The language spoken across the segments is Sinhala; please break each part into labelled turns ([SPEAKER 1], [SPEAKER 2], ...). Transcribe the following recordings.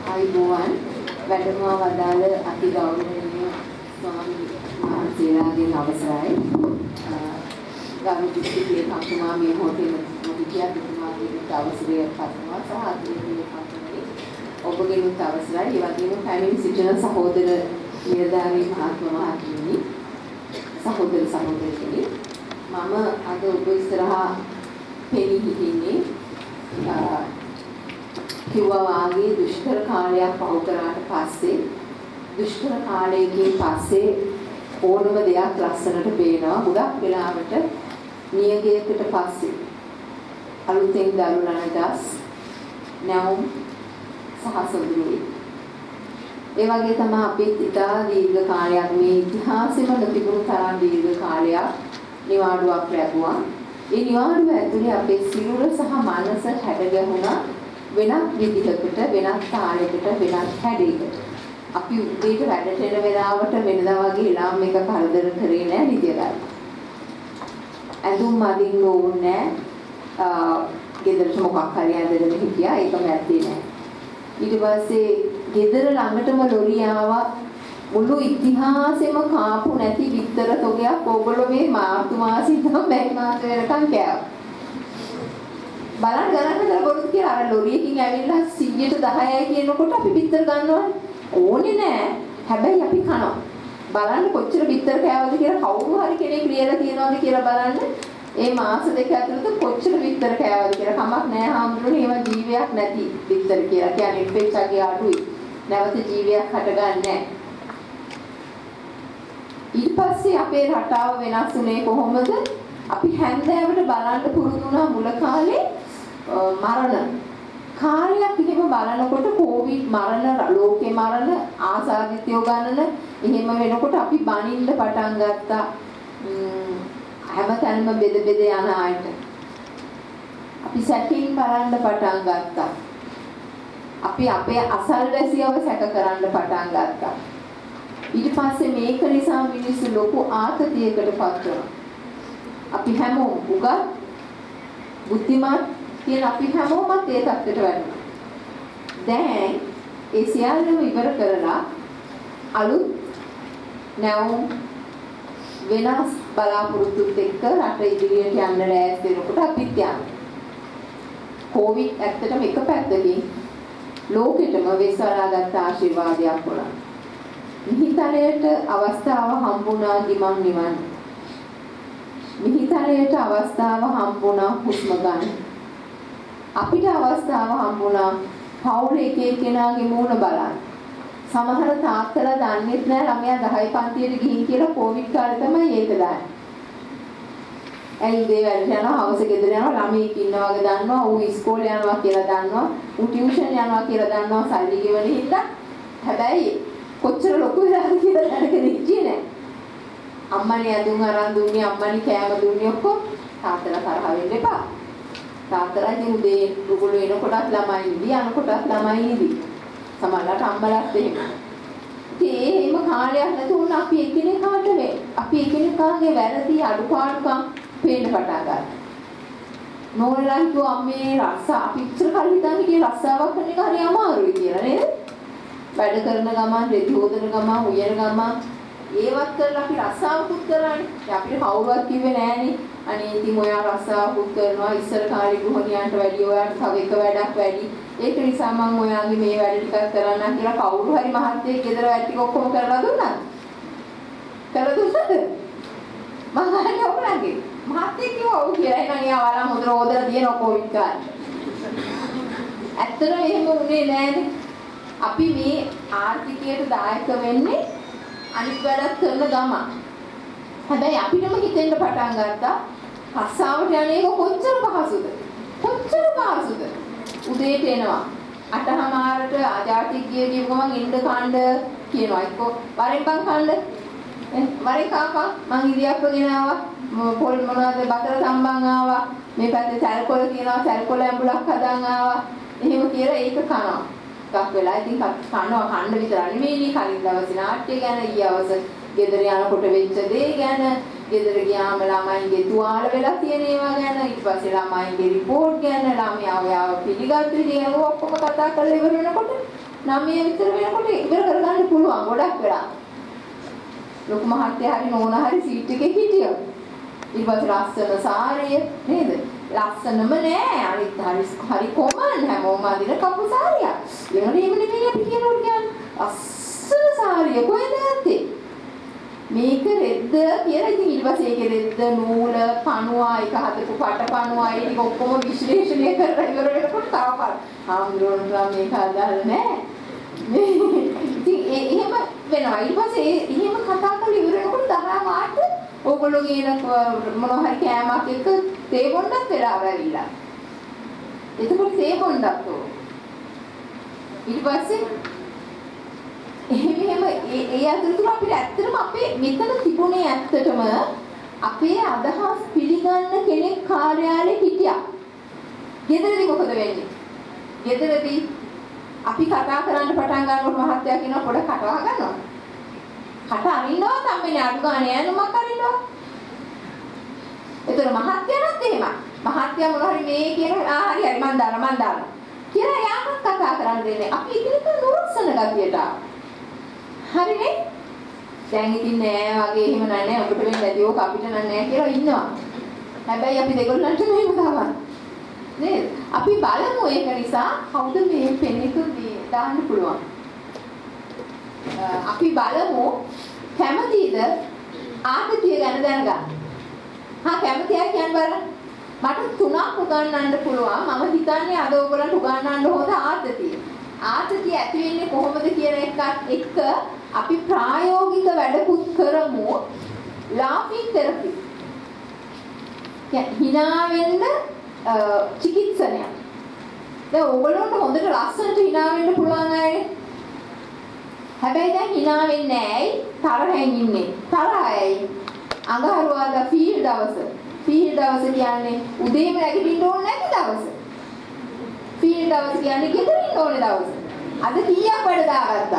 [SPEAKER 1] ආයුබෝවන් වැඩමවා වදාළ අති ගෞරවනීය ස්වාමීන් වහන්සේලාගෙන් අවසරයි. ගරු දිස්ත්‍රික්කයේ කතුමා මේ මොහොතේ මුදියා තුමාගේ අවසරය පතනවා සහ අතිරේක කතුමනි ඔබගෙන් අවසරයි. ඒ වගේම පැමිණ සිටින සහෝදර නිලධාරී මහත්මයා මහත්මියනි සහෝදර සහෝදරියනි මම අද ඔබ ඉස්සරහා පෙනී සිටින්නේ කිව්වා වාගේ දුෂ්කර කාලයක් පහු කරාට පස්සේ දුෂ්කර කාලයකින් පස්සේ ඕනම දෙයක් ලස්සනට පේනවා. ගොඩක් වෙලාවට නියගයකට පස්සේ අලුතෙන් දරුණන දස් නැවුම් සහ සොඳුරුයි. ඒ වගේ තමයි අපේ ඉතා දීර්ඝ කාලයක් මේ ඉතිහාසෙම නොතිබුණු තරම් දීර්ඝ කාලයක් නිවාඩුවක් ලැබුවා. ඒ නිවාඩුව ඇතුලේ අපේ සිරුර සහ මනස හැඩගැහුණා වෙනත් විදිහකට වෙනත් තාලයකට වෙනත් හැඩයකට. අපි උදේට වැඩට එන වෙලාවට වෙනදා වගේ ලාම් එක කරදර කරේ නෑ නිදිලා. ඇඳුම් අඳින්න ඕනේ නෑ. ගෙදරට මොකක් හරි ඇඳගෙන හිටියා ඒක මැද්දේ නෑ. ඊට පස්සේ ගෙදර ළඟටම ලොරි ආවා. මුළු ඉතිහාසෙම කාපු නැති විතර තොගයක් ඕගොල්ලෝ මේ මාර්තු මාසෙ ඉඳන් මැයි මාස වෙනකන් කෑවා. බලන්න ගණන් කරලා බොරුද කියලා අර ලොරියකින් ඇවිල්ලා 100ට 10යි කියනකොට අපි බිත්තර ගන්නවනේ. ඕනේ නෑ. හැබැයි අපි කනවා. බලන්න කොච්චර බිත්තර කෑවද කියලා කවුරු හරි කෙනෙක් ලියලා තියනවද කියලා බලන්න. මේ මාස දෙක ඇතුළත කොච්චර බිත්තර කෑවද කියලා කමක් නෑ හාමුදුරනේ. ඒවා ජීවයක් නැති බිත්තර කියලා. කියන්නේ ඉන්ෆෙක්ෂන්ගේ අඩුයි. නැවත ජීවයක් හටගන්නේ නෑ. ඊට පස්සේ අපේ රටාව වෙනස් වුණේ කොහොමද? අපි හැන්දෑවට බලන්න පුරුදු වුණා මුල කාලේ මරණ කාලයක් එහෙම බලනකොට කොවිඩ් මරණ ලෝකේ මරණ ආසාදිතයෝ ගණන එහෙම වෙනකොට අපි බනින්න පටන් ගත්තා. හැමතැනම බෙද බෙද යන ආයත අපි සැකින් බලන්න පටන් ගත්තා. අපි අපේ අසල්වැසියව සැක කරන්න පටන් ගත්තා. ඊට පස්සේ මේක නිසා මිනිස්සු ලොකු ආතතියකටපත් වුණා. අපි හැමෝම උගත් බුද්ධිමත් කියන අපි හැමෝමත් ඒ තත්ත්වයට වැටුණා. දැන් ඒ සියල්ලම ඉවර කරලා අලුත් නැවුම් වෙනස් බලාපොරොත්තුත් එක්ක රට ඉදිරියට යන්න ලෑස්ති වෙනකොට අපිත් යනවා. කොවිඩ් ඇත්තටම එක පැත්තකින් ලෝකෙටම වෙස්සලාගත් ආශිර්වාදයක් වුණා. මිහිතලයට අවස්ථාව හම්බුණා ගිමන් නිවන්. මිහිතලයට අවස්ථාව හම්බුණා හුස්ම ගන්න. අපිට අවස්ථාව හම්බුණා පවුලේ එක එක්කෙනාගේ මූණ බලන්න. සමහර තාත්තලා දන්නේ නැහැ ළමයා 10 පන්තියට ගිහින් කියලා කොවිඩ් කාලේ තමයි ඒක දාන්නේ. ඇයි උදේ වැඩට යනවා හවස ගෙදර යනවා ළමයෙක් ඉන්නවා වගේ දන්නවා ඌ ඉස්කෝලේ යනවා කියලා දන්නවා ඌ ටියුෂන් යනවා කියලා දන්නවා සල්ලි ගෙවන හින්දා. හැබැයි කොච්චර ලොකු වෙලාද කියලා දැනගෙන ඉන්නේ නැහැ. අම්මනේ ඇඳුම් අරන් දුන්නේ අම්මනේ කෑම දුන්නේ ඔක්කොම තාත්තලා තරහ වෙන්න එපා. තාත්තලා ඉතින් උදේ රුගුළු එනකොටත් ළමයි ඉදි යනකොටත් ළමයි ඉදි. සමහරවිට අම්මලාත් එහෙම. ඉතින් එහෙම කාලයක් නැතුණ අපි එකිනෙකාට මේ අපි එකිනෙකාගේ වැරදි අඩුපාඩුකම් පේන්න පටන් ගත්තා. නෝනලා කිව්වා අම්මේ රස්ස අපි ඉච්චර කල් හිතන් හිටියේ රස්සාවක් කරන එක හරි අමාරුයි කියලා නේද? වැඩ කරන ගමන් රෙදි හොදන ගමන් උයන ගමන් ඒවත් කරලා අපි රස්සාවකුත් කරානේ. අපිට කවුරුවත් කිව්වේ නෑනේ. අනේ ඉතින් ඔයා රස්සාවකුත් කරනවා ඉස්සර කාලේ ගෘහණියන්ට වැඩි ඔයාට තව එක වැඩක් වැඩි. ඒක නිසා මම ඔයාගේ මේ වැඩ ටිකක් කරන්න කියලා කවුරු හරි මහත්තයෙක් ගෙදර වැඩ ටික ඔක්කොම කරලා දුන්නාද? කරලා දුන්නද? මම අහන්නේ ඔයාලගේ. මහත්තයෙක් කිව්වා ඔව් කියලා. එහෙනම් එයා වරන් හොඳට හොදලා තියෙන කොවිඩ් කාලේ. ඇත්තටම එහෙම වුණේ නෑනේ. අපි මේ ආර්ථිකයට දායක වෙන්නේ අනිත් වැඩත් කරන ගම. හැබැයි අපිටම හිතෙන්න පටන් ගත්තා රස්සාවට යන එක කොච්චර පහසුද? කොච්චර පහසුද? උදේට එනවා. 8:00ට ආජාතික ගිය ගමන් ඉන්න කණ්ඩ කියනවා. එක්ක වරෙන් පන් කණ්ඩ. වරේ කාපා මං ඉදියප්ප ගෙනාවා. පොල් මොනවද බතර සම්බන් ආවා. මේ පැත්තේ සල්කොල කියනවා සල්කොල ඇඹුලක් හදාන් ආවා. එහෙම කියලා ඒක කනවා. ටිකක් වෙලා ඉතින් කනවා කන්න විතර නෙමෙයි කලින් දවසේ නාට්‍ය ගැන ඊයවස ගෙදර යනකොට වෙච්ච දේ ගැන, ගෙදර ගියාම ළමයින්ගේ තුවාල වෙලා තියෙන ඒවා ගැන, ඊට පස්සේ ළමයින්ගේ රිපෝට් ගැන, ළමයාව පිළිගත් විදිහ ඔක්කොම කතා කරලා ඉවර වෙනකොට 9 විතර වෙනකොට ඉවර කරගන්න පුළුවන් ගොඩක් වෙලා. ලොකු මහත්තයා හරි නෝනා හරි සීට් එකේ හිටියා. ඊට පස්සේ ලස්සන සාරිය නේද? ලස්සනම නෑ. අනිත් හරි කොමන් හැමෝම අදින කපු සාරියක්. ඒකට එහෙම නෙමෙයි අපි කියනකොට කියන්නේ. අස්සන සාරිය කොහෙද ඇත්තේ? මේක රෙද්ද කියලා ඉතින් ඊට පස්සේ ඒකේ රෙද්ද නූල පණුවා එක හදපු පට පණුවා ඒ ටික ඔක්කොම විශ්ලේෂණය කරලා ඉවර වෙනකොට තව හාමුදුරුවෝ මේක අදාළ නෑ. ඉතින් එහෙම වෙනවා. ඊට පස්සේ එහෙම කතා කරලා ඉවර වෙනකොට 10 මාට ඕගොල්ලෝ කියන මොනවා හරි කෑමක් එක්ක තේ බොන්නත් වෙලාව ඇවිල්ලා. එතකොට තේ බොන්නත් ඕන. ඊට පස්සේ එහෙම ඒ අතරතුර අපිට ඇත්තටම අපේ මෙතන තිබුණේ ඇත්තටම අපේ අදහස් පිළිගන්න කෙනෙක් කාර්යාලේ හිටියා. ගෙදරදී මොකද වෙන්නේ? ගෙදරදී අපි කතා කරන්න පටන් ගන්නකොට මහත්තයා කියනවා පොඩ කටවා ගන්නවා. කට අරින්නවා තමයි අඩු ගානේ යනුමක් අරින්නවා. ඒතර මහත්තයාත් එහෙමයි. මහත්තයා මොනවා හරි මේ කියන හරි මන් දානවා කියලා යාමත් කතා කරන්න දෙන්නේ. අපි ඉතින් නුරුස්සන ගතියට. හරිනේ? දැන් ඉතින් නෑ වගේ එහෙම නෑ ඔබට වෙන්නේ නැති ඕක අපිට නෑ කියලා ඉන්නවා. හැබැයි අපි දෙගොල්ලන්ට මෙහෙම තමයි. නේද? අපි බලමු ඒක නිසා කවුද මේ පෙන්නතු දාන්න පුළුවන්. අපි බලමු කැමතිද ආතතිය ගැන දැනගන්න. කැමතියි කියන්න බලන්න. මට 3ක් උගන්වන්න පුළුවන්. මම හිතන්නේ අද ඔයගොල්ලන්ට උගන්වන්න හොඳ ආතතිය. ආතතිය ඇති වෙන්නේ කොහොමද කියන එකත් එක්ක අපි ප්‍රායෝගික වැඩකුත් කරමු. laughing therapy. හිනා වෙන්න චිකිත්සනය. දැන් ඕගොල්ලන්ට හොඳට ලස්සනට හිනා වෙන්න පුළුවන් අයනේ. හැබැයි දැන් හිනා වෙන්නේ නැයි තරහෙන් ඉන්නේ. තරහයි. අඟහරුවාදා ෆීල් දවස. ෆීල් දවස කියන්නේ උදේම නැගිටින්න ඕනේ නැති දවස. ෆීල් දවස කියන්නේ ගෙදර ඉන්න ඕනේ දවස. අද කීයක් වැඩ දාගත්තද?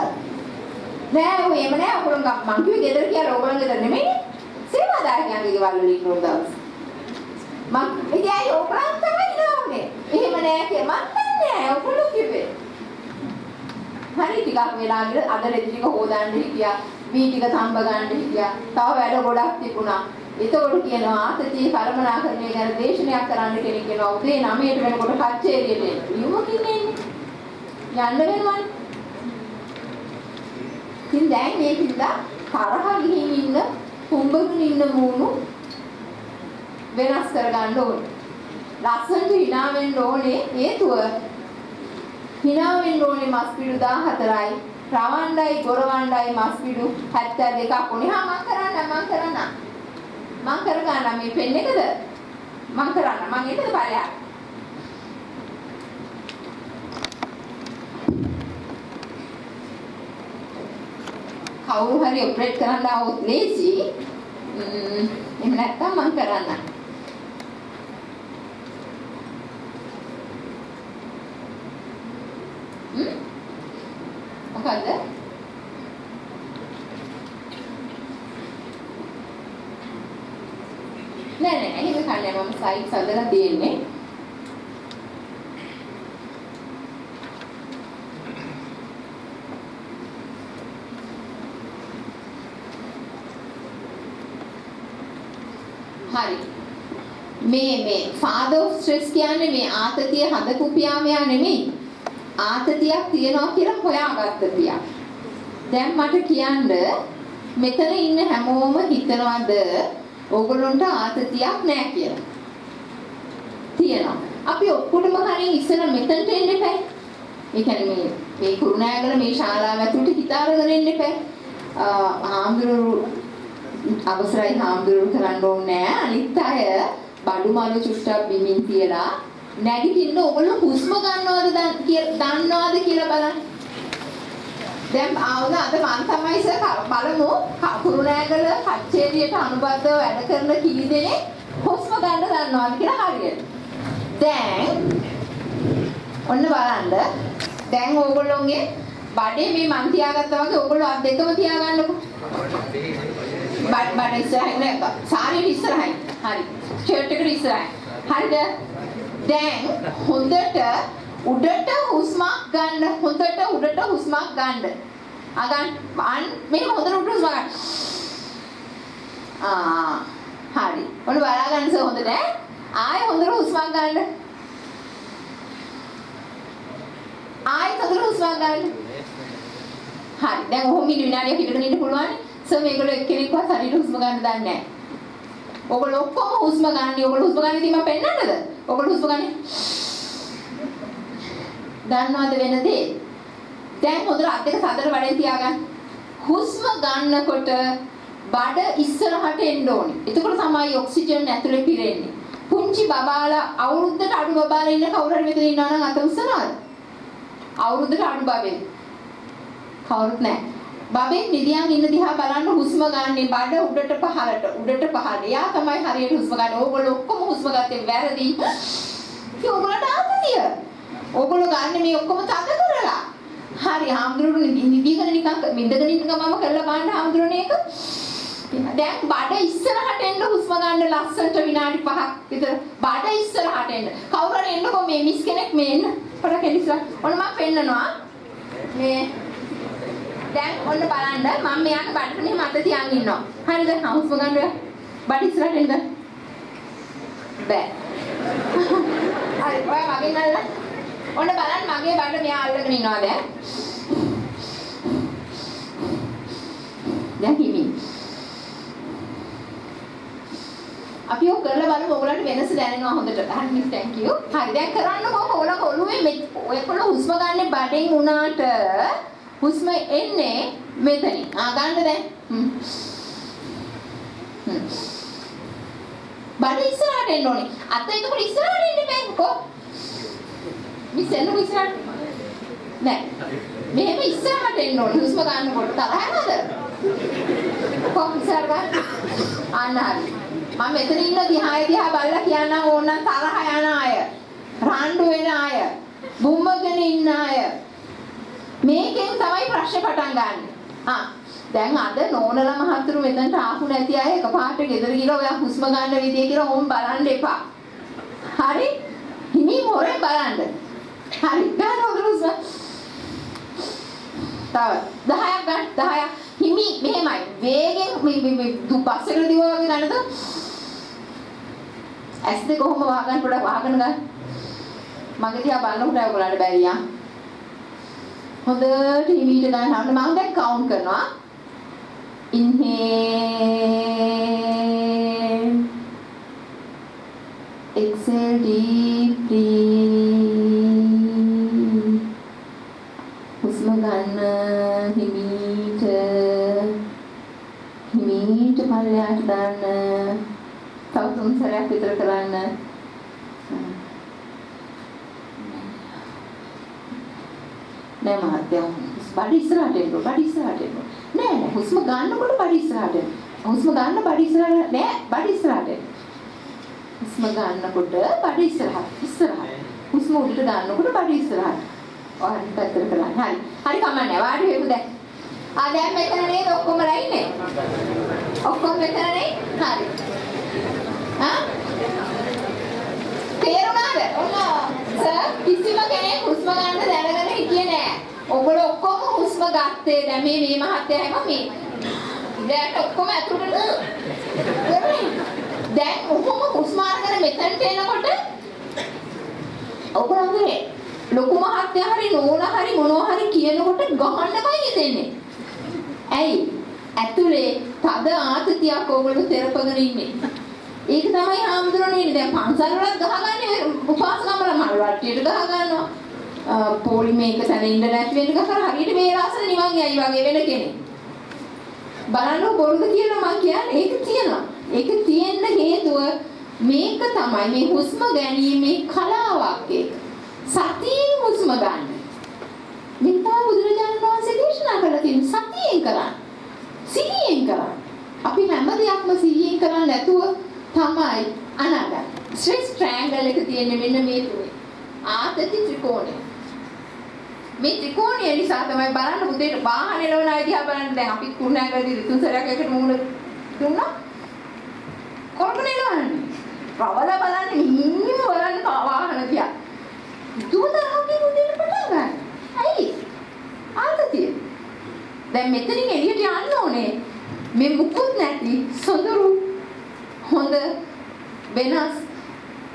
[SPEAKER 1] නෑ ඔය එහෙම නෑ ඔයගොල්ලෝ මං කිව්වේ ගෙදර කියලා ඔයගොල්ලෝ ගෙදර නෙමෙයි. සේවාදායකයන්ගේ ගෙවල් වල ඉන්න ඕන දවස්. මං ඉතින් ඔයගොල්ලෝ තමයි නෝනේ. එහෙම නෑ කියලා මං දන්නේ නෑ ඔයගොල්ලෝ කිව්වේ. හරි ටිකක් වෙලා ගිහ අද රෙදි ටික හොදන්න හිටියා. වී ටික තඹ ගන්න හිටියා. තව වැඩ ගොඩක් තිබුණා. එතකොට කියනවා ආතතිය කර්මනාකරණය ගැන දේශනයක් කරන්න කෙනෙක් කියනවා උදේ 9ට වෙනකොට කච්චේරියට එන්න. නියමකින් එන්නේ. යන්න වෙනවනේ. ඉතින් දැන් මේකින්ද තරහ ගිහින් ඉන්න කුඹගෙන ඉන්න මූණු වෙනස් කරගන්න ඕනේ. ලස්සනට hina වෙන්න ඕනේ හේතුව hina වෙන්න ඕනේ මස්පිඩු 14යි රවණ්ඩයි ගොරවණ්ඩයි මස්පිඩු 72ක් උනේ. මං කරගන්න මේ පෙන් එකද මං කරන්න මං එතන බලයක් කවුරු හරි ඔපරේට් කරන්න આવොත් ලේසි. එහෙම නැත්නම් මං කරන්න. මොකද්ද? නෑ එහෙම කන්නේ මම සයිට් හදලා තියෙන්නේ. හරි. මේ father of stress කියන්නේ මේ ආතතිය හදපු පියාමයා නෙමෙයි. ආතතියක් තියනවා කියලා හොයාගත්ත පියා. දැන් මට කියන්න මෙතන ඉන්න හැමෝම හිතනවාද ඕගොල්ලන්ට ආතතියක් නැහැ කියලා? තියෙනවා. අපි ඔක්කොටම කලින් ඉස්සර මෙතනට එන්න එපා. ඒ කියන්නේ මේ කුරුණෑගල මේ ශාලාව ඇතුළට හිතාරගෙන එන්න එපා. අවසරයි හාමුදුරුවෝ කරන්න ඕනේ නෑ. අනිත් අය බඩු මලු චුට්ටක් බිමින් තියලා නැගිටින්න ඕගොල්ලෝ හුස්ම ගන්නවද දන්නවද කියලා බලන්න. දැන් ආවද අද මම තමයි බලමු කුරුණෑගල කච්චේරියට අනුබද්ධව වැඩ කරන කී දෙනෙක් හුස්ම ගන්න දන්නවද කියලා හරියට. දැන් ඔන්න බලන්න. දැන් ඕගොල්ලෝගේ බඩේ මේ මං තියාගත්තා වගේ ඔයගොල්ලෝ අත් දෙකම තියාගන්නකො. බඩ ඉස්සරහින් නේද? සාරියට ඉස්සරහින්. හරි. ෂර්ට් එකට ඉස්සරහින්. හරිද? දැන් හොඳට උඩට හුස්මක් ගන්න. හොඳට උඩට හුස්මක් ගන්න. අගන් මේ හොඳට උඩට හුස්ම ගන්න. හරි. ඔන්න බලා ගන්න සර් හොඳට ඈ. ආයෙ හොඳට හුස්මක් ගන්න. ආයෙ හොඳට හුස්මක් ගන්න. හරි. දැන් ඔහොම විනාඩියක් හිටගෙන ඉන්න පුළුවන්. සර් මේගොල්ලෝ එක්කෙනෙක්වත් හරියට හුස්ම ගන්න දන්නේ නැහැ. ඔයගොල්ලෝ ඔක්කොම හුස්ම ගන්න. ඔයගොල්ලෝ හුස්ම ගන්න ඉතින් මම පෙන්නන්නද? ඔයගොල්ලෝ හුස්ම ගන්න. දන්නවද වෙන දේ? දැන් හොඳට අත් දෙක සතර වඩෙන් තියාගන්න. හුස්ම ගන්නකොට බඩ ඉස්සරහට එන්න ඕනේ. එතකොට තමයි ඔක්සිජන් ඇතුලේ පිරෙන්නේ. පුංචි බබාලා අවුරුද්දට අඩු බබාලා ඉන්න කවුරු හරි මෙතන ඉන්නවා නම් අත උස්සනවද? අවුරුද්දට අඩු බබෙක්. කවුරුත් නැහැ. බබෙක් නිදියන් ඉන්න දිහා බලන්න හුස්ම ගන්න බඩ උඩට පහළට උඩට පහළ. යා තමයි හරියට හුස්ම ගන්න. ඕගොල්ලෝ ඔක්කොම හුස්ම ගත්තේ වැරදි. ඒ ඕගොල්ලන්ට ආතතිය. ඕගොල්ලෝ ගන්න මේ ඔක්කොම තද කරලා. හරි හාමුදුරුවෝ නිදිගෙන නිකන් මිඳගෙන ඉන්න ගමම කරලා බලන්න හාමුදුරුවනේ එක. දැන් බඩ ඉස්සරහට එන්න හුස්ම ගන්න ලස්සනට විනාඩි 5ක් විතර බඩ ඉස්සරහට එන්න. කවුරු හරි එන්නකෝ මේ මිස් කෙනෙක් මේ එන්න. පොඩක් එලිස්ලා. ඔන්න මම පෙන්නනවා. මේ දැන් ඔන්න බලන්න මම මෙයාට බඩට මෙහෙම අත තියන් ඉන්නවා. හරිද? හුස්ම ගන්න බඩ ඉස්සරහට එන්න. බෑ. හරි ඔයා මගෙන් අල්ලන්න. ඔන්න බලන්න මගේ බඩ මෙයා අල්ලගෙන ඉන්නවා දැන්. දැන් හිමින්. අපි ඔය කරලා බලමු ඔයගලන්ට වෙනස දැනෙනවා හොඳට. හරි මිස් thank you. හරි දැන් කරන්නකෝ ඔයගොල්ලෝ ඔළුවේ ඔයගොල්ලෝ හුස්ම ගන්න බඩෙන් උනාට හුස්ම එන්නේ මෙතනින්. ගන්න දැන්. බඩ ඉස්සරහට එන්න ඕනේ. අත එතකොට ඉස්සරහට එන්න බෑකෝ. මිස් එන්න ඉස්සරහට. නෑ. මෙහෙම ඉස්සරහට එන්න ඕනේ. හුස්ම ගන්නකොට තරහ නැද? කොහොමද ඉස්සරහට ගන්න? අන්න හරි. මම මෙතන ඉන්න දිහා බලලා කියන්නම් ඕනනම් තරහ යන අය, රණ්ඩු වෙන අය, බුම්මගෙන ඉන්න අය. මේකෙන් තමයි ප්‍රශ්නේ පටන් ගන්න. දැන් අද නෝනලා මහතුරු මෙතනට ආපු නැති අය එකපාරට ගෙදර ගිහලා ඔයා හුස්ම ගන්න විදිය කියලා ඕම් බලන්න එපා. හරි? හිමින් හොරෙන් බලන්න. හරි. ගන්න හොඳට හුස්ම. තව 10ක් ගන්න 10ක්. හිමි මෙහෙමයි. වේගෙන් මේ බස් එකට දිවුවා වගේ ගන්නද? ඇස් දෙක කොහොම වහගන්න පොඩක් වහගෙන ගන්න. මගේ දිහා බලනකොට ඔයගොල්ලන්ට බැරියා. හොඳට හිමීට ගන්න. මම දැන් කවුන්ට් කරනවා. Inhale. Exhale deeply. හුස්ම ගන්න හිමීට. හිමීට පල්ලයට දාන්න. තව 3 සැරයක් විතර කරන්න. නෑ මහත්තයා බඩ ඉස්සරහට එන්න බඩ ඉස්සරහට එන්න නෑ හුස්ම ගන්නකොට බඩ ඉස්සරහට එන්න හුස්ම ගන්න බඩ ඉස්සරහට නෑ බඩ ඉස්සරහට එන්න හුස්ම ගන්නකොට බඩ ඉස්සරහට හුස්ම උඩට ගන්නකොට බඩ ඉස්සරහට ඔය පැත්තට කරන්න හරි කමන්නේ වාඩි වෙමු දැන් දැන් මෙතන නේද ඔක්කොමලා ඉන්නේ ඔක්කොම මෙතන නේ හරි තේරුණාද ඔන්න සර් කිසිම කෙනෙක් හුස්ම ගන්න දැනගෙන හිටියේ නෑ. ඔයගොල්ලෝ ඔක්කොම හුස්ම ගත්තේ. දැන් මේ මහත්තයා හැම මේ. දැන් ඔක්කොම අතුරට දැන් ඔක්කොම හුස්ම අරගෙන මෙතනට එනකොට ඔයගොල්ලෝගේ ලොකු මහත්තයා හරි නෝනා හරි මොනවා හරි කියනකොට ගහන්නකයි හිතෙන්නේ. ඇයි? ඇතුලේ තද ආතතියක් ඔයගොල්ලෝ තෙරපගෙන ඉන්නේ. ඒක තමයි හාමුදුරනේ දැන් පන්සල් වලත් ගහගන්නේ උපාසකම්වල මල් වට්ටියට ගහ ගන්නවා. පොලි මේක තැන ඉන්න නැති වෙන්න ගහලා හරියට මේ රාසන නිවන් යයි වගේ වෙන කෙනෙක්. බලන්න බොරුද කියලා මම කියන්නේ ඒක තියෙනවා. ඒක තියෙන්න හේතුව මේක තමයි මේ හුස්ම ගැනීමේ කලාවක් ඒක. සතියෙන් හුස්ම ගන්න. මේක තමයි බුදුරජාණන් වහන්සේ දේශනා කළා තියෙන සතියෙන් කරන්න. සිහියෙන් කරන්න. අපි හැම දෙයක්ම සිහියෙන් කරන්නේ නැතුව තමයි අනගත. ස්ට්‍රෙස් ට්‍රයැන්ගල් එක තියෙන්නේ මෙන්න මේ තුනේ. ආතති ත්‍රිකෝණය. මේ ත්‍රිකෝණය නිසා තමයි බලන්න උදේට වාහන එළවන අය දිහා බලන්න දැන් අපි කුරුණෑගලදී තුන් සැරයක් එකට මූණ දුන්නා කොරගෙන එළවන්නේ රවල බලන්න හිමින්ම බලන්න වාහන දිහා දුවතරහකින් උදේට පටන් ගන්න. ඇයි? ආතතිය. දැන් මෙතනින් එළියට යන්න ඕනේ. මේ මුකුත් නැති සොඳුරු හොඳ වෙනස්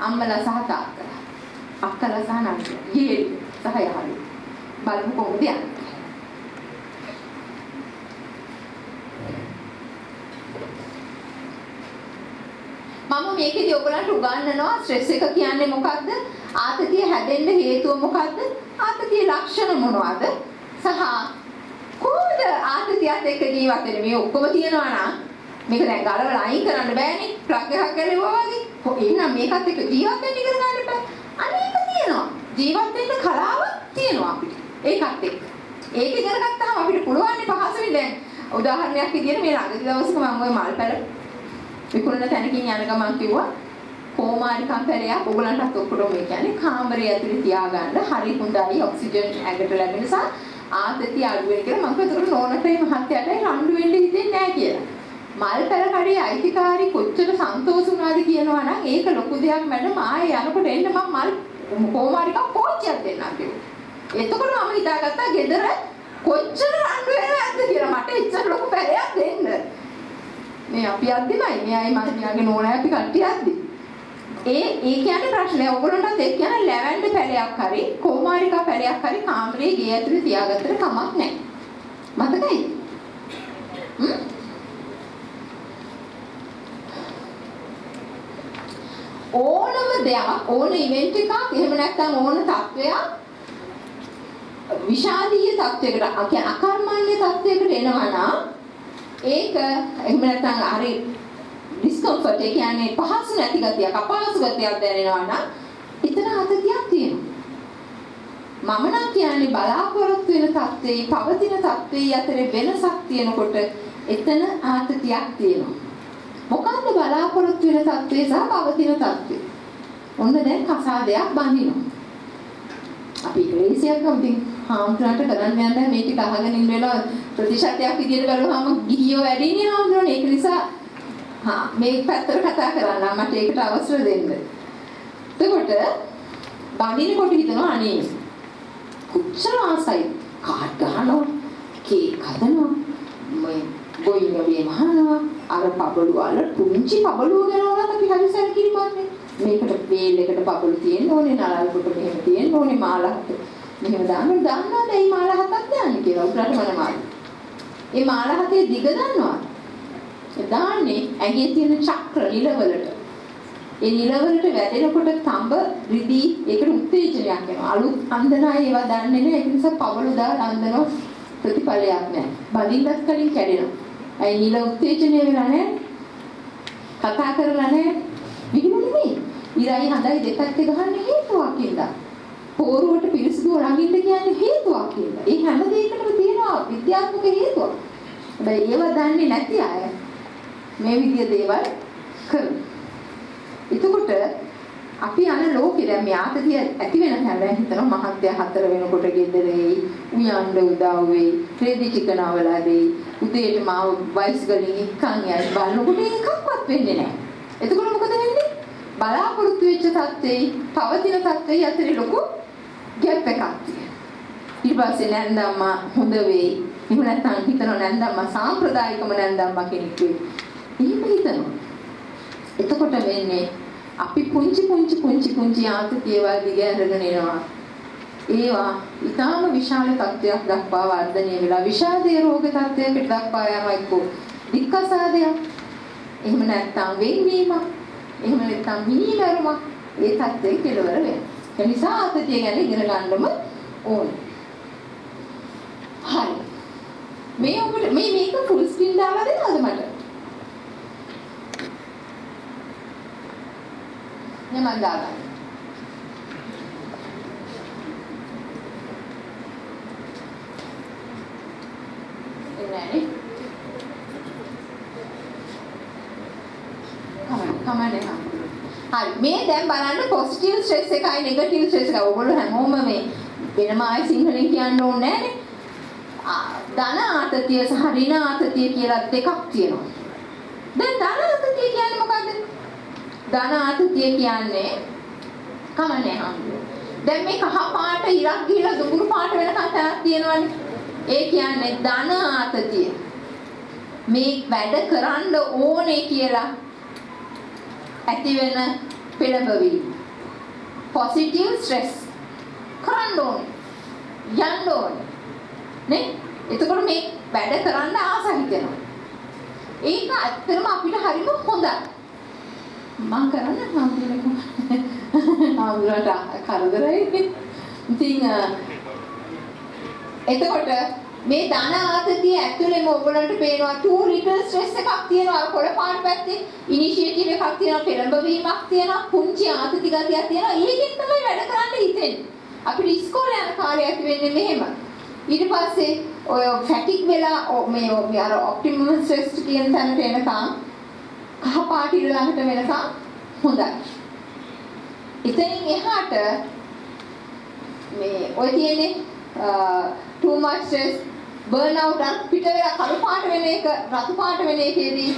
[SPEAKER 1] අම්මලා සහ තාත්තලා. අක්කලා සහ නංගිලා. ඊයේ සහ යහළු. බලමු කොහොමද යන්නේ. මම මේකේදී ඔයගලන්ට උගන්වනවා ස්ට්‍රෙස් එක කියන්නේ මොකක්ද? ආතතිය හැදෙන්න හේතුව මොකක්ද? ආතතිය ලක්ෂණ මොනවද? සහ කොහොමද ආතතියත් එක්ක ජීවත් වෙන්නේ? මේ ඔක්කොම තියෙනවා නම් මේක දැන් ගලවලා අයින් කරන්න බෑනේ. ප්ලග් එකක් ගැලෙවුවා වගේ. එහෙනම් මේකත් එක්ක ජීවත් වෙන්න ඉගෙන ගන්න බෑ. අනේක තියෙනවා. ජීවත් වෙන්න කලාවක් තියෙනවා අපිට. ඒකත් එක්ක. ඒක ඉගෙන ගත්තාම අපිට පුළුවන් පහසුවෙන් දැන් උදාහරණයක් විදියට මේ ළඟදී දවසක මම ওই මල් පැල විකුණන තැනකින් යන ගමන් කිව්වා කොමාරිකම් පැලයක් ඔයගලන්ටත් ඔක්කොටම මේ කියන්නේ කාමරය ඇතුලේ තියාගන්න හරි හොඳයි ඔක්සිජන් ඇඟට ලැබෙන නිසා ආතතිය අඩු වෙන කියලා මම ඒකට නෝනටයි මහත්තයාටයි රණ්ඩු වෙන්න හිතෙන්නේ නැහැ කියලා. මල් පැල කඩේ අයිතිකාරී කොච්චර සන්තෝෂ වුණාද කියනවා නම් ඒක ලොකු දෙයක් මැඩම් ආයේ යනකොට එන්න මම මල් කොමාරිකම් පෝච්චියක් දෙන්නම් කිව්වා. එතකොට මම හිතාගත්තා ගෙදර කොච්චර රණ්ඩු වෙනවද කියලා මට එච්චර ලොකු පැලයක් දෙන්න. මේ අපි අද්දිමයි මෙයයි මගේ නෝනා අපි කට්ටිය අද්දි. ඒ කියන්නේ ප්‍රශ්නේ ඔයගොල්ලන්ටත් එක් කියන ලැවැන්ඩර් පැලයක් හරි කොමාරිකා පැලයක් හරි කාමරේ ගේ ඇතුලේ තියාගත්තට කමක් නැහැ. මතකයි? ඕනම දෙයක් ඕන ඉවෙන්ට් එකක් එහෙම නැත්නම් ඕන තත්වයක් විෂාදීය තත්වයකට කියන්නේ අකර්මණ්‍ය තත්වයකට එනවා නම් ඒක එහෙම නැත්නම් හරි ඩිස්කම්ෆර්ට් ඒ කියන්නේ පහසු නැති ගතියක් අපහසු ගතියක් දැනෙනවා නම් එතන ආතතියක් තියෙනවා. මම නම් කියන්නේ බලාපොරොත්තු වෙන තත්ත්වේ පවතින තත්ත්වේ අතරේ වෙනසක් තියෙනකොට එතන ආතතියක් තියෙනවා. මොකද්ද බලාපොරොත්තු වෙන තත්ත්වේ සහ පවතින තත්ත්වේ? ඔන්න දැන් කසාදයක් බඳිනවා. අපි ක්ලේශයක් වුණින් හාමුදුරන්ට කරන්න යන්න මේ ටික අහගෙන ඉන්න වෙලාව ප්‍රතිශතයක් විදියට බලුවාම ගිහියෝ වැඩිනේ හාමුදුරනේ. ඒක නිසා මේ පැත්තට කතා කරන්න මට ඒකට අවසර දෙන්න. එතකොට බඳිනකොට හිතනවා අනේ කොච්චර ආසයි කාඩ් ගහනවා කේක් හදනවා මේ ගොයින් වලින් මහනවා අර පබළු වල පුංචි පබළුව ගනවලත් අපි හරි සැලකිලිමත්නේ. මේකට වේල් එකට පබළු තියෙන්න ඕනේ නලල් කොට මෙහෙම තියෙන්න ඕනේ මාලහත මෙහෙම දන්නවද මේ මාලහතක් දාන්නේ කියලා උඩට මනමාලු. මේ මාලහතේ දිග දන්නවද? දාන්නේ ඇඟේ තියෙන චක්‍ර නිලවලට. ඒ නිලවලට වැදෙනකොට තඹ රිදී ඒකට උත්තේජනයක් එනවා. අලුත් අන්දනා ඒවා දන්නේ නැහැ. ඒ නිසා පවළු දාලා අන්දනෝ ප්‍රතිඵලයක් නැහැ. බඳින්නත් කලින් කැඩෙනවා. ඒ නිල උත්තේජනය වෙලා නැහැ. කතා කරලා නැහැ. විහිළු නෙමෙයි. ඉරයි හඳයි දෙපැත්තේ ගහන්නේ හේතුවක් ඉඳලා. පෝරුවට පිරිසිදුව රඟින්න කියන්නේ හේතුවක් ඉඳලා. ඒ හැම දෙයකටම තියෙනවා විද්‍යාත්මක හේතුවක්. හැබැයි ඒව දන්නේ නැති අය මේ විදිය දේවල් කරනවා. එතකොට අපි යන ලෝකෙ දැන් මේ ආතතිය ඇති වෙන හැම හිතනවා මහත්ය 4 වෙනකොට ගෙදරේ උයන්ඩ උදව් වෙයි ක්‍රෙඩිට් ටික නවලා දෙයි උදේට මාව වයිස් ගලින් එක්කන් යයි බලනකොට එකක්වත් වෙන්නේ නැහැ. එතකොට මොකද වෙන්නේ? බලාපොරොත්තු වෙච්ච තත්ත්වේ පවතින තත්ත්වේ අතරේ ලොකු ગેප් එකක් තියෙනවා. ඊට පස්සේ නැන්දම්මා හොඳ වෙයි. එහෙම නැත්නම් හිතනවා නැන්දම්මා සාම්ප්‍රදායිකම නැන්දම්මා කෙනෙක් වෙයි. එහෙම හිතනවා. එතකොට වෙන්නේ අපි පුංචි ආතතියවල් දිගහැරගෙන එනවා. ඒවා ඊටාම විශාල තත්ත්වයක් දක්වා වර්ධනය වෙලා විෂාදයේ රෝග තත්ත්වයකට දක්වා යනවා එක්කෝ දික්කසාදයක්. එහෙම නැත්නම් වෙන්වීමක්. එහෙම නැත්නම් මිනිමරුමක්. ඒ තත්ත්වයේ කෙලවර වෙනවා. ඒ නිසා ආතතිය ගැන ඉගෙන ගන්නම ඕනේ. හරි. මේක ෆුල් ස්ක්‍රීන් දාලා දෙනවද මට? මම දාගන්න. එන්නේ. කමන්නේ හරි. මේ දැන් බලන්න පොසිටිව් ස්ට්‍රෙස් එකයි නෙගටිව් ස්ට්‍රෙස් එකයි. ඔයගොල්ලෝ හැමෝම මේ වෙනම ආයි සිංහලෙන් කියන්න ඕනේ නැහැනේ. ධන ආතතිය සහ ඍණ ආතතිය කියලා දෙකක් තියෙනවා. දැන් ධන ආතතිය කියන්නේ මොකද්ද? ධන ආතතිය කියන්නේ කමන්නේ හම්බුනේ. දැන් මේ කහ පාට ඉරක් ගිහලා දුඹුරු පාට වෙනකන් තැනක් තියෙනවනේ. ඒ කියන්නේ ධන ආතතිය. මේ වැඩ කරන්න ඕනේ කියලා ඇති වෙන පෙළඹවීම. positive stress. කරන්න ඕනේ. යන්න ඕනේ. නේ? එතකොට මේ වැඩ කරන්න ආස හිතෙනවා. ඒක ඇත්තටම අපිට හරිම හොඳයි. මම කරන්න හාමුදුරට කරදරයි. ඉතින් එතකොට මේ ධන ආතතිය ඇතුළේම ඔයගොල්ලන්ට පේනවා too little stress එකක් තියෙනවා. අර කොළ පාට පැත්තේ initiative එකක් තියෙනවා, පෙළඹවීමක් තියෙනවා, පුංචි ආතති ගතියක් තියෙනවා. ඒකෙන් තමයි වැඩ කරන්න හිතෙන්නේ. අපිට ඉස්කෝලේ යන කාලේ ඇති වෙන්නේ මෙහෙම. ඊට පස්සේ ඔය ෆැටික් වෙලා මේ අර ඔප්ටිමම් ස්ට්‍රෙස් කියන තැනට එනකම් කහ පාට ඉර ළඟට වෙනකම් හොඳයි. ඉතින් එහාට මේ ඔය තියෙන්නේ too much stress burn out පිට වෙලා කළු පාට වෙන එක රතු පාට වෙන එකේදී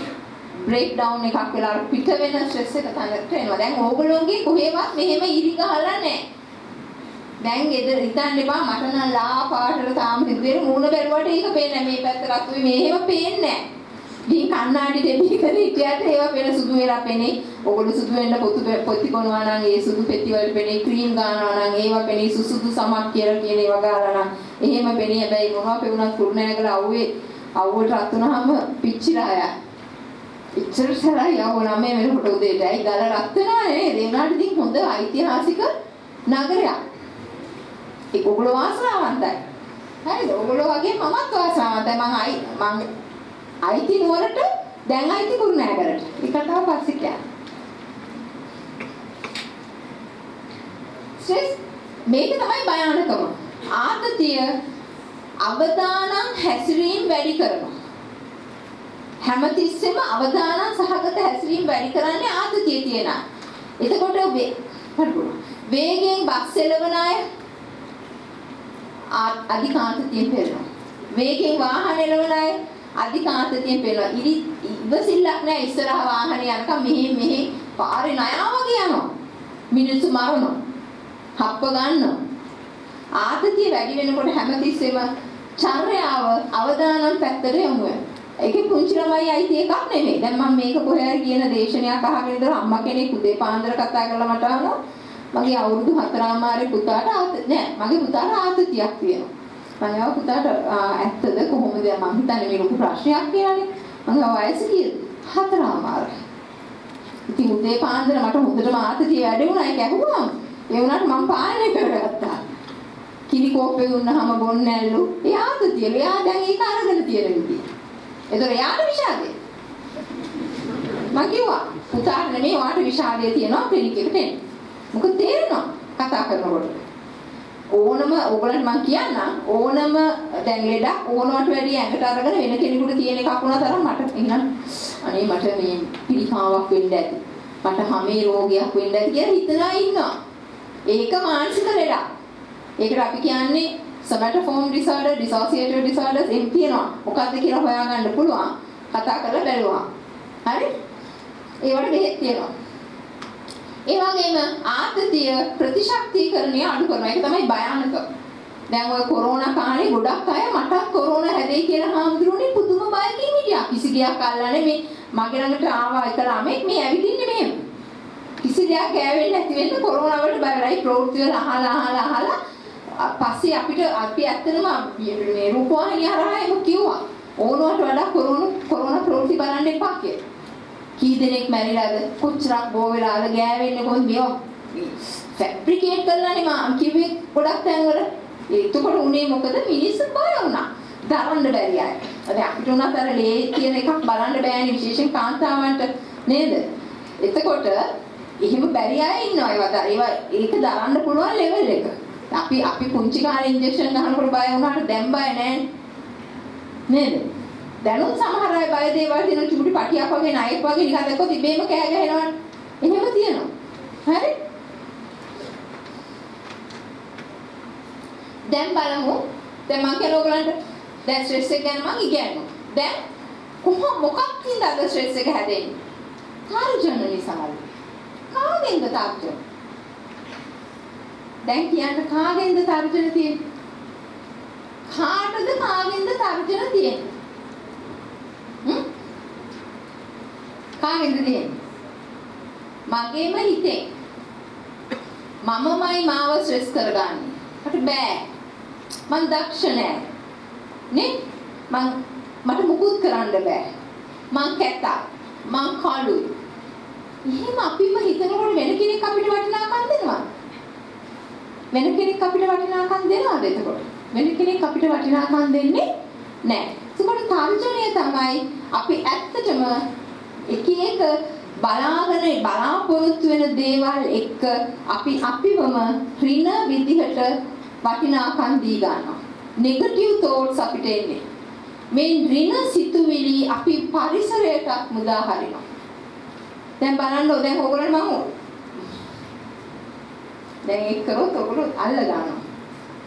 [SPEAKER 1] break down එකක් වෙලා පිට වෙන ස්ට්‍රෙස් එක තැනට එනවා. දැන් ඕගොල්ලෝගේ කොහෙවත් මෙහෙම ඉරි ගහලා නැහැ. දැන් ගෙදර හිතන්න එපා මට නම් ලා පාටට තාම සිදුවේ මූණ බැලුවට ඒක පේන්නේ නැහැ. මේ පැත්ත රතුයි මේව පේන්නේ නැහැ. ඉතින් කන්නාඩි දෙවි කරේ හිටියට ඒවා වෙන සුදු වෙලා පෙනේ. ඕගොල්ලෝ සුදු වෙන්න පොත්ති කොනවා නම් ඒ සුදු පෙට්ටි වලට පෙනේ, ක්‍රීම් ගන්නවා නම් ඒවා පෙනේ, සුසුදු සමක් කියලා කියන ඒවා ගාලා නම් එහෙම පෙනේ. හැබැයි මොනවා පෙවුනත් කුරුණෑගල අවුවට රත් වුණාම පිච්චිලා යයි. ඉච්චර සරයි යවුනා මේ වෙනකොට උදේට. ඇයි ගල රත් වෙනවා නේද? ඒ වුණාට ඉතින් හොඳ ඓතිහාසික නගරයක්. ඒක ඔයගොල්ලෝ වාසනාවන්තයි. හරිද? ඔයගොල්ලෝ වගේ මමත් වාසනාවන්තයි. මං අයිති නුවරට දැන් අයිති කුරුණෑගලට. ඒ කතාව පස්සේ කියන්න. ස්ට්‍රෙස් මේක තමයි භයානකම. ආතතිය අවදානම් හැසිරීම වැඩි කරනවා. හැමතිස්සෙම අවදානම් සහගත හැසිරීම වැඩි කරන්නේ ආතතිය තියෙනවා. එතකොට වේගයෙන් බස් එළවන අය අධික ආතතියෙන් පෙළෙනවා. වේගයෙන් වාහන එළවන අය අධික ආතතියෙන් පෙළෙනවා. ඉවසිල්ලක් නැහැ ඉස්සරහ වාහනේ යනකම් මෙහෙ පාරේ නයා වගේ යනවා. මිනිස්සු මරනවා. හප්ප ගන්නවා. ආතතිය වැඩි වෙනකොට හැමතිස්සෙම චර්යාව අවදානම් පැත්තට යොමු වෙනවා. ඒකේ පුංචි ළමයි අයිති එකක් නෙමෙයි. දැන් මම මේක කොහේ හරි කියන දේශනයක් අහගෙන ඉඳලා අම්මා කෙනෙක් උදේ පාන්දර කතා කරලා මට අහනවා මගේ අවුරුදු 4මාරේ පුතාට මගේ පුතාට ආතතියක් තියෙනවා. මම ආව පුතාට ඇත්තද කොහොමද මම හිතන්නේ මේ ලොකු ප්‍රශ්නයක් කියලානේ. මගේ වයස කීයද? 4මාරයි. ඉතින් උදේ පාන්දර මට හොඳටම ආතතිය වැඩි වුණා ඒක ඇහුවාම. ඒ වුණාට මම පාලනය කරගත්තා. කිරි කෝප්පේ දුන්නාම බොන්නේ නැල්ලු. ඒ ආතතිය. එයා දැන් ඒක අරගෙන තියෙන විදිය. ඒතර යාට විෂාදේ. මම කිව්වා පුතාට නෙමෙයි වාට විෂාදේ තියෙනවා ක්ලිනික් එකට එන්න. මොකද තේරෙනවා කතා කරනකොට. ඕනම ඕගලන්ට මම කියන්නම් ඕනම දැන් ලෙඩක් ඕනවට වැඩිය ඇඟට අරගෙන වෙන කෙනෙකුට තියෙන එකක් වුණා තරම් මට එහෙනම් අනේ මට මේ පිළිකාවක් වෙන්න ඇති. මට හැමේ රෝගයක් වෙන්න ඇති කියලා හිතලා ඉන්නවා. ඒක මානසික ලෙඩක්. ඒකට අපි කියන්නේ somatoform disorder, dissociative disorders එහෙම තියෙනවා. මොකක්ද කියලා හොයාගන්න පුළුවන්. කතා කරලා බලුවා. හරි? ඒවට බෙහෙත් තියෙනවා. ඒ වගේම ආතතිය ප්‍රතිශක්තිකරණය අඩු කරනවා. ඒක තමයි භයානක. දැන් ඔය කොරෝනා කාලේ ගොඩක් අය මටත් කොරෝනා හැදෙයි කියලා හාමුදුරුවනේ පුදුම බයකින් හිටියා. කිසි දෙයක් අල්ලන්නේ මේ මගේ ළඟට ආවා එක ළමෙක් මේ ඇවිදින්නේ මෙහෙම. කිසි දෙයක් ගෑවෙන්නේ නැති වෙන්න කොරෝනා වලට බයයි ප්‍රවෘත්ති වල අහලා පස්සේ අපි ඇත්තටම මේ රූපවාහිනිය හරහා ඒක කිව්වා. ඕනවට වඩා කොරෝනා ප්‍රවෘත්ති බලන්න එපා කියලා. කී දෙනෙක් මැරිලාද කොච්චරක් බෝ වෙලාද ගෑවෙන්නේ කොහොමද මේවා ෆැබ්‍රිකේට් කරලානේ මම කිව්වේ ගොඩක් තැන්වල. ඒකකොට උනේ මොකද මිනිස්සු බය වුණා. දරන්න බැරි අය. අද අපිට උනත් අර ලේ තියෙන එකක් බලන්න බෑනේ විශේෂයෙන් කාන්තාවන්ට නේද? එතකොට එහෙම බැරි අය ඉන්නවා ඒවා ඒක දරන්න පුළුවන් ලෙවල් එක. අපි පුංචි කාලේ ඉන්ජෙක්ෂන් ගන්නකොට බය වුණාට දැන් බය නැහැ නේද? දැනුත් සමහර අය බය දේවල් තියෙන චුටි පටියක් වගේ නයික් වගේ නිකන් දැක්කොත් ඉබේම කෑ ගහනවා. එහෙම තියෙනවා. හරි? දැන් බලමු. දැන් මම කියන ඕගලන්ට දැන් ස්ට්‍රෙස් එක ගැන මම ඉගෙනනවා. දැන් මොකක් හින්දාද ස්ට්‍රෙස් එක හැදෙන්නේ? තර්ජන නිසාද? කාගෙන්ද තර්ජන? දැන් කියන්න කාගෙන්ද තර්ජන තියෙන්නේ? කාටද කාගෙන්ද තර්ජන තියෙන්නේ? කාගෙන්ද තියෙන්නේ? මගේම හිතේ. මමමයි මාව ස්ට්‍රෙස් කරගන්නේ. මට බෑ. මං දක්ෂ නෑ. නේ? මට මුකුත් කරන්න බෑ. මං කැතා. මං කළුයි. එහෙම අපිම හිතනකොට වෙන කෙනෙක් අපිට වටිනාකම් දෙනවද? වෙන කෙනෙක් අපිට වටිනාකම් දෙනවද එතකොට? වෙන කෙනෙක් අපිට වටිනාකම් දෙන්නේ නෑ. ඒකට තර්ජනය තමයි අපි ඇත්තටම එක එක බලාපොරොත්තු වෙන දේවල් එක්ක අපිවම ඍණ විදිහට වටිනාකම් දී ගන්නවා. නෙගටිව් thoughts අපිට එන්නේ. මේ ඍණ සිතුවිලි අපි පරිසරයට මුදා හරිනවා. දැන් බලන්න දැන් ඕගොල්ලෝ මම දැන් ඒක කරොත් ඕගොල්ලෝ අල්ල ගන්නවා.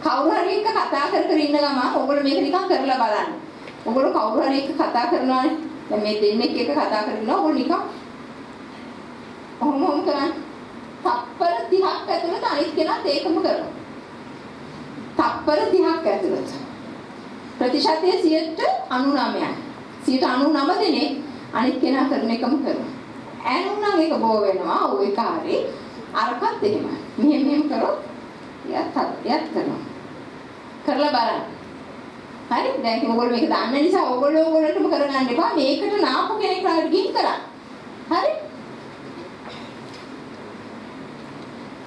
[SPEAKER 1] කවුරු හරි එක්ක කතා කර ඉන්න ගමන් ඕගොල්ලෝ මේක නිකන් කරලා බලන්න. ඕගොල්ලෝ කවුරු හරි එක්ක කතා කරනවානේ. දැන් මේ දෙන්නෙක් එක්ක කතා කරනවා ඕගොල්ලෝ නිකන් ඔහොම කරන්නේ. තප්පර 30ක් ඇතුළත අනිත් කෙනාත් ඒකම කරනවා. තප්පර 30ක් ඇතුළත. ප්‍රතිශතය 99යි. 99 දෙනෙක් අනිත් කෙනා කරන එකම කරනවා. ඇනුනම් ඒක බෝ වෙනවා. ඔය ඒක හරි. අරකට එහෙමයි. මෙහෙම කරොත් යත් කරනවා. කරලා බලන්න. හරි? දැන් ඔයගොල්ලෝ මේක දන්න නිසා ඔයගොල්ලෝටම කරගන්න එපා. මේකට නාපු කෙනෙක් ළඟට ගිහින් කරන්න. හරි?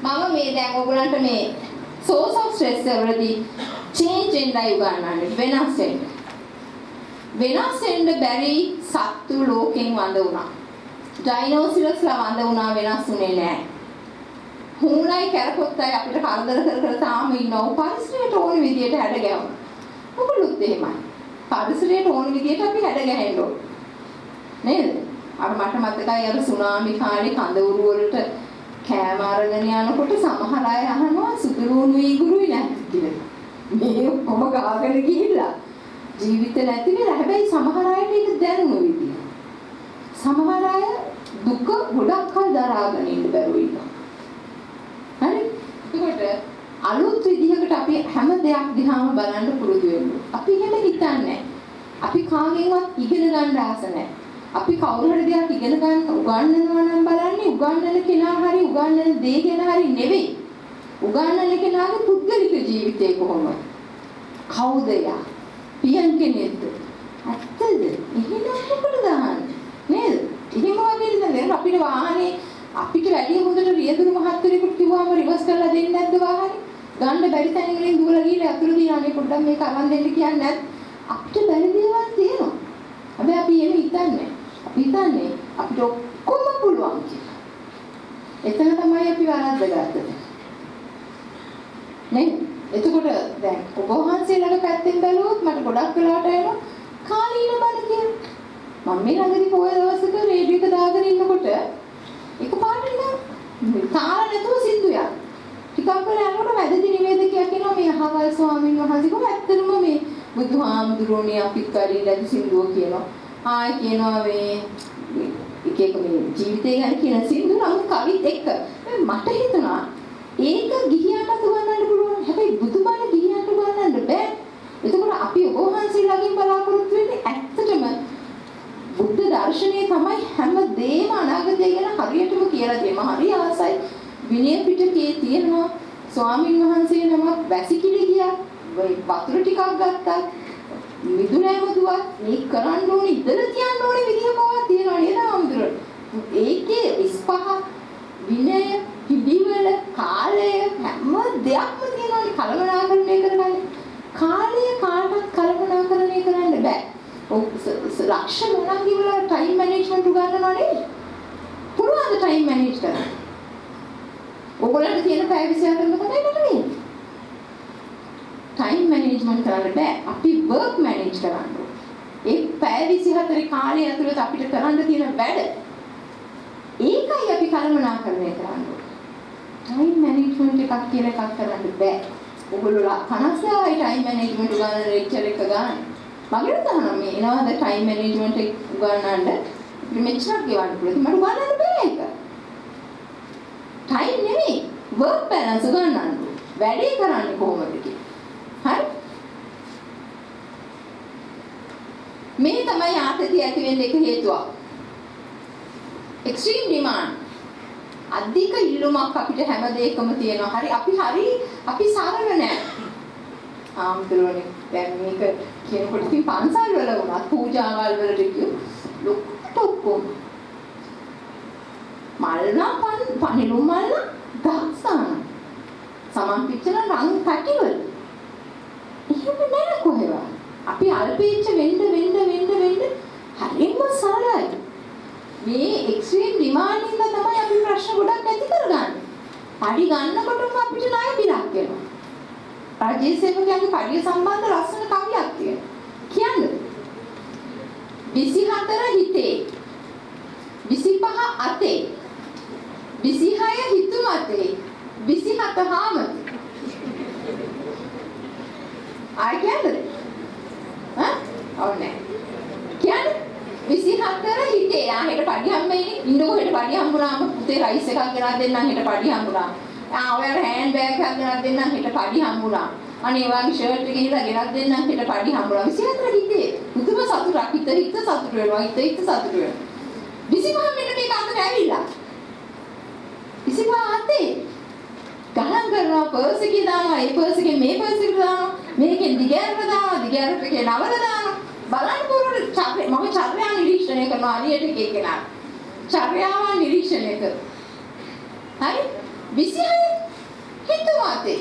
[SPEAKER 1] මම මේ දැන් ඔයගොල්ලන්ට මේ source of stress වලදී change වෙන්නයි උගන්වන්නේ. වෙනස් වෙන්න. වෙනස් වෙන්න බැරි සත්තු ලෝකෙන් වඳ වුණා. ඩයිනෝසරස්ලා වඳ වුණා වෙනස් වුණේ නැහැ. හුණයි කැරපොත්තයි අපිට කරදර කර තාම ඉන්නව පරිසරයට ඕන විදියට හැඩ ගැහුණා. ඔගොල්ලොත් එහෙමයි. පරිසරයට ඕන විදියට අපි හැඩ ගැහෙන්න ඕන. නේද? අර මට මතකයි අර සුනාමි කාලේ කඳවුරු වලට කෑම අරගෙන යනකොට සමහර අය අහනවා සුදුරුණු ඊගුරුයි නැති කියලා. මේ ඔක්කොම ගාගෙන ගිහිල්ලා ජීවිත නැති වෙලා හැබැයි සමහර අයට ඒක දැනුණු විදිය. සමහර අය දුක ගොඩක් කල් දරාගෙන ඉන්න බැරුව ඉන්නවා. හරි? ඒකට අලුත් විදිහකට අපි හැම දෙයක් දිහාම බලන්න පුරුදු වෙන්න. අපි එහෙම හිතන්නේ. අපි කාගෙන්වත් ඉගෙන ගන්න ආස නැහැ. අපි කවුරු හරි දෙයක් ඉගෙන ගන්න උගන්වනවා නම් බලන්නේ උගන්වන කෙනා හරි උගන්වන දේ ගැන හරි නෙවෙයි. උගන්වන කෙනාගේ පුද්ගලික ජීවිතේ කොහොමද? කවුද යා? පියන් කෙනෙක්ද? ඇත්තද? එහෙනම් මොකටද අහන්නේ? නේද? එහෙම වගේ නේද අපිට වාහනේ අපිට වැඩි හොඳට රියදුරු මහත්තයෙකුට කිව්වම රිවර්ස් කරලා දෙන්නේ නැද්ද වාහනේ? ගන්න බැරි තැන් වලින් දුවලා ගිහලා අතුරු දිනානේ පොඩ්ඩක් මේක අරන් දෙන්න කියන්නේ නැත්. අපිට බැරි දේවල් තියෙනවා. හැබැයි අපි එහෙම හිතන්නේ. අපි හිතන්නේ අපිට ඔක්කොම පුළුවන් කියලා. එතන තමයි අපි වරද්දගත්තේ. නේ? එතකොට දැන් ඔබ වහන්සේලාගේ පැත්තෙන් බැලුවොත් මට ගොඩක් වෙලාවට එනවා කාලීන බණ කියලා. මම මේ ළඟදී පොය දවසක රේඩියෝ එක දාගෙන ඉන්නකොට එකපාරට නිකන් තාල නැතුව සින්දුවක්. ටිකක් වෙලා යනකොට වැදදි නිවේදකයා කියනවා මේ අහවල් ස්වාමීන් වහන්සේ කොහොම ඇත්තටම මේ බුදුහාමුදුරනේ අපිත් පරිලද සින්දුව කියනවා. ආයි කියනවා මේ එක එක මේ ජීවිතය ගැන කියන සින්දු නම් කවිත් එක්ක මට හිතුණා ඒක ගිහියන්ට උගන්වන්න පුළුවන්. හැබැයි බුදුබණ ගිහියන්ට උගන්වන්න බෑ. එතකොට අපි ඔබ වහන්සේලාගෙන් බලාපොරොත්තු වෙන්නේ ඇත්තටම බුද්ධ දර්ශනය තමයි හැම දෙයක්ම අනාගතය ගැන හරියටම කියලා දෙන්න. හරි ආසයි. විනය පිටකයේ තියෙනවා ස්වාමින් වහන්සේ නමක් වැසිකිලි ගියා. වතුර ටිකක් ගත්තා. මිදුලෑම දුවත් මේ කරන්න ඕනේ ඉඳලා තියන්න ඕනේ විදිහ මොකක්ද තියෙනවා නේද ආම්දුර. ඒකේ 25 විනය පිළිවෙල කාලය හැම දෙයක්ම තියෙනවා කලමනාකරණය කරගන්න. කාලය කාටවත් කලමනාකරණය කරන්න බෑ. ලක්ෂ ගණන් ගිහලා ටයිම් මැනේජ්මන්ට් උගන්වනවා නේද? පුළුවන් ටයිම් මැනේජ් කරන්න. ඔයගොල්ලන්ට තියෙන පැය 24 මොකද වෙන්නේ? ටයිම් මැනේජ්මන්ට් කරන්න බෑ. අපි වර්ක් මැනේජ් කරන්න ඕනේ. ඒ පැය 24 කාලය ඇතුළත අපිට කරන්න තියෙන වැඩ ඒකයි අපි කළමනාකරණය කරන්න ඕනේ. ටයිම් මැනේජ්මන්ට් එකක් කියලා එකක් කරන්න බෑ. ඔයගොල්ලෝ 50යි ටයිම් මැනේජ්මන්ට් උගන්වන ලෙක්චර් එක ගන්න. මගේ තහනම් මේ එනවාද ටයිම් මැනේජ්මන්ට් එක උගන්වන්න මෙච්චරක් ගෙවන්න පුළුවන්. මට උගන්වන්න බෑ ඒක. ටයිම් නෙමෙයි වර්ක් බැලන්ස් උගන්වන්න. වැඩේ කරන්නේ කොහොමද කියලා. හරි? මේ තමයි ආතතිය ඇති වෙන්න එක හේතුවක්. Extreme demand. අධික ඉල්ලුමක් අපිට හැම දෙයකම තියෙනවා. අපි සරල නෑ. ආම්තරෝනේ දැන් මේක කියනකොට ඉතින් පන්සල් වල වුණත් පූජාවල් වලට ගියොත් ලොකුට ඔක්කොම මල්නා පනිලු මල්න දහසන සමන් පිටන රංග පැටිවල එහෙම නෑ කොහෙවත්. අපි අල්පීච්ච වෙන්න හරියම සරලයි. මේ එක්ස්ට්‍රීම් ඩිමාන්ඩ් එක තමයි අපි ප්‍රශ්න ගොඩක් ඇති කරගන්නේ. පඩි ගන්නකොටම අපිට ණය බිරක් වෙනවා. රාජ්‍ය සේවකයන්ගේ පඩිය සම්බන්ධ ලස්සන කවියක් තියෙනවා. කියන්නේ 24 හිතේ 25 අතේ 26 හිතු මතේ 27 හාමතේ. ආයි කියන්නේ ඔන්නේ කියන්නේ 24 හිතේ හෙට පඩි හම්බෙන්නේ ඉන්නකො හෙට පඩි හම්බුනාම පුතේ රයිස් එකක් ගෙනත් දෙන්නම් හෙට පඩි හම්බුනා ඔයාලා හෑන්ඩ් බෑග් එකක් ගෙනත් දෙන්නම් හෙට පඩි හම්බුනා අනේ ඔයාගේ ෂර්ට් එක ගිහලා ගෙනත් දෙන්නම් හෙට පඩි හම්බුනා 24 හිතේ මුතුම සතුටක් හිත සතුට වෙනවා හිත සතුට වෙනවා 25 මෙන්න මේක අතට ඇවිල්ලා 25 අතේ ගණන් කරනවා පර්ස් එකේ දානවා ඒ පර්ස් එකේ මේ පර්ස් එකට දානවා මේකෙන් දිගෑරට දානවා දිගෑරට එකේ නවල දානවා බලන්න පුරුදු චර්යා මම චර්යා නිරීක්ෂණය කරනවා හරියට එකේ කෙනා චර්යාව නිරීක්ෂණය කරනවා හරි 26 හිතුවාතේ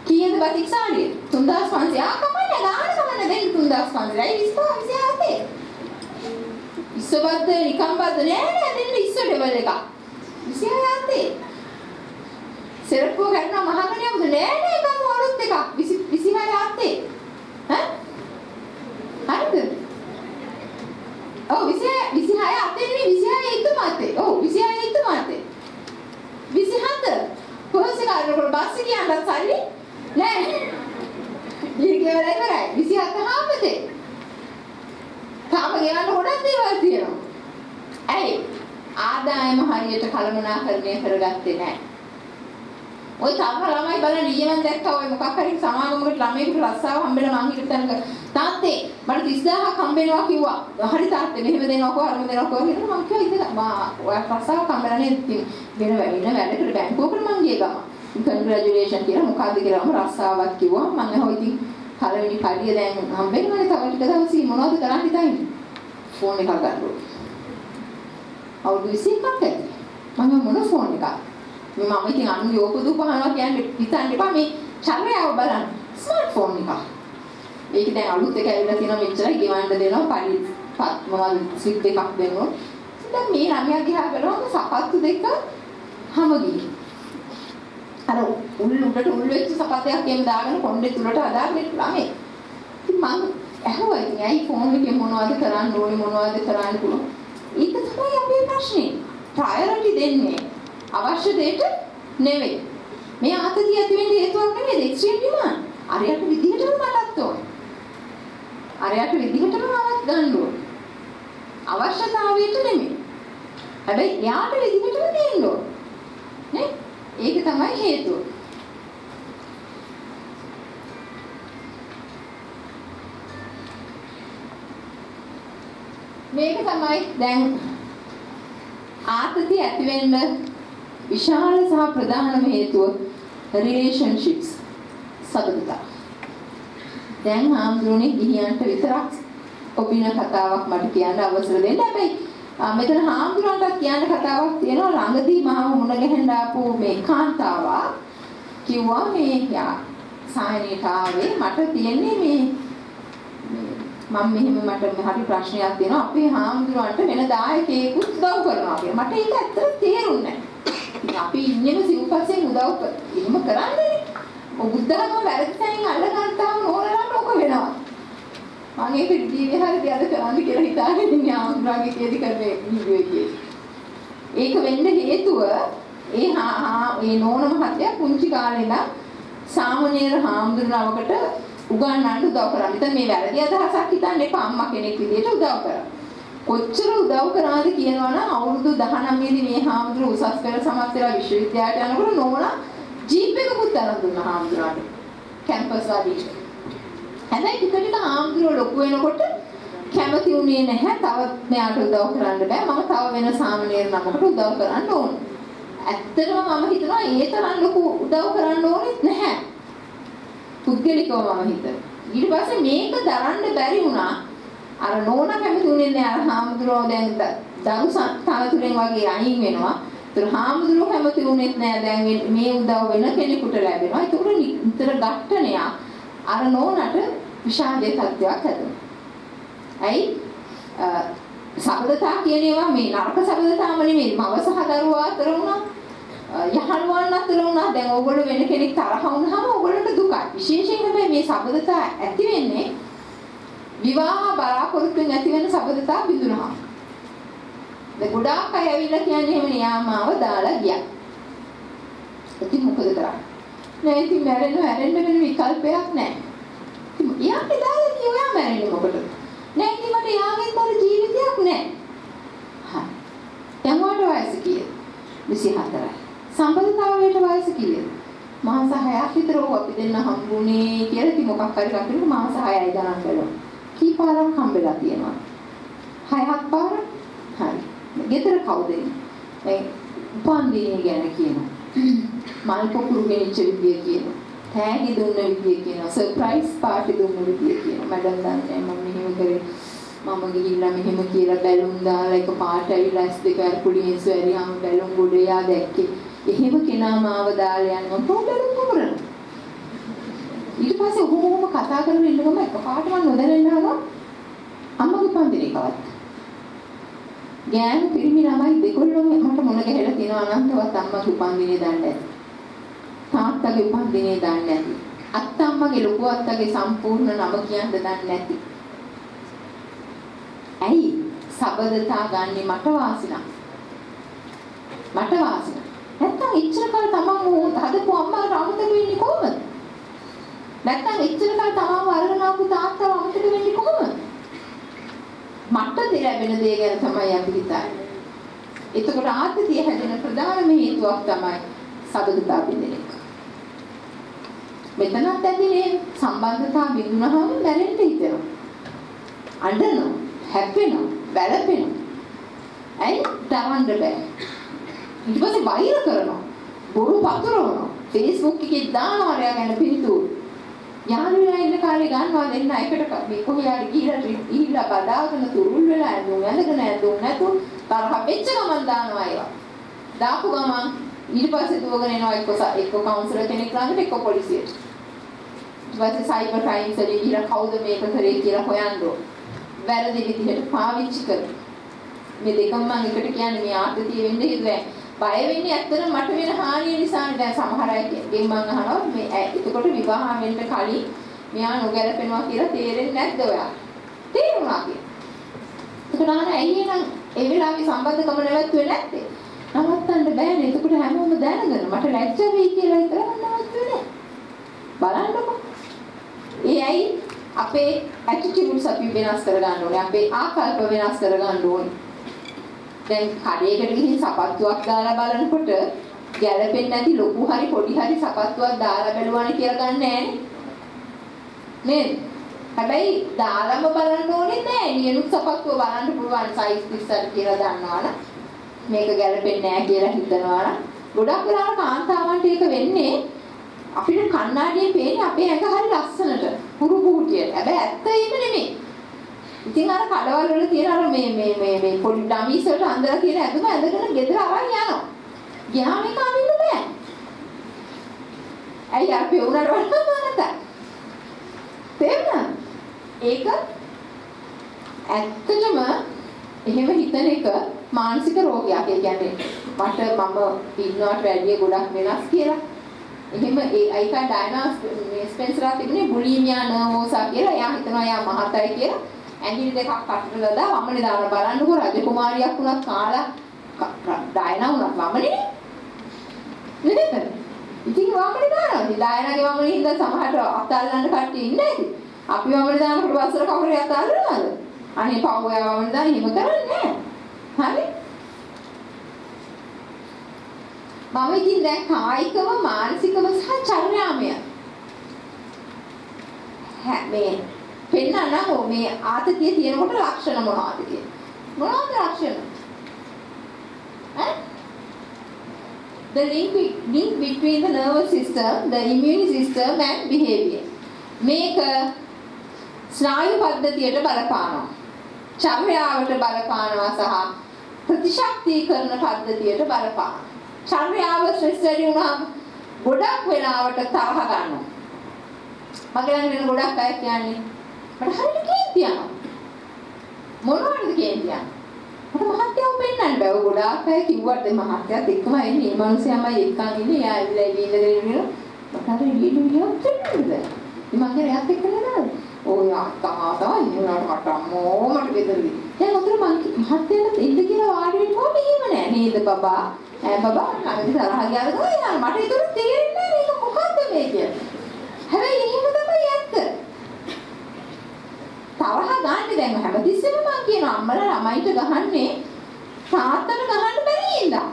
[SPEAKER 1] කීයද බතික් සාරිය 3500 කමන්නේ ගාන කමන්නේ දෙන්න 3500යි 27 ඉස්සබද්ද නිකම්බද්ද නෑ දෙන්න ඉස්ස ලෙවල් එකක් 27 සෙරප්පුව ගන්නවා මහකණියක්ද නෑ එකම අලුත් එකක් 26 අතේ හරිද? ඔව් 26 අතේ නෙවෙයි 26 ඉතුමාතේ. ඔව් 26 ඉතුමාතේ. 27 පොස් එක අරගෙන බස් එක යන්නත් සල්ලි නෑ. ඊගේවල ඉවරයි 27 හාමතේ. තාම ගෙවන්න ගොඩක් දේවල් තියෙනවා. ඇයි? ආදායම හරියට කළමනාකරණය කරගත්තේ නෑ. ඔය තරම ළමයි බලන්න ඊයේ මම දැක්කා ඔය මොකක් හරි සමාගමකට ළමයෙකුට රස්සාව හම්බෙලා මං හිතුව තැනක තාත්තේ මට 30000ක් හම්බෙනවා කිව්වා. හරි තාත්තේ මෙහෙම දෙනවකෝ අරම දෙනවකෝ කියලා මං කිව්වා ඉතින් ඔය රස්සාවක් හම්බෙලා නේද වෙන වැඩකට බැංකුවකට මං ගිය ගම. කන්ග්‍රැචුලේෂන් කියලා මොකද්ද කියලා මම රස්සාවක් කිව්වා. මං අහුව ඉතින් පළවෙනි කඩිය දැන් හම්බෙන්නනේ තව ටික දවසී මොනවද කරන්න හිතන්නේ? ෆෝන් එකක් ගන්නවා. අවුරුදු 21ක් ඇති. මම මොන ෆෝන් එකක්? මම ඉතින් අනුගේ ඕපදූප අහනවා කියන්නේ හිතන්න එපා මේ චර්යාව බලන්න ස්මාර්ට්ෆෝන් එක. ඒක දැන් අලුත් එක ඇවිල්ලා තියෙනවා මෙච්චරයි ගෙවන්න දෙනවා පරි මොනවද ස්විච් දෙකක් දෙනවා. දැන් මේ ළමයා දිහා බලනකොට සපත්තු දෙක හැමගියි. අර උඩට උල් වෙච්ච සපත්යක් එහෙම දාගෙන කොණ්ඩේ තුලට හදාගෙන ළමයි. ඉතින් මම ඇහුවා ඉතින් ඇයි ෆෝන් එකේ මොනවද කරන්න ඕනේ මොනවද කරන්න පුළුවන්. ඒක තමයි අපේ ප්‍රශ්නේ. ප්‍රයොරිටි දෙන්නේ අවශ්‍ය දෙයට නෙවෙයි. මේ ආතතිය ඇති වෙන්න හේතුවක් නෙවෙයි එක්ස්ට්‍රීම් ඩිමාන්ඩ්. අරයට විදිහටම මටත් ඕන. අරයට විදිහටම ආවත් ගන්න ඕන. අවශ්‍යතාවයට නෙමෙයි. හැබැයි යාට විදිහටම දෙන්න ඕන. නේ? ඒක තමයි හේතුව. මේක තමයි දැන් ආතතිය ඇති වෙන්න විශාල සහ ප්‍රධානම හේතුව relationships සබඳතා. දැන් හාමුදුරනේ ගිහියන්ට විතරක් ඔබින කතාවක් මට කියන්න අවසර දෙන්න. හැබැයි මෙතන හාමුදුරන්ට කියන්න කතාවක් තියෙනවා. ළඟදී මාව මුණ ගැහෙන්න ආපු මේ කාන්තාවක් කිව්වා මේ සායනීට ආවේ මට තියෙන්නේ මේ මම මෙහෙම මට හරි ප්‍රශ්නයක් තියෙනවා. අපේ හාමුදුරන්ට වෙන දායකයෙකුත් උදව් කරනවා කියලා. මට ඒක ඇත්තට තේරුන්නේ නැහැ. අපි ඉන්නේම සිව්පස්යෙන් උදව් එහෙම කරන්නේ. ඔය බුද්ධහම වැරදි තැනින් අල්ල ගන්තාම ඕනනම් ඔක වෙනවා. මම ඒක ජීවිතේ හරියට අද කරන්න කියලා හිතාගෙන ඉන්නේ ආන්ද්‍රාගේ කේදි කරන්නේ වීඩියෝ එකේ. ඒක වෙන්න හේතුව ඒ නෝන මහත්තයා පුංචි කාලේ ඉඳන් සාමණේර හාමුදුරුවනකට උගන්වන්න උදව් කරා. ඉතින් මේ වැරදි අදහසක් හිතන්න එපා අම්මා කෙනෙක් විදියට උදව් කරා. කොච්චර උදව් කරාද කියනවනම් අවුරුදු 19 දී මේ හාමුදුරුවෝ උසස් පෙළ සමත් වෙලා විශ්වවිද්‍යාලයට යනකොට නෝනා ජීප් එකකුත් අරන් දුන්නා හාමුදුරුවන්ට. කැම්පස් වලදී. හැබැයි ටික ටික හාමුදුරුවෝ ලොකු වෙනකොට කැමති වුණේ නැහැ. තව මෙයාට උදව් කරන්න බෑ. මම තව වෙන සාමණේර නමකට උදව් කරන්න ඕන. ඇත්තටම මම හිතනවා ඒ තරම් ලොකු උදව් කරන්න ඕනෙත් නැහැ. පුද්ගලිකව මම හිතනවා. ඊට පස්සේ මේක දරන්න බැරි වුණා. අර නෝනා කැමති වුණේ නැහැ. අර හාමුදුරුවෝ දැන් දරු තනතුරෙන් වගේ අයින් වෙනවා. ඒතර හාමුදුරුවෝ කැමති වුණෙත් නැහැ. දැන් මේ උදව් වෙන කෙනෙකුට ලැබෙනවා. ඒක නිතර ඝට්ටනයක්. අර නෝනාට විෂාදයේ තත්ත්වයක් හැදෙනවා. ඇයි සබඳතා කියන ඒවා මේ නරක සබඳතාම නෙමෙයි මව සහ දරුවා අතර වුණා යහළුවන් අතර වුණා දැන් ඕගොල්ලෝ වෙන කෙනෙක් තරහ වුණාම ඕගොල්ලන්ට දුකයි විශේෂයෙන් හැබැයි මේ සබඳතා ඇති වෙන්නේ විවාහ බලාපොරොත්තුෙන් ඇති වෙන සබඳතා බිඳුනහම දැන් ගොඩාක් අය ඇවිල්ලා කියන්නේ එහෙමනේ යාමාව දාලා ගියා ඉතින් මොකද කරන්නේ නෑ ඉතින් මැරෙන්න වෙන විකල්පයක් නෑ ඉතින් යාට දාලා ගියා ඔයා මැරෙන්නේ මොකටද නෑ ඉතින් මට යාගෙන්තර ජීවිතයක් නෑ. හරි. දැන් වට වයස කීයද? 24යි. සම්බන්ධතාවයට වයස කීයද? මාස 6ක් විතර අපි දෙන්න හම්බුනේ කියලා ඉතින් මොකක් හරි කකිනු මාස 6යි ගණන් බලමු. කී පාරක් හම්බෙලා තියෙනවා? 6ක් පාර? හරි. ගෙදර කවුද ඉන්නේ? උපන්දිනේ ගැන කියනවා. මල් පොකුරු ගෙනිච්ච විදිය කියනවා. තෑගි දුන්න විදිය කියනවා සර්ප්‍රයිස් පාටි දුන්න විදිය කියනවා මැඩම් දන්නේ මම මෙහෙම කරේ මම ගිහිල්ලා මෙහෙම කියලා බැලුම් දාලා එක පාට ඇවිල්ලා ඇස් දෙක අරපුලියෙන් සුවැරියාම බැලුම් ගොඩේ යා දැක්කේ එහෙම කෙනා මාව දාලා යනවා පොඩ්ඩක් කුමරන ඊට පස්සේ ඔහොම කතා කරගෙන ඉන්නකොම එක පාට මම නොදැනෙන්න යනවා අම්මගේ පන්තිරේ කවත් ගෑනු පිරිමි ළමයි දෙකොල්ලම මට මොන ගහලා තියෙනවා අනන්තවත් අම්මගේ උපන්දිනේ දන්නේ තාත්තගේ උපන්දිනේ දන්නේ නැති. අත්තම්මගේ ලොකු අත්තගේ සම්පූර්ණ නම කියන්න දන්නේ නැති. ඇයි? සබදතා ගන්නේ මට වාසිනා. මට වාසිනා. නැත්තම් ඉච්චර කාල තමන් හදපු අම්මාට අමතක වෙන්නේ කොහොමද? නැත්තම් ඉච්චර කාල තමන්ව අරගෙන ආපු තාත්තව අමතක වෙන්නේ කොහොමද? මට ලැබෙන දේ ගැන තමයි අපි හිතන්නේ. එතකොට ආත්මය හැදෙන ප්‍රධානම හේතුවක් තමයි සබදතා බින්දෙන එක. මෙතනත් ඇතිනේ සම්බන්ධතා බිඳුනහම මැරෙන්න හිතෙනවා. අඬනවා, හැප්පෙනවා, වැළපෙනවා. ඇයි? තරන්න බෑ. ඊට පස්සේ වෛර කරනවා. බොරු පතුරවනවා. Facebook එකේ දානවා එයාගෙන පිළිතුරු. යාළුවලා ඉන්න කාලේ ගන්නවා දෙන්න එකට මේ කොහේ ගිහිල්ලා බදාගෙන තුරුල් වෙලා ඇඳුම් ඇඳගෙන ඇඳුම් නැතු තරහ වෙච්ච ගමන් දානවා ඒවා. දාපු ගමන් ඊට පස්සේ දුවගෙන එනවා එක්ක කවුන්සලර් කෙනෙක් ළඟට එක්ක පොලිසියට. ඊට පස්සේ සයිබර් ක්‍රයිම්ස් වලින් ගිහලා කවුද මේක කරේ කියලා හොයන්න ඕන. වැරදි විදිහට පාවිච්චි කරන. මේ දෙකම මම එකට කියන්නේ මේ ආතතිය වෙන්න හේතුව. බය වෙන්නේ ඇත්තටම මට වෙන හානිය නිසානේ. දැන් සමහර අයගෙන් මම අහනවා මේ එතකොට විවාහ වෙන්න කලින් මෙයා නොගැලපෙනවා කියලා තේරෙන්නේ නැද්ද ඔයා? තේරුණා කියලා. එතකොට ඇයි එහෙනම් ඒ වෙලාවේ සම්බන්ධකම නැවතුනේ නැත්තේ? නවත්තන්න බෑනේ. එතකොට හැමෝම දැනගෙන මට ලැජ්ජ වෙයි කියලා හිතලා නවත්තුනේ. බලන්නකො. ඒ ඇයි අපේ ඇටිටියුඩ්ස් අපි වෙනස් කරගන්න ඕනේ. අපේ ආකල්ප වෙනස් කරගන්න ඕනේ. දැන් කඩේකට ගිහින් සපත්තුවක් දාලා බලනකොට ගැලපෙන්නේ නැති ලොකු හරි පොඩි හරි සපත්තුවක් දාලා බැලුවානේ කියලා ගන්න නෑනේ. නේද? හැබැයි දාලම බලන්න ඕනේ නෑ. නියුත් සපත්තුව බලන්න පුළුවන් සයිස් 30 කියලා දන්නවනම්. මේක ගැලපෙන්නේ නැහැ කියලා හිතනවා නම් ගොඩක් වෙලාවට කාන්තාවන්ට ඒක වෙන්නේ අපිට කණ්ණාඩියෙන් පේන්නේ අපේ ඇඟ හරි ලස්සනට පුරු පුහුටියට. හැබැයි ඇත්ත ඒක නෙමෙයි. ඉතින් අර කඩවල වල තියෙන අර මේ පොඩි ඩමීස් වලට අඳලා තියෙන ඇඳුම ඇඳගෙන ගෙදර අරන් යනවා. ගියාම ඒක අඳින්න බෑ. ඇයි අර පෙවුනට වඩා මානත? තේරුණා? ඒක ඇත්තටම එහෙම හිතන එක මානසික රෝගයක්. ඒ කියන්නේ මට මම ඉන්නවට වැඩිය ගොඩක් වෙනස් කියලා. එහෙම ඒක ඩයනෝස් ස්පෙන්සර් තිබුණේ බුලිමියා නර්වෝසා කියලා. එයා හිතනවා එයා මහතයි කියලා. ඇඟිලි දෙකක් කටට දාලා වමනේ දාන බලන්නකෝ රජකුමාරියක් වුණත් කාලා ඩයනා වුණත් වමනේ නේද? ඉතින් වමනේ දානවා. ඉතින් දායනාගේ වමනේ හින්දා සමහරට අතල්ලන්න කට්ටිය ඉන්නේ නැති. අපි වමනේ දානකොට වසර කවුරුේ අතල්ලනවද? අනේ පව් ඔයා වමනේ දාන හිම කරන්නේ නැහැ. හරි? මම ඉතින් දැන් කායිකව මානසිකව සහ චර්යාමය මේ පෙන්නන්න මේ ආතතිය තියෙනකොට ලක්ෂණ මොනවද කියන්නේ? මොනවද ලක්ෂණ? The link between the nervous system, the immune system and behavior. මේක ස්නායු පද්ධතියට බලපානවා. චර්යාවට බලපානවා සහ ප්‍රතිශක්තිකරණ පද්ධතියට බලපානවා. චර්යාව ස්ට්‍රෙස් වැඩි වුණාම ගොඩක් වෙලාවට තරහ ගන්නවා. මගේ ළඟ වෙන ගොඩක් අය කියන්නේ මට හරියට කේන්ති යනවා. මොනවටද කේන්ති යන්නේ? මට මහත්යව පෙන්නන්න බෑ. ගොඩාක් අය කිව්වට මහත්යත් එක්කම එන්නේ. මේ මිනිස්සයාමයි එක්කන් ඉන්නේ. එයා ඇවිල්ලා ඉඳගෙන ඉන්නවා. මට හරියට වීඩියෝ එකක් පෙන්නන්න බෑ. ඉතින් මම එයාත් එක්ක නේද? ඔය අක්කා තමයි උනාට මට අම්මෝ මට බෙදරි. දැන් උතර මං මහත්යලත් ඉන්න කියලා වාඩි වෙන්නකො එහෙම නෑ නේද බබා? ඈ බබා කවද තරහ ගියාද කොහෙද? මට ඒක තේරෙන්නේ නෑ මේක මොකද්ද මේ කියන්නේ. හැබැයි එහෙම තමයි ඇත්ත. තරහ ගන්න දැන් හැමතිස්සෙම මං කියනවා අම්මලා ළමයිට ගහන්නේ තාත්තට ගහන්න බැරි ඉඳා.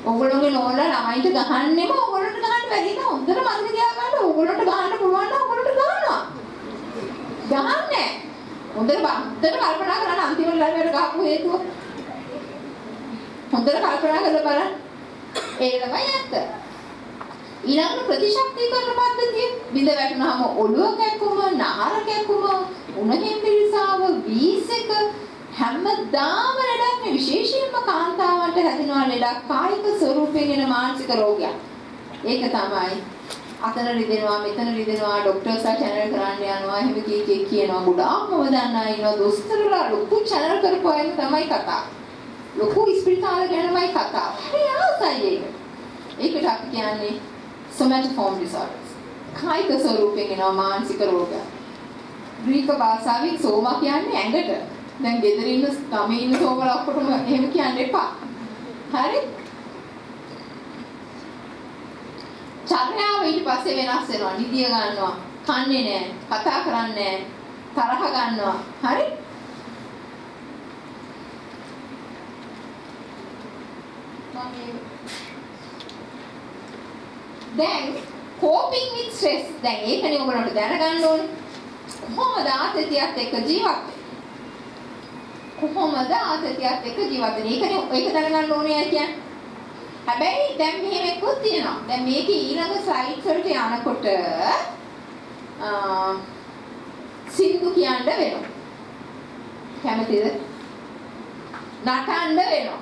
[SPEAKER 1] ඕගොල්ලෝගේ නෝනලා ළමයිට ගහන්නෙම ඕගොල්ලන්ට ගහන්න බැරි ඉඳා. හොඳට මතක තියාගන්න ඕගොල්ලන්ට ගහන්න පුළුවන් නම් ඕගොල්ලන්ට ගහනවා. ගහන්නේ. හොඳට කල්පනා කරන්න අන්තිම ළමයට ගහපු හේතුව. හොඳට කල්පනා කරලා බලන්න. ඒක තමයි ඇත්ත. ඊළඟට ප්‍රතිශක්තිකරණ පද්ධතිය බිඳ වැටුනහම ඔළුව කැක්කුම, නහර කැක්කුම, උණුහිම් පිරිසාව, වීස් එක හැමදාම ලෙඩක් නේ. විශේෂයෙන්ම කාන්තාවන්ට හැදෙනවා ලෙඩක් කායික ස්වරූපයෙන් එන මානසික රෝගයක්. ඒක තමයි අතන රිදෙනවා, මෙතන රිදෙනවා, ડોක්ටර්ස්ලා channel කරන්න යනවා, එහෙම කියනවා. ගොඩාක්ම දන්නා ඉන්නවා දොස්තරලා ලොකු channel කරපු අය තමයි කතා. ලොකු ස්පිරිතාල ගැනමයි කතා. හරි ආසයි ඒක. ඒකට අපි කියන්නේ somatoform disorders. කායික ස්වරූපයෙන් එනවා මානසික රෝග. ග්‍රීක භාෂාවෙන් සෝමා කියන්නේ ඇඟට. දැන් ගෙදර ඉන්න ගමේ ඉන්න සෝමලා ඔක්කොටම එහෙම කියන්න එපා. හරි? චර්යාව ඊට පස්සේ වෙනස් වෙනවා. නිදිය ගන්නවා, කන්නේ නැහැ, කතා කරන්නේ නැහැ, තරහ ගන්නවා. හරි? දැන් coping with stress දැන් ඒකනේ ඔයගොල්ලන්ට දැනගන්න ඕනේ. කොහොමද ආතතියත් එක්ක ජීවත් වෙන්නේ? කොහොමද ආතතියත් එක්ක ජීවත් වෙන්නේ? ඒකනේ ඒක දැනගන්න ඕනේ කියන්නේ. හැබැයි දැන් මෙහෙම එක්කත් තියෙනවා. දැන් මේකේ ඊළඟ ස්ලයිඩ්ස් වලට යනකොට සින්දු කියන්න වෙනවා. කැමතිද? නටන්න වෙනවා.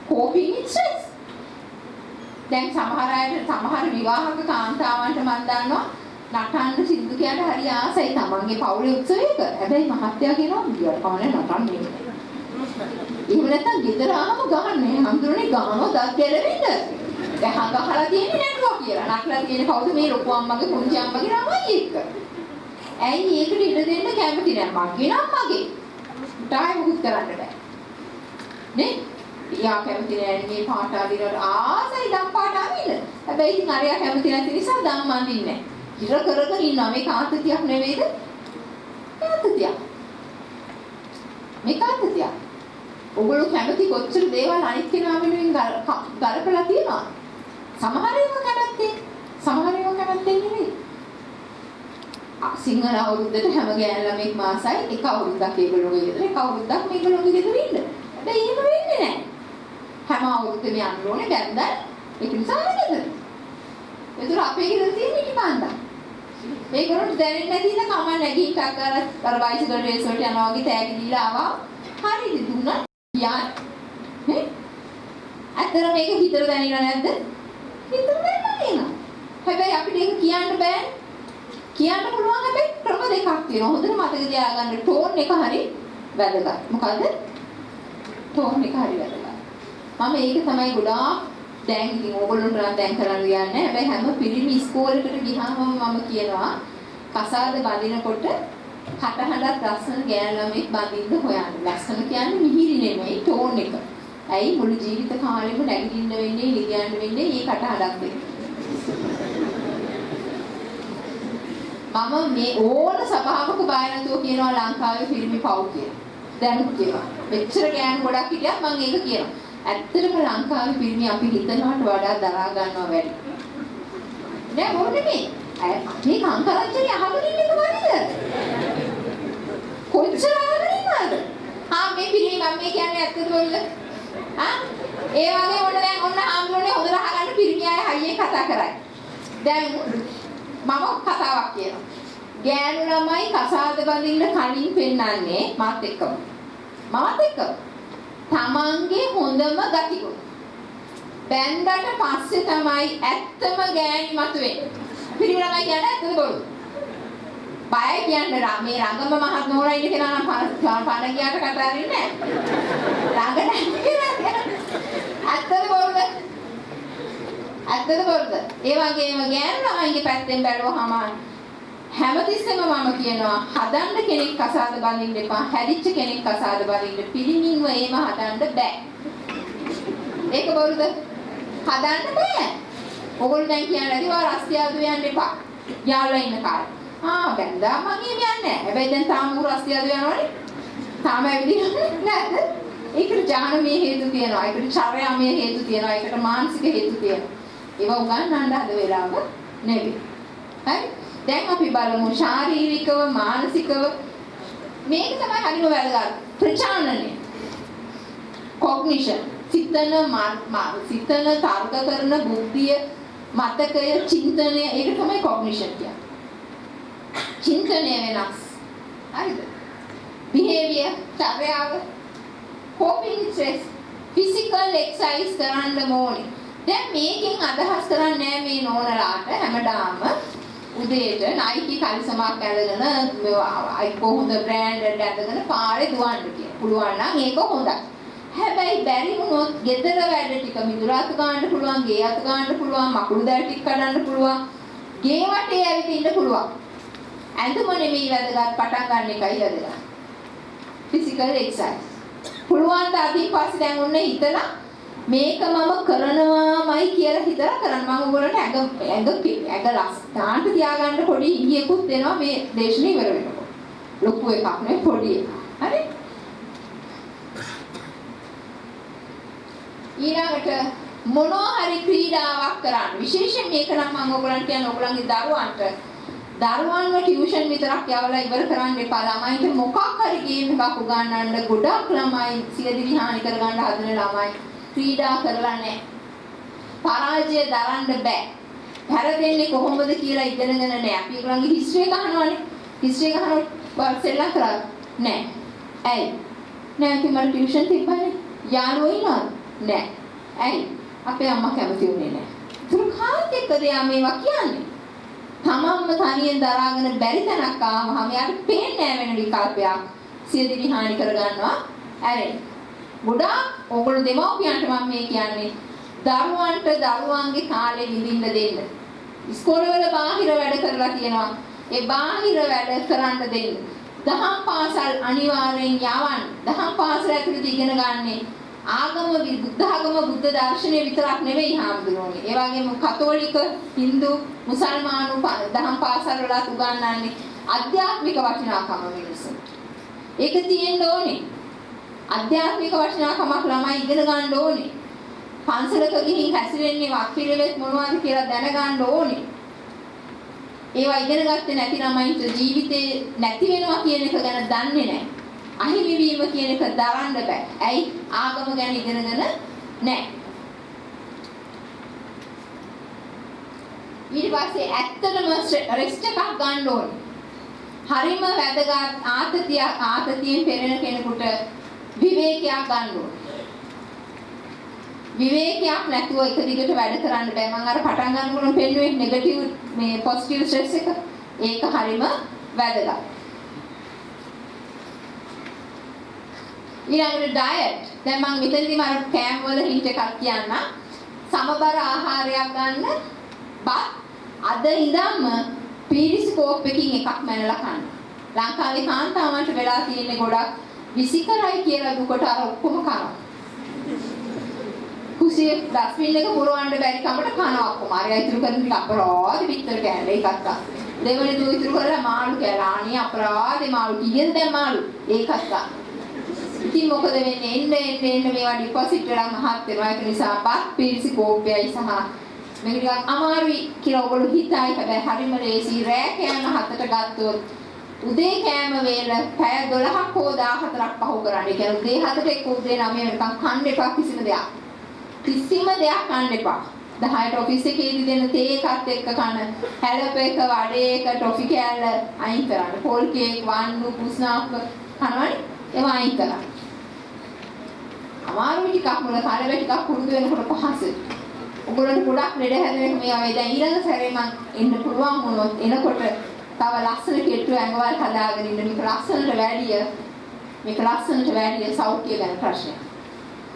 [SPEAKER 1] coping with stress. දැන් සමහර අයට සමහර විවාහක කාන්තාවන්ට මම දන්නවා නටන්න සින්දු කියන්න හරි ආසයි තමන්ගේ පවුලේ උත්සවයක. හැබැයි මහත්තයා කියනවා ගියට කමන්නේ නටන්නේ. එහෙම නැත්නම් ගෙදර ආවම ගහන්නේ. හම්දුනේ ගහනවා දත් ගැලවෙන්න. දැන් ගහලා තියෙන්නේ නටුවා කියලා. නටලා තියෙන්නේ කවුද මේ ලොකු අම්මගේ පුංචි අම්මගේ ළමයි එක්ක. ඇයි ඒකට ඉඩ දෙන්න කැමති නැහැ. මගේ නම් මගේ. ටායි මුකුත් කරන්න බෑ. නේ? යා කැමති නෑ මේ පාට අදිනවට ආසයි දම් පාට අදින්න. හැබැයි ඉතින් අරයා කැමති නැති නිසා දම් අදින්නේ නෑ. ඉර කරගෙන ඉන්නවා මේ කාන්තතියක් නෙවෙයිද? කාන්තතියක්. මේ කාන්තතියක්. ඔගොල්ලෝ කැමති කොච්චර දේවල් අනිත් කෙනා වෙනුවෙන් ගලපලා තියෙනවා. සමහර ඒවා කැමැත්තේ. සමහර ඒවා කැමැත්තේ නෙවෙයි. සිංහල අවුරුද්දට හැම ගෑන ළමෙක් මාසයි එක අවුරුද්දක් ඒගොල්ලෝගේ ගෙදර එක අවුරුද්දක් මේගොල්ලෝගේ ගෙදර ඉන්න. හැබැයි එහෙම වෙන්නේ නෑ. හැම අවුරුද්දෙම යන්න ඕනේ බැන්දන් ඒක නිසා නේද? ඒතර අපේ ගෙදර තියෙන ඉටිපන්දා. මේගොල්ලෝ දැනෙන්නේ නැති ඉන්න කම නැගී ටක් අර බයිසිකල් රේස් වලට යනවා වගේ තෑගි දීලා ආවා. හරිද දුන්නා? යා නේ? අතර මේක හිතට දැනෙලා නැද්ද? හිතට දැනෙනවා. හැබැයි අපිට ඒක කියන්න බෑ. කියන්න පුළුවන් හැබැයි ක්‍රම දෙකක් තියෙනවා. හොඳට මතක තියාගන්න ටෝන් එක හරි වැදගත්. මොකද්ද? ටෝන් එක හරි වැදගත්. මම ඒක තමයි ගොඩාක් දැන් ඉතින් ඕගොල්ලන්ට නම් දැන් කරන්න යන්නේ. හැබැයි හැම පිරිමි ඉස්කෝලේකට ගියාම මම කියනවා කසාද බඳිනකොට කටහඬක් ලස්සන ගෑනු ළමෙක් බඳින්න හොයන්න. ලස්සන කියන්නේ මිහිරි නෙමෙයි ටෝන් එක. ඇයි මුළු ජීවිත කාලෙම නැගිටින්න වෙන්නේ, නිදියන්න වෙන්නේ මේ කටහඬක් එක්ක. මම මේ ඕන සභාවක බය නැතුව කියනවා ලංකාවේ පිරිමි පව් කියලා. දැනුත් කියනවා. මෙච්චර ගෑනු ගොඩක් හිටියත් මම ඒක කියනවා. ඇත්තටම ලංකාවේ පිරිමි අපි හිතනවට වඩා දරා ගන්නවා වැඩි. නෑ මොකද මේ? මේ කංකරච්චරි අහගෙන ඉන්න එක වරිද? කොච්චර අහගෙන ඉන්නවද? මේ පිරිමි මම මේ කියන්නේ ඇත්තද බොල්ල? ඒ වගේ ඔන්න දැන් ඔන්න ආම්ලෝනේ හොඳට අහගන්න පිරිමි අය හයියෙන් කතා කරයි. දැන් මම කතාවක් කියනවා. ගෑනු ළමයි කසාද බඳින්න කලින් පෙන්නන්නේ මාත් එක්කම. තමන්ගේ හොඳම ගතිගුණ. බැන්දට පස්සේ තමයි ඇත්තම ගෑණි මතුවෙන්නේ. පිරිමි ළමයි කියන්නේ ඇත්තද බොරුද? බය කියන්නේ මේ රංගම මහත් නෝනා ඉන්න කෙනා නම් පණ ගියාට කතා කරන්නේ නැහැ. ළඟ නැහැ කියලා. ඇත්තද බොරුද? ඒ වගේම ගෑනු ළමයිගේ පැත්තෙන් බැලුවහම හැමතිස්සෙම මම කියනවා හදන්න කෙනෙක් කසාද බඳින්න එපා. හැදිච්ච කෙනෙක් කසාද බඳින්න පිළිමින්ව ඒව හදන්න බෑ. ඒක බොරුද? හදන්න බෑ. ඔයගොල්ලෝ දැන් කියන්නේ ඒවා රස්තියාදු යන්න එපා. යාළුවා ඉන්න කාලේ. බැන්දා මගේ යන්නේ නැහැ. හැබැයි දැන් තාම උ රස්තියාදු යනවනේ. තාම ඇවිදින්නේ නැද්ද? ඒකට ජානමය හේතු තියෙනවා. ඒකට චර්යාමය හේතු තියෙනවා. ඒකට මානසික හේතු තියෙනවා. ඒවා උගන්වන්න හද වෙලාව නෙවෙයි. හරි? දැන් අපි බලමු ශාරීරිකව මානසිකව මේක තමයි හරිම වැදගත්. ප්‍රචාරණය. කොග්නිෂන්. සිතන තර්ක කරන බුද්ධිය, මතකය, චින්තනය ඒක තමයි කොග්නිෂන් කියන්නේ. චින්තනය වෙනස්. හරිද? behavior චර්යාව coping stress physical exercise කරන්න ඕනේ. දැන් මේකෙන් අදහස් කරන්නේ මේ නෝනලාට හැමදාම උදේට Nike කලිසමක් ඇඳගෙන අයිකෝ හොඳ බ්‍රෑන්ඩඩ් ඇඳගෙන පාරේ දුවන්න කියන. පුළුවන් නම් ඒක හොඳයි. හැබැයි බැරි වුණොත් ගෙදර වැඩ ටික මිදුල අත ගන්න පුළුවන්, ගේ අත ගන්න පුළුවන්, මකුළු දැල් ටික කඩන්න පුළුවන්, ගේ වටේ ඇවිදින්න පුළුවන්. ඇඳුම නෙමෙයි වැදගත්, පටන් ගන්න එකයි වැදගත්. Physical exercise. පුළුවන් ද අදින් පස්සේ දැන් ඔන්න හිතලා මේක මම කරනවාමයි කියලා හිතලා කරන්න. මම ඔයගොල්ලන්ට ඇඟ ලස්සනට තියාගන්න පොඩි ඉඟියකුත් දෙනවා මේ දේශනේ ඉවර වෙනකොට. ලොකු එකක් නෙවෙයි පොඩි එකක්. හරි? ඊළඟට මොනවා හරි ක්‍රීඩාවක් කරන්න. විශේෂයෙන් මේක නම් මම ඔයගොල්ලන්ට කියන්නේ ඔයගොල්ලන්ගේ දරුවන්ව ටියුෂන් විතරක් යවලා ඉවර කරන්න එපා. ළමයින්ට මොකක් හරි ගේම් එකක් උගන්වන්න. ගොඩක් ළමයි සියදිවි හානි කරගන්න හදන ළමයි ක්‍රීඩා කරලා නැහැ. පරාජය දරන්න බෑ. හැරෙන්නේ කොහොමද කියලා ඉගෙනගෙන නැහැ. අපි ඒගොල්ලන්ගේ හිස්ටරි එක අහනවානේ. හිස්ටරි එක අහනකොට සෙල්ලම් කරා නැහැ. ඇයි? නෑ කිව්ව මට ටියුෂන් තිබ්බනේ. යාළුවෝ ඉන්නවද? නැහැ. ඇයි? අපේ අම්මා කැමති වුණේ නැහැ. තුරු කාත් එක්කද යා මේවා කියන්නේ? තමන්ම තනියෙන් දරාගෙන බැරි තැනක් ආවම යාට පේන්නේ නැහැ වෙන විකල්පයක්. සියදිවි හානි කරගන්නවා. ඇරෙන්න. ගොඩාක් ඕගොල්ලෝ දෙමව්පියන්ට මම මේ කියන්නේ දරුවන්ට දරුවන්ගේ කාලේ විඳින්න දෙන්න. ඉස්කෝලේ වල බාහිර වැඩ කරලා තියෙනවා. ඒ බාහිර වැඩ කරන්න දෙන්න. දහම් පාසල් අනිවාර්යෙන් යවන්න. දහම් පාසල ඇතුළත ඉගෙන ගන්නේ බුද්ධ ආගම බුද්ධ දර්ශනය විතරක් නෙවෙයි හාමුදුරුවනේ. ඒ වගේම කතෝලික, හින්දු, මුසල්මානු දහම් පාසල් වලත් උගන්වන්නේ ආධ්‍යාත්මික වටිනාකම මිනිස්සු. ඒක තියෙන්න ඕනේ. ආධ්‍යාත්මික වටිනාකමක් ළමයි ඉගෙන ගන්න ඕනේ. පන්සලක ගිහින් හැසිරෙන්නේ වත් පිළිවෙත් මොනවද කියලා දැනගන්න ඕනේ. ඒවා ඉගෙන ගත්තේ නැති ළමයින්ට ජීවිතේ නැති වෙනවා කියන එක ගැන දන්නේ නැහැ. අහිමි වීම කියන එක දරන්න බෑ. ඇයි? ආගම ගැන ඉගෙනගෙන නැහැ. ඊට පස්සේ ඇත්තටම රෙස්ට් එකක් ගන්න ඕනේ. හරිම වැදගත් ආතතියෙන් පෙළෙන කෙනෙකුට විවේකයක් ගන්න ඕනේ. විවේකයක් නැතුව එක දිගට වැඩ කරන්න බෑ. මම අර පටන් ගන්නකොට පෙන්නුවේ නෙගටිව් මේ පොසිටිව් ස්ට්‍රෙස් එක. ඒක හරිම වැදගත්. ඊළඟට ඩයට්. දැන් මම මෙතනදී මම කෑම වල හින්ට් එකක් කියන්න. සමබර ආහාරයක් ගන්න. බත් අද ඉඳන්ම පීරිස්කෝප් එකකින් එකක් මැනලා කන්න. ලංකාවේ කාන්තාවන්ට වෙලා තියෙන්නේ ගොඩක් විසිකරයි කියලා දුකට අර ඔක්කොම කරනවා. කුසියේ ඩස්බින් එක පුරවන්න බැරි කමට කනවා කුමාරයා ඉතුරු කරන ටික අපරාධ පිටර කෑල්ල ඒකත් අක්කා. දෙවෙනි දු ඉතුරු කරලා මාළු කෑල්ල. අනේ අපරාධේ මාළු කීයද දැන් මාළු? ඒකත් අක්කා. ඉතින් මොකද වෙන්නේ? එන්න මේවා ඩිපොසිට් වල මහත් වෙනවා. ඒක නිසා බත් පිරිසි කෝප්පයයි සහ මේක ටිකක් අමාරුයි කියලා ඔයගොල්ලෝ හිතයි. හැබැයි හරිම ලේසි. රෑ කෑම 7ට ගත්තොත් උදේ කෑම වේල පැය 12ක් හෝ 14ක් පහු කරන්න. ඒ කියන්නේ උදේ 7ට එක්ක උදේ 9 වෙනකම් කන්න එපා කිසිම දෙයක්. කිසිම දෙයක් කන්න එපා. 10ට ඔෆිස් එකේදී දෙන තේ එකත් එක්ක කන, හැලප එක, වඩේ එක, ටොෆි කෑල්ල අයින් කරන්න. පොල් කේක්, වන්නු, කුස්නාක් කනවනේ ඒවා අයින් කරන්න. අමාරුයි ටිකක් මොන කාලෙ ටිකක් පුරුදු වෙනකොට පහසුයි. ඔයගොල්ලන්ට ගොඩක් ලෙඩ හැදෙන මේවා මේ දැන් ඊළඟ සැරේ මම එන්න පුළුවන් වුණොත් එනකොට තව ලස්සන කෙට්ටු ඇඟවල් හදාගෙන ඉන්න මේක ලස්සනට වැඩිය සෞඛ්‍ය ගැන ප්‍රශ්නයක්.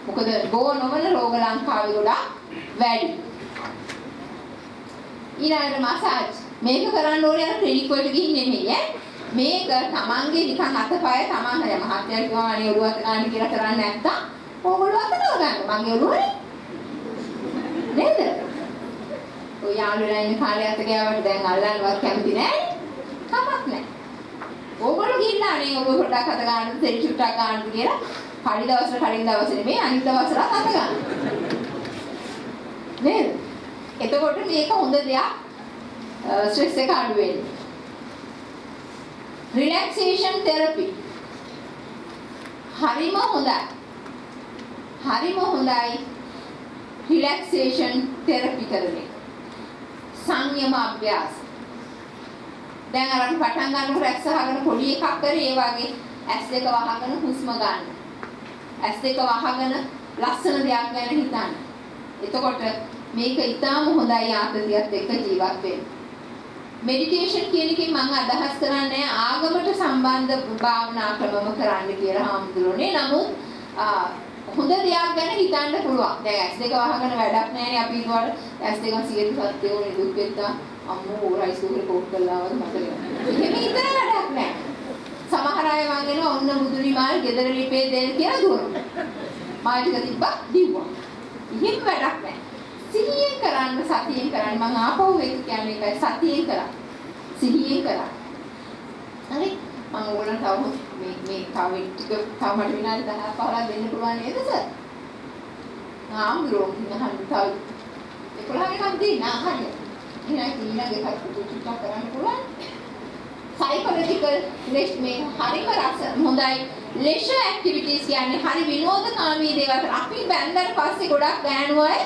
[SPEAKER 1] මොකද බෝ නොවන රෝග ලංකාවේ ගොඩක් වැඩි. ඊළඟට මසාජ් මේක කරන්න ඕනේ අර ක්ලිනික් වලට ගිහින් නෙමෙයි ඈ. මේක තමන්ගේ නිකන් අතපය තමන් හරි මහත්යන් කිව්වා අනේ ඔළුව අත ගන්න කියලා කරන්නේ නැත්තම් ඕගොල්ලෝ අත ගන්න. මගේ ඔළුවනේ. නේද? ඔය යාළුවලා ඉන්න කාලේ අත ගෑවට දැන් අල්ලන්නවත් කැමති නැහැ. කමක් නැහැ. ඕගොල්ලෝ ගිහිල්ලා අනේ ඔළුව පොඩක් අත ගන්න, සෙල් චුට්ටක් ගන්න කියලා කලින් දවසේ නෙමෙයි අනිත් දවස්වල අත ගන්න. නේද? එතකොට මේක හොඳ දෙයක්. ස්ට්‍රෙස් එක අඩු වෙන්නේ. රිලැක්සේෂන් තෙරපි. හරිම හොඳයි. රිලැක්සේෂන් තෙරපි කරන්නේ. සංයම අභ්‍යාස. දැන් අර අපි පටන් ගන්නකොට ඇස් අහගෙන පොඩි එකක් කරේ ඒ වගේ ඇස් දෙක වහගෙන හුස්ම ගන්න. ඇස් දෙක වහගෙන ලස්සන දෙයක් ගැන හිතන්න. එතකොට මේක ඊටාම හොඳයි ආතතියත් එක්ක ජීවත් වෙන්න. මෙඩිටේෂන් කියන එකෙන් මම අදහස් කරන්නේ ආගමට සම්බන්ධ භාවනා ක්‍රමම කරන්න කියලා හාමුදුරනේ. නමුත් හොඳ දෙයක් ගැන හිතන්න පුළුවන්. දැන් ඇස් දෙක වහගෙන වැඩක් නැහැ අපි ඉන්නවල ඇස් දෙක 100% ඕනේ දුක් වෙත්තා අම්මෝ රයිස් කුකරේ කෝක් කළා වගේ මතක නැහැ. එහෙම හිතන වැඩක් නැහැ. සමහර අය මං එනවා ඔන්න බුදුරි මාල් ගෙදර ලිපේ දෙන්න කියලා දුවනවා. මාල් ටික තිබ්බා දිව්වා. එහෙම වැඩක් නැහැ. සිහියෙන් කරන්න සතියෙන් කරන්න මං ආපහු ඒක කියන්නේ ඒකයි සතියෙන් කරන්න. සිහියෙන් කරන්න. හරි මම ඕගොල්ලන්ට තව මේ තව ටික තව මට විනාඩි 10 15ක් දෙන්න පුළුවන් නේද සර්? ආම්බුරෝ නහන් තව 11 එකක් දෙන්න හරිය. ඊළඟ එකක් චුට්ටක් කරන්න පුළුවන්. සයිකොලොජිකල් ලෙෂ් මේ හරිම රස හොඳයි. ලෙෂර් ඇක්ටිවිටීස් කියන්නේ හරි විනෝදකාමී දේවල්. අපි බැන්දට පස්සේ ගොඩක් ගෑනු අය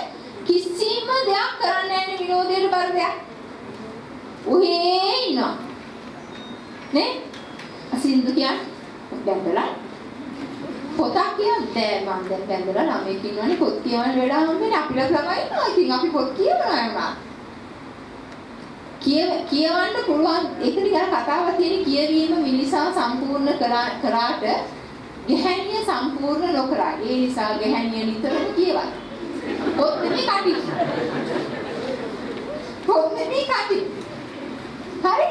[SPEAKER 1] කිසිම දෙයක් කරන්නේ නැහැ විනෝදයට බර දෙයක්. උහේ ඉන්නවා. නේ? සින්දු කියන්නේ බැන්දලා පොතක් කියන්නේ මම දැන් බැන්දලා ළමෙක් ඉන්නවනේ පොත් කියවන්න වෙලා හම්බෙන්නේ අපිට ළමයි ඉන්නවා. ඉතින් අපි පොත් කියවනවා. කියවන්න පුළුවන් ඒක නිකන් කතාවක් තියෙන කියවීම මිනිසා සම්පූර්ණ කරාට ගැහැණිය සම්පූර්ණ නොකරා. ඒ නිසා ගැහැණිය නිතරම කියවන්න. පොත් නෙමෙයි කටි. හරි?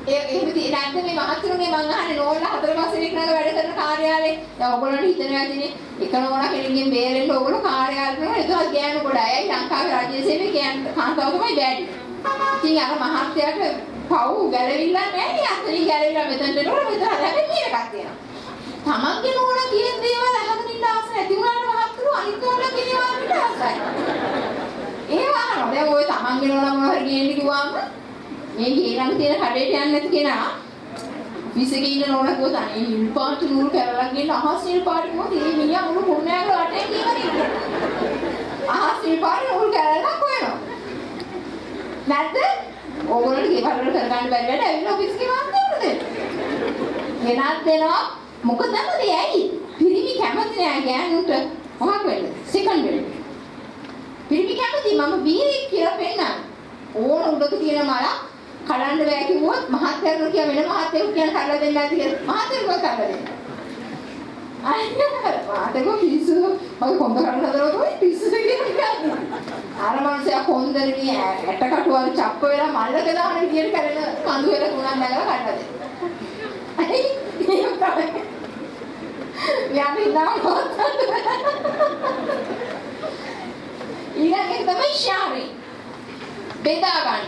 [SPEAKER 1] එහෙම තියෙන නැත්නම් මේ මහත්තුරුනේ මං අහන්නේ නෝල්ලා 4 දෙනෙක් නඟ වැඩ කරන කාර්යාලේ. දැන් ඔයගොල්ලන්ට හිතනවා ඇතිනේ එක නෝනා කෙනෙක්ගෙන් බේරෙන්න ඔයගොල්ලෝ කාර්යාලේ කරනවා. ඒකවත් ගෑනු ගොඩයි. ලංකාවේ රාජ්‍ය සේවයේ කාන්තාව තමයි බෑඩි. ඉතින් අර මහත්යට පව් ගැලවිලා නැහැ නේ අතනින් ගැලවිලා මෙතනට එනකොට මෙතන හැබැයි කියන එකක් තියෙනවා. තමන්ගේ නෝනා කියන දේවල් අහගෙන ඉන්න ආස නැති වුණාට මහත්තුරු අනිත් නෝනා කියනවා අපිට ආසයි. ඒව අහනවා. දැන් ඔය තමන්ගේ නෝනා මොනවා හරි කියන්නේ කිව්වම මේ ගේරන් තියෙන කඩේට යන්නේ නැති කෙනා ඔෆිස් එකේ ඉන්න නෝනා කිව්වොත් අනේ නිල් පාට නූල් කැරලක් ගෙන්න අහස් නිල් පාට මොකද මේ මිනිහා මුළු කුණෑගල වටේ කියවනේ. අහස් නිල් පාට නූල් කැරලක් හොයනවා. නැද්ද? ඕගොල්ලෝ ගෙවල් වල කරගන්න බැරි වැඩ ඇවිල්ලා ඔෆිස් එකේ මාත් දෙන්න. ගෙනත් දෙනවා. මොකද ඇයි? පිරිමි කැමති නෑ ගෑනුන්ට මොකක් වෙන්න? සෙකන්ඩ් වෙන්න. පිරිමි කැමති මම වීරෙක් කියලා පෙන්නන්න. ඕන උඩක තියෙන මල කඩන්න බෑ කිව්වොත් මහත්යරු කිය වෙන මහත්යෙක් කියන කඩලා දෙන්න නැති කියලා මහත්යෙක් කඩලා දෙන්න. අයියෝ පිස්සු මම කොන්ද කඩලා හදනකොට පිස්සු කියන්නේ. අර මනුස්සයා කොන්දරේ ඇට කටුවල් චප්ප වෙලා මල්ලක දාන විදියට කරන කඳු වෙල කුණක් නැගලා කඩලා දෙන්න. අයි ඒක තමයි. යාපි නාමවත්. ඊළඟ එක තමයි sharing. බෙදා ගන්න.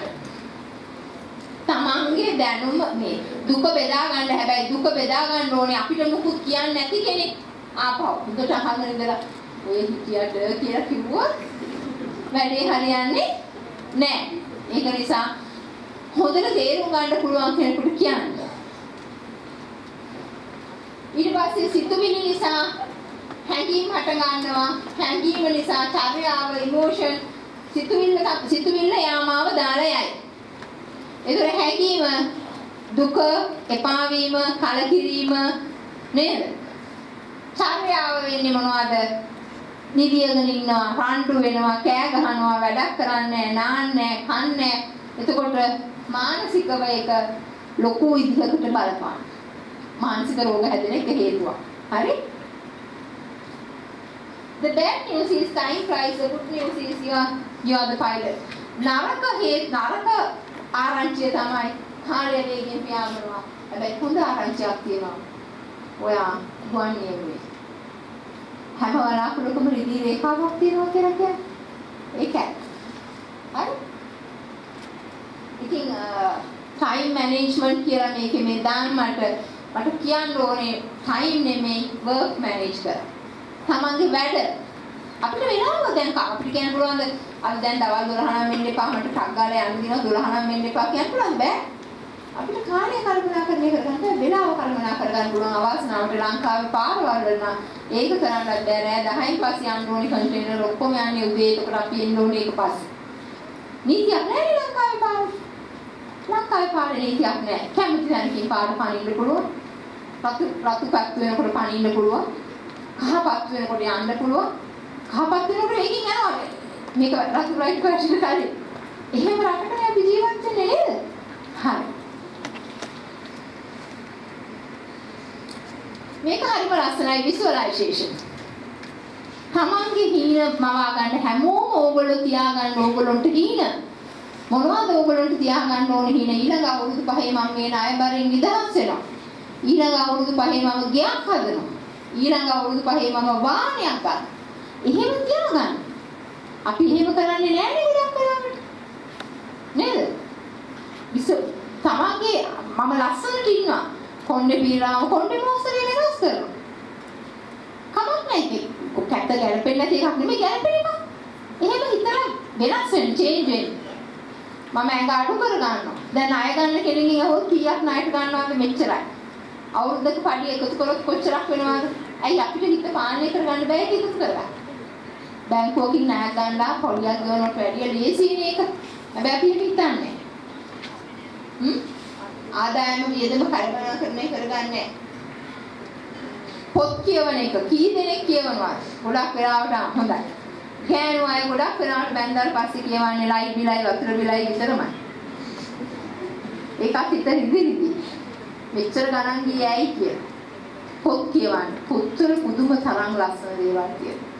[SPEAKER 1] තමන්ගේ දැනුම මේ දුක බෙදා ගන්න. හැබැයි දුක බෙදා ගන්න ඕනේ අපිට මුකුත් කියන්නේ නැති කෙනෙක්. ආපහු හොඳට අහගෙන ඉඳලා ඔය හිටියට කියලා කිව්වොත් වැඩේ හරියන්නේ නැහැ. ඒක නිසා හොඳට තේරුම් ගන්න පුළුවන් කෙනෙකුට කියන්න. ඊට පස්සේ සිතුවිලි නිසා හැඟීම් හට ගන්නවා. හැඟීම නිසා චර්යාව, ඉමෝෂන් සිතුවිල්ල යාමාව දාලා යයි. ඒතර හැඟීම දුක, එපා වීම, කලකිරීම නේද? චර්යාව වෙන්නේ මොනවද? නිදියගෙන ඉන්නවා, රණ්ඩු වෙනවා, කෑ ගහනවා, වැඩක් කරන්නේ නැහැ, කන්නේ නැහැ. එතකොට මානසිකව ඒක ලොකු විදිහකට බලපාන. මානසික රෝග හැදෙන එක හේතුවක්. හරි? The bad news is time flies. The good news is you are the pilot. නරක ආරංචිය තමයි කාර්ය වේගයෙන් පියාඹනවා. හැබැයි හොඳ ආරංචියක් තියෙනවා. ඔයා ගුවන් නියමුවේ. හැම වලාකුළකම රිදී රේඛාවක් තියෙනවා කියලා කියන්නේ. ඒකයි. හරි? ඉතින් time management කියලා මේකේ මේ දාන්න මට කියන්න ඕනේ time නෙමෙයි work manage කරන්න. තමන්ගේ වැඩ අපිට වෙලාව දැන් අපිට කියන්න පුළුවන්ද අපි දැන් දවල් 12 වෙන්න එපා මට ටක් ගාලා යන්න දිනවා 12 වෙන්න එපා කියන්න පුළුවන් බෑ. අපිට කාර්ය කල්පනාකරණය කරගන්න වෙලාව කල්පනා කරගන්න පුළුවන්. අවාසනාවට ලංකාවේ පාරවල් වල නම් ඒක කරන්නත් බෑ. රෑ 10න් පස්සේ යන්න ඕනේ කන්ටේනර් ඔක්කොම යන්නේ උදේ. ඒකට අපි එන්න ඕනේ ඒක පස්සේ. නීතියක් නැහැ ලංකාවේ පාරේ. ලංකාවේ පාරේ නීතියක් නැහැ. කැමති තැනකින් පාර පනින්න පුළුවන්. රතු පැත්ත වෙනකොට පනින්න පුළුවන්. කහපත් වෙනකොට යන්න පුළුවන්. කහපත් වෙනකොට ඒකින් යනවා. මේක රතු රයිට් වර්ෂන් කාලේ. එහෙම රටක අපි ජීවත් වෙන්නේ නේද? හරි. මේක හරිම ලස්සනයි විසුවලයිසේෂන්. තමන්ගේ හීන මවා ගන්න හැමෝම ඕගොල්ලෝ තියාගන්න ඕගොල්ලොන්ට හීන. මොනවද ඕගොල්ලොන්ට තියාගන්න ඕන හීන? ඊළඟ අවුරුදු 5 මම මේ ණයබරින් නිදහස් වෙනවා. ඊළඟ අවුරුදු 5 මම ගයක් හදනවා. ඊළඟ අවුරුදු 5 මම වාහනයක් ගන්නවා. එහෙම තියාගන්න. අපි එහෙම කරන්නේ නැහැ නේද ගොඩක් වෙලාවට. නේද? තමන්ගේ මම ලස්සනට ඉන්නවා. කොණ්ඩේ පීරාම කොණ්ඩේ මොස්තරේ වෙනස් කරනවා. කමක් නැහැ. කැත ගැලපෙන්නේ නැති එකක් නෙමෙයි ගැලපෙන එකක්. එහෙම හිතලා වෙනස් වෙන්න චේන්ජ් වෙන්න. මම ඇඟ අඩු කර ගන්නවා. දැන් ණය ගන්න කෙනෙක්ගෙන් අහුවොත් කීයක් ණයට ගන්නවද මෙච්චරයි. අවුරුද්දක පඩි එකතු කරොත් කොච්චරක් වෙනවද? ඇයි අපිට හිත පාලනය කරගන්න බෑ ඒක එකතු කරලා. බැංකුවකින් ණය ගන්නලා පොලියක් ගන්නවට වැඩිය ලේසියිනේ ඒක. හැබැයි අපි හිතන්නේ. ආදායම වියදම කල්පනාකරණය කරගන්නේ. පොත් කියවන එක කී දෙනෙක් කියවනවා? ගොඩක් වෙලාවට හොඳයි. ගෑනු අය ගොඩක් වෙලාවට බැන්දාට පස්සේ කියවන්නේ ලයිට් බිලයි වතුර බිලයි විතරමයි. ඒකත් හිත රිදි. මෙච්චර ගණන් ගියේ ඇයි කියලා. පොත් කියවන්නේ. පොත්වල පුදුම තරම් ලස්සන දේවල් තියෙනවා.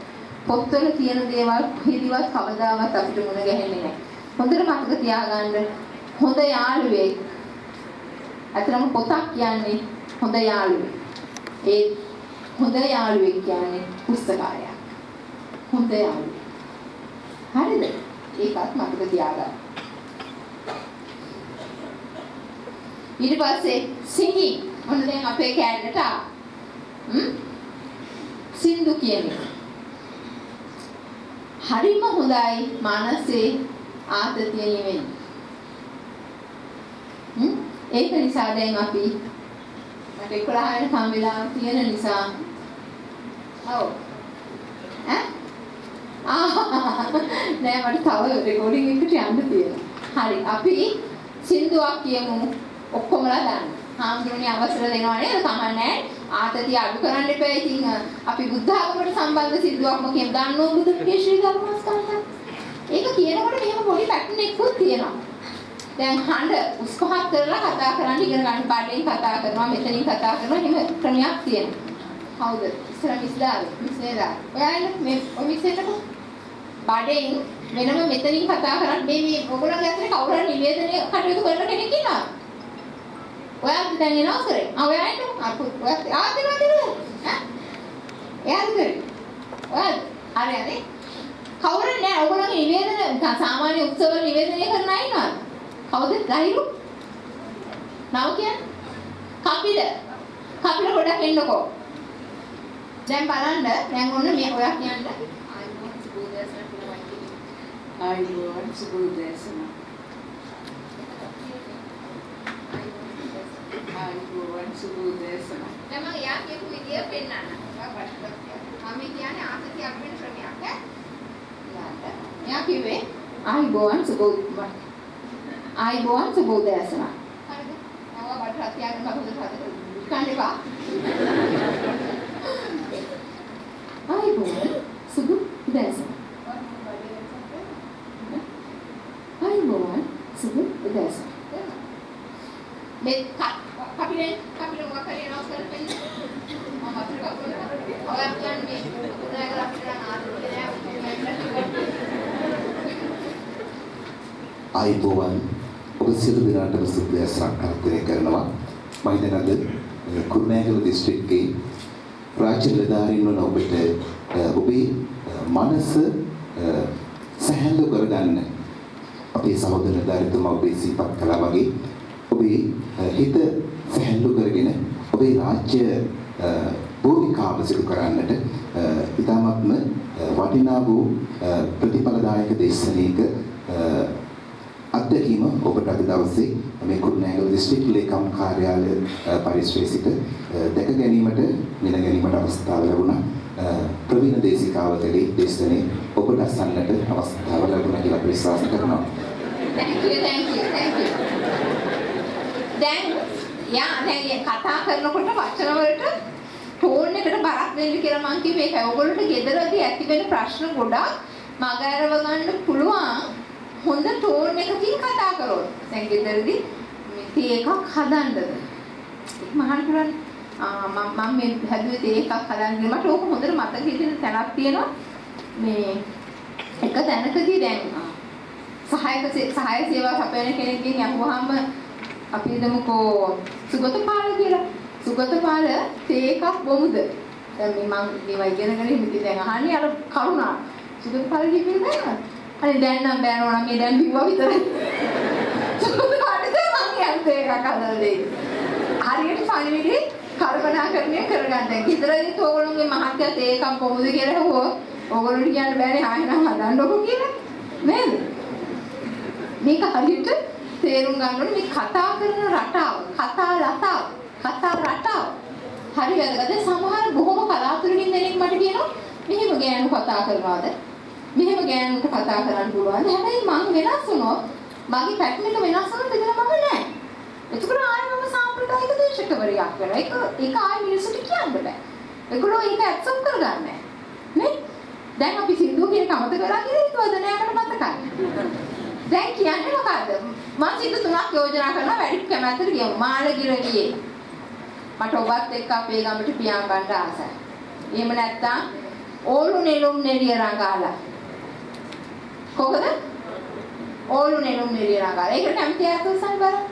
[SPEAKER 1] පොත්වල තියෙන දේවල් කොහෙදවත් කවදාවත් අපිට මුණ ගැහෙන්නේ නැහැ. හොඳට මතක තියාගන්න හොඳ යාළුවෙක්. අතරම පොතක් කියන්නේ හොඳ යාළුවෙක්. ඒ හොඳ යාළුවෙක් කියන්නේ පුස්තකාලයක්. හොඳ යාළුවෙක්. හරිද? ඒකත් මතක තියාගන්න. ඊට පස්සේ singing මොන දැන් අපේ කැලේට සින්දු කියන්නේ. හරිම හොඳයි මානසේ ආතතිය නෙවෙයි. ඒක නිසා දැන් අපි මට 11 වෙනකම් වෙලා තියෙන නිසා ඔව් නෑ මට තව රෙකෝඩින් එකට යන්න තියෙනවා. හරි අපි සින්දුවක් කියමු ඔක්කොමලා දාන්න. හාමුදුරනේ අවසර දෙනවා නේද? කමන්නේ ආතතිය අඩු කරන්න එපා. ඉතින් අපි බුද්ධ ආගමට සම්බන්ධ සින්දුවක්ම කියමු. දන්නෝ බුදුන්ගේ ශ්‍රී ධර්මස්කන්ධය. ඒක කියනකොට මෙහෙම පොඩි පැටර්න් එකකුත් තියෙනවා. දැන් හඬ උස්පහත් කරලා කතා කරන්න ඉගෙන ගන්න පාඩයෙන් කතා කරනවා මෙතනින් කතා කරනවා එහෙම ක්‍රමයක් තියෙනවා. කවුද? ඉස්සර මිස්ලාවේ මිස්නේදා. ඔයාලා මේ ඔය මිස්නේකට පාඩයෙන් වෙනම මෙතනින් කතා කරන්න මේ ඔයගොල්ලන්ගේ අතරේ කවුරු හරි නිවේදනය කටයුතු කරන කෙනෙක් ඉන්නවා. ඔයාලා දැන් එනවා කරේ. ඔයාලට ඔයා ආදිනවා ඈ? එයාද කරේ. ඔයාද? හරි හරි. කවුරුත් නෑ. ඔයගොල්ලෝගේ නිවේදන සාමාන්‍ය උත්සවවල නිවේදනය කරන අය ඉන්නවද? කවුද? ගහිරු? නව කියන්නේ? කපිල. කපිල ගොඩක් එන්නකෝ. දැන් බලන්න. දැන් ඔන්න මේ ඔයා කියන්න. ආයුබෝවන් සුබෝදෑසන කියලා වයින්. ආයුබෝවන් සුබෝදෑසන. ආයුබෝවන් සුබෝදෑසන. දැන් මම යා කියපු විදිය පෙන්නන්න. මම කියන්නේ ආසතියක් වෙන ක්‍රමයක් ඈ. යා කිව්වේ ආයුබෝවන් සුබෝදෑසන. ආයුබෝවන් සුබෝදෑසන. හරිද? මම බඩ රත්යාගෙන මම හොඳට හදලා කන්නේවා. ආයුබෝවන් සුබෝදෑසන. ආයුබෝවන් සුබෝදෑසන. මේ කපිලෙන් මොකක් හරි නෝස් කරලා මම අතට ගන්නවා. ඔයා කියන්නේ උදාගෙන අපිට ආදිත්‍ය
[SPEAKER 2] ආයුබෝවන් ඔබ සියලු දෙනාටම සුබදෑසනක් අනුග්‍රහ කරනවා. මම දැන් අද කුරුණෑගල දිස්ත්‍රික්කයේ රාජ්‍ය නිලධාරීන් වන ඔබට ඔබේ මනස සැහැල්ලු කරගන්න අපේ සහෝදර නිලධාරීතුමා ඔබේ සිහිපත් කළා වගේ ඔබේ හිත සැහැල්ලු කරගෙන ඔබේ රාජ්‍ය භූමිකාව සිදු කරන්නට ඉතාමත්ම වටිනා වූ ප්‍රතිඵලදායක දේශනයක අත්දැකීම ඔබට අද දවසේ මේ කුරුණෑගල දිස්ත්‍රික් ලේකම් කාර්යාලය පරිශ්‍රයේ සිට දැක ගැනීමට මෙන්න ගැනීමට අවස්ථාව ලැබුණා. ප්‍රවීණ දේශිකාවකගේ දේශනේ ඔබට අසන්නට අවස්ථාව ලැබුණා කියලා අපි විශ්වාස කරනවා.
[SPEAKER 1] Thank you. දැන් කතා කරනකොට වචන වලට ටෝන් එකට බරක් දෙන්න කියලා මම කිව්වේ ඒකයි. ඔයගොල්ලන්ට ගෙදරදී ඇති වෙන ප්‍රශ්න ගොඩක් මගහැරව ගන්න පුළුවන්. හොඳ ටෝන් එකකින් කතා කරොත්. දැන් ගෙදරදී තේ එකක් හදන්නද? මහාන කරන්නේ මම මේ හැදුවේ තේ එකක් හදන්න මට ඕක හොඳට මතක හිටින තැනක් තියෙනවා. මේ එක තැනකදී දැන් සහාය සේවා සපයන කෙනෙක්ගෙන් අහුවාම අපි හිතමුකෝ සුගතපාල කියලා. සුගතපාල තේ එකක් බොමුද? දැන් මම මේවා ඉගෙනගෙන ඉඳි දැන් අහන්නේ අර කරුණා. සුගතපාල කිව්වේ නෑ. අනේ දැන් නම් බෑනෝ නම් මේ දැන් බිව්වා විතරයි. සුගතපාලට මම යන්නේ එකක් හදලා දෙන්න. හරියට පණිවිඩේ කල්පනාකරණය කරගන්න. දැන් ඉතරදී ඕගොල්ලෝගේ මහත්ය තේ එකක් බොමුද කියලා හොව ඕගොල්ලෝට කියන්න බෑනේ ආයෙනම් හදන්නකො කියලා. නේද? මේක හරියට තේරුම් ගන්න ඕනේ මේ කතා කරන රටාව, කතා රටාව. හරි වැදගත්. සමහර බොහොම කලාතුරකින් දෙනෙක් මට කියනවා මෙහෙම ගෑනු කතා කරනවාද? මෙහෙම ගෑනුන්ට කතා කරන්න පුළුවන්ද? හැබැයි මං වෙනස් වුණොත් මගේ පැටර්න් එක වෙනස් වුණොත් එතන මම නෑ. එතකොට ආයෙ මම සාම්ප්‍රදායික දේශකවරියක් වෙනවා. ඒක ආයෙ මිනිස්සුන්ට කියන්න බෑ. ඒගොල්ලෝ ඒක ඇක්සෙප්ට් කරගන්නේ නෑ. නේ? දැන් අපි සින්දුව කියන කමත කරලා කියලා හිතුවද නෑකට මතකයි. දැන් කියන්නේ මොකද්ද? මම සින්දු තුනක් යෝජනා කරනවා වැඩි කැමැත්තට ගියමු. මාළගිරණියේ. මට ඔබත් එක්ක අපේ ගමට පියාඹ ගන්න ආසයි. එහෙම නැත්නම් ඕලු නෙළුම් නෙළිය රඟාලා. කොහොමද? ඕලු නෙළුම් නෙළිය රඟාලා. ඒකට කැමති අයත් උත්සාහ බලන්න.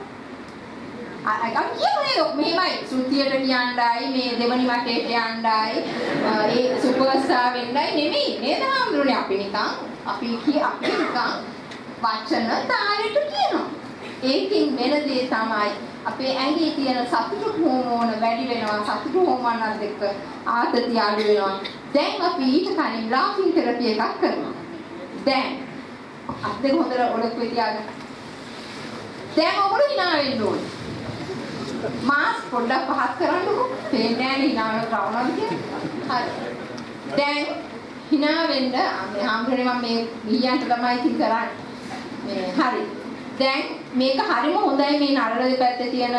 [SPEAKER 1] අර කියන්නේ මෙහෙමයි සුතියට කියන්නයි මේ දෙවනි වටේට යන්නයි ඒ සුපර්ස්ටාර් වෙන්නයි නෙමෙයි නේද හාමුදුරනේ අපි නිකන් වචන තාලෙට කියනවා. ඒකින් වෙන දේ තමයි අපේ ඇඟේ තියෙන සතුටු හෝමෝන වැඩි වෙනවා. සතුටු හෝමෝනත් එක්ක ආතතිය අඩු වෙනවා. දැන් අපි ඊට කලින් laughing therapy එකක් කරනවා. දැන් අත් දෙක හොඳට ඔලොක්කුවේ තියාගන්න. දැන් ඔබට hina වෙන්න ඕනේ. මාස් පොඩ්ඩක් පහත් කරන්නකෝ. පේන්නේ නැහැ hina කරනවද කියලා. හරි. දැන් hina වෙන්න මේ හාමුදුරනේ මම මේ ගියන්ට තමයි ඉතින් කරන්නේ. මේ හරි. දැන් මේක හරිම හොඳයි මේ නරල දෙපැත්තේ තියෙන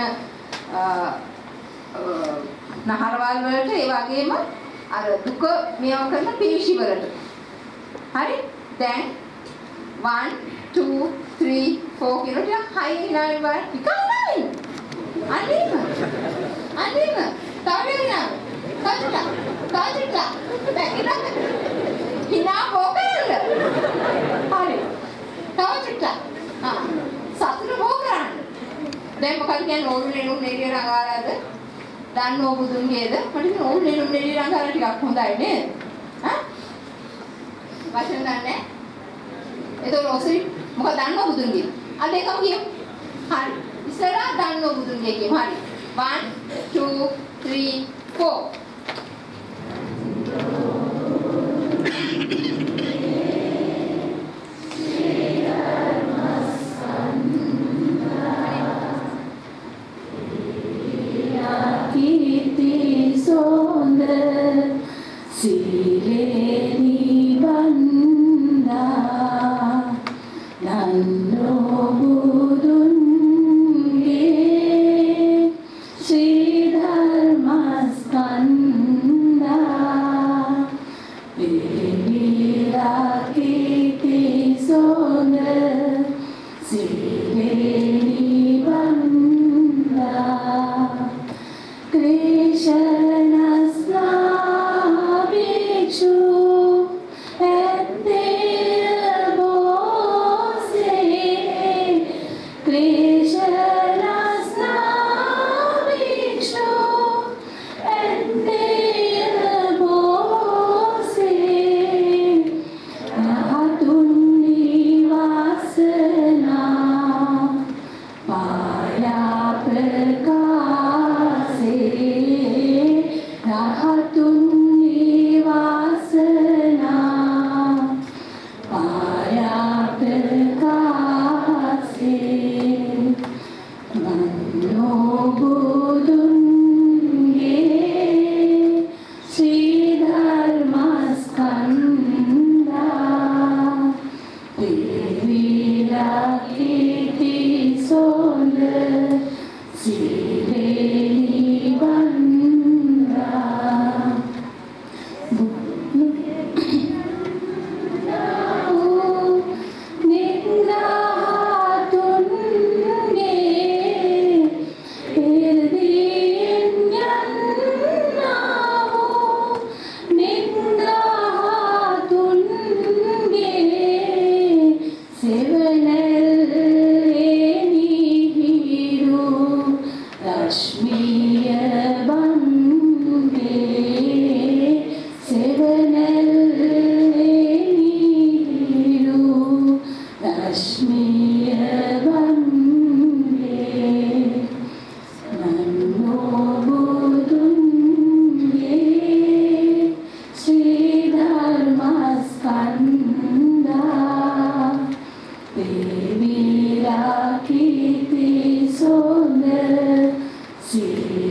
[SPEAKER 1] නහරවල් වලට ඒ වගේම අර දුක මේව කරන පිළිෂි වලට. හරි? දැන් 1 2 3 4 කියලා ටිකක් හයි hina වෙන්න ටිකක් නෑ. අනිම තාවිනා කාජිටා බැකිලා hina බෝකරන්න. හරි. තාවිටා සතුට බෝ කරන්න. දැන් මොකද කියන්නේ ඕලු නෙළුම් නෙළිය රඟාලාද? දන්නෝ බුදුන්ගේද? මට ඕලු නෙළුම් නෙළිය රඟාලා ටිකක් හොඳයි නේද? වචන දන්නේ? එතකොට ඔසරි මොකක්ද දන්නව බුදුන්ගේ? අද එකම කියමු. හරි. ඉස්සරහා දන්නව බුදුන්ගේ කියමු. හරි. 1 2 3 4
[SPEAKER 3] කීර්ති සොඳ සිරේනි වන්දා නන්දෝ බුදුන්ගේ ශ්‍රී ධර්මස්කන්ධා දේවිලා කීර්ති සොඳ සිරේනි වන්දා Krishna Bhikshu Bose Krishna Bhikshu Bose Rahatun Nivasana Paya Prakase Rahatun Nivasana Paya Prakase Mano Budunge Sri Dharmaskanda Devila Kiti Sonda Sireni Banda Nindahatunge Irdiyannahu Nindahatunge Sevanalenihiru Rashmiya Bange Sevanalenihiru Rashmiya Bange Nano Budunge Sri Dharmaskanda Devila Kiti Sonda Sri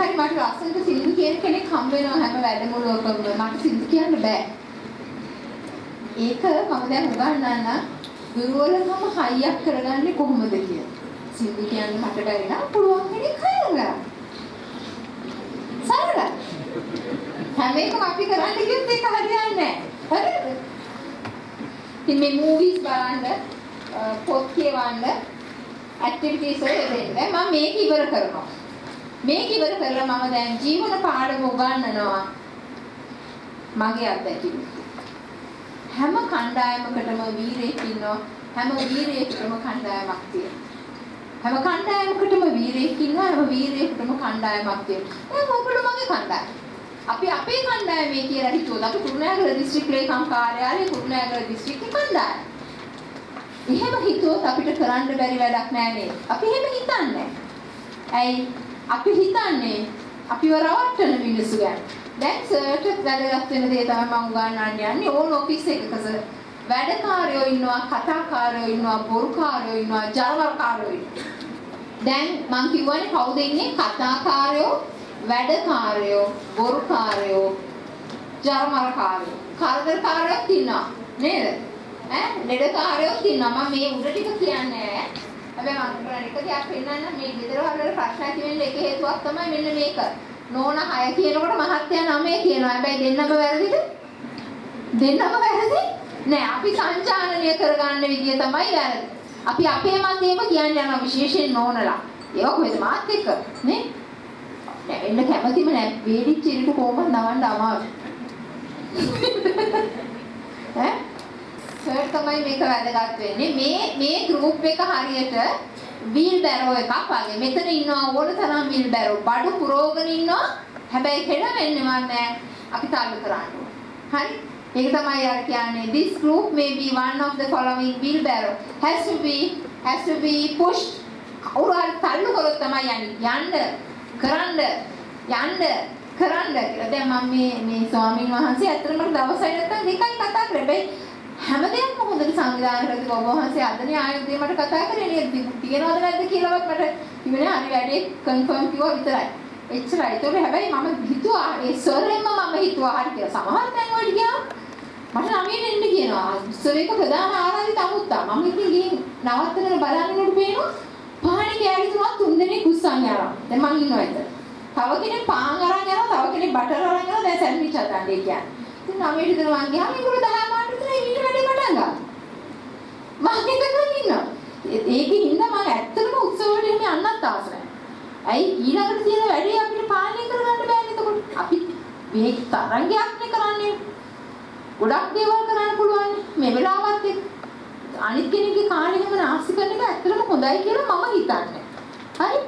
[SPEAKER 1] හරි මට ලස්සනට සින්දු කියන කෙනෙක් හම්බ වෙනවා හැම වැඩමුළුවකම. මට සින්දු කියන්න බෑ. ඒක මම දැන් උගන්වන්න දුර්වලකම හයියක් කරගන්නේ කොහොමද කියලා. සින්දු කියන්න මට බැරි නම් පුළුවන් කෙනෙක් හොයන්න. සරලයි. හැම එකම අපි කරන්න කිව්වොත් ඒක හරියන්නේ නැහැ. හරිද? ඉතින් මේ මූවිස් බලන්න, පොත් කියවන්න, ඇක්ටිවිටීස් වල යෙදෙන්න. මම මේක ඉවර කරනවා. මේක ඉවර කරලා මම දැන් ජීවන පාඩම උගන්වනවා. මගේ අත්දැකීම්. හැම කණ්ඩායමකටම වීරයෙක් ඉන්නවා. හැම වීරයෙකුටම කණ්ඩායමක් තියෙනවා. හැම කණ්ඩායමකටම වීරයෙක් ඉන්නවා. හැම වීරයෙකුටම කණ්ඩායමක් තියෙනවා. දැන් ඔයගොල්ලෝ මගේ කණ්ඩායම. අපි අපේ කණ්ඩායමේ කියලා හිතුවොත් අපි කුරුණෑගල දිස්ත්‍රික් ලේකම් කාර්යාලයේ කුරුණෑගල දිස්ත්‍රික්කේ කණ්ඩායම. එහෙම හිතුවොත් අපිට කරන්න බැරි වැඩක් නෑ නේද? අපි එහෙම හිතන්නේ. ඇයි? අපි හිතන්නේ අපිව රවට්ටන මිනිස්සු ගැන. දැන් සර්ට් වැදගත් වෙන දේ තමයි මම උගන්වන්න යන්නේ. ඕන ඔෆිස් එකක වැඩකාරයෝ ඉන්නවා, කතාකාරයෝ ඉන්නවා, බොරුකාරයෝ ඉන්නවා, ජලවරකාරයෝ ඉන්නවා. දැන් මම කියවනේ කවුද ඉන්නේ? කතාකාරයෝ, වැඩකාරයෝ, බොරුකාරයෝ, ජලවරකාරයෝ. කරදරකාරයෝ ඉන්නවා නේද? ලෙඩකාරයෝ ඉන්නවා. මම මේ උඩ ටික කියන්නේ හැබැයි මම කරන්නේ එක දෙයක් පෙන්නන්න මේ ගෙදර වල ප්‍රශ්න ඇති වෙන්න එක හේතුවක් තමයි මෙන්න මේක. නෝන 6 කියනකොට මහත්තයා 9 කියනවා. හැබැයි දෙන්නම වැරදිද? දෙන්නම වැරදි? නෑ අපි සංචාලනය කරගන්න විදිය තමයි වැරදි. අපි අපේ මතේම කියන්න යනවා විශේෂයෙන් නෝනලා. ඒක කොහෙද මාත් එක්ක නේ? නෑ එන්න කැමතිම නෑ. වේදිච්ච ඉරිට කොහොමද නවන්න අමාරු. ඈ සර් තමයි මේක වැදගත් වෙන්නේ. මේ ගෲප් එක හරියට වීල් බැරෝ එකක් වගේ. මෙතන ඉන්නවා ඕන තරම් වීල් බැරෝ. බඩු පුරෝගෙන ඉන්නවා. හැබැයි හෙළ වෙන්නේ නැහැ. අපි තල්ලු කරන්න ඕන. හරි? ඒක තමයි අර කියන්නේ this group may be one of the following wheelbarrow has to be pushed. උරාල් තල්ලු කරොත් තමයි යන්නේ. කරන්න කියලා. දැන් මම මේ ස්වාමීන් වහන්සේ අතරම දවසයි නැත්තම් දෙකයි කතා කරේ. හැමදේම හොඳට සංවිධානය කරලා ඔබ වහන්සේ අදනේ ආයුධය මට කතා කරේ නේද? තියනවද නැද්ද කියලාවත් මට ඉවනේ හරි වැඩේ කන්ෆර්ම් කිව්වා විතරයි. එච්චරයි. ඒක හැබැයි මම හිතුවා ඒ සර්ෙන්ම මම හිතුවා හරි කියලා. සමහර තැන් වලට ගියාම මට ළමයින් එන්න කියනවා. සර්ේක ප්‍රධාන ආරාධිත අමුත්තා. මම ඉතින් ගිහින් නවත්තගෙන බලන්නකොට පේනවා පහණේ කෑලි තුනක් 3 දෙනෙක් උස්සන් යනවා. දැන් මං ඉන්නවා එතන. තව කෙනෙක් පාන් අරන් යනවා, තව කෙනෙක් බටර් අරන් යනවා. දැන් සැන්ඩ්විච් හදන්නේ කියන්නේ. ඉතින් 9 ට මං ගියාම ඒගොල්ලෝ 10 මාට විතර ඊට වැඩි පටන් ගත්තා. මම හිතගෙන ඉන්නවා. ඒකේ හින්දා මම ඇත්තටම උත්සව වලට එහෙම යන්නත් ආස නැහැ. ඇයි ඊළඟට තියෙන වැඩේ අපිට පාලනය කරගන්න බෑනේ එතකොට. අපි මේ තරංගයක් නේ කරන්නේ. ගොඩක් දේවල් කරන්න පුළුවන් මේ වෙලාවත් එක්ක. අනිත් කෙනෙක්ගේ කාලෙකම නාස්ති කරන එක ඇත්තටම හොඳයි කියලා මම හිතන්නේ. හරි?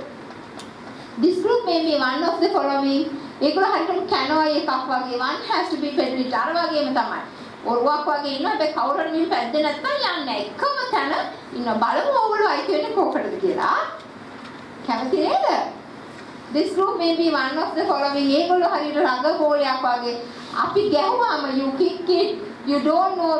[SPEAKER 1] This group may be one of the following. ඒගොල්ලෝ හරියටම කැනෝයි එකක් වගේ one has to be peddled අර වගේම තමයි. ඔරුවක් වගේ ඉන්නවා. හැබැයි කවුරුන් මෙහෙම පැද්දේ නැත්නම් යන්නේ නැහැ. එකම තැන ඉන්න බලමු ඕගොල්ලෝ අයිති වෙන්නේ කොකටද කියලා. කැමති නේද? This group may be one of the following. ඒගොල්ලෝ හරියට රඟ බෝලයක් වගේ. අපි ගැහුවාම you kick it, you don't know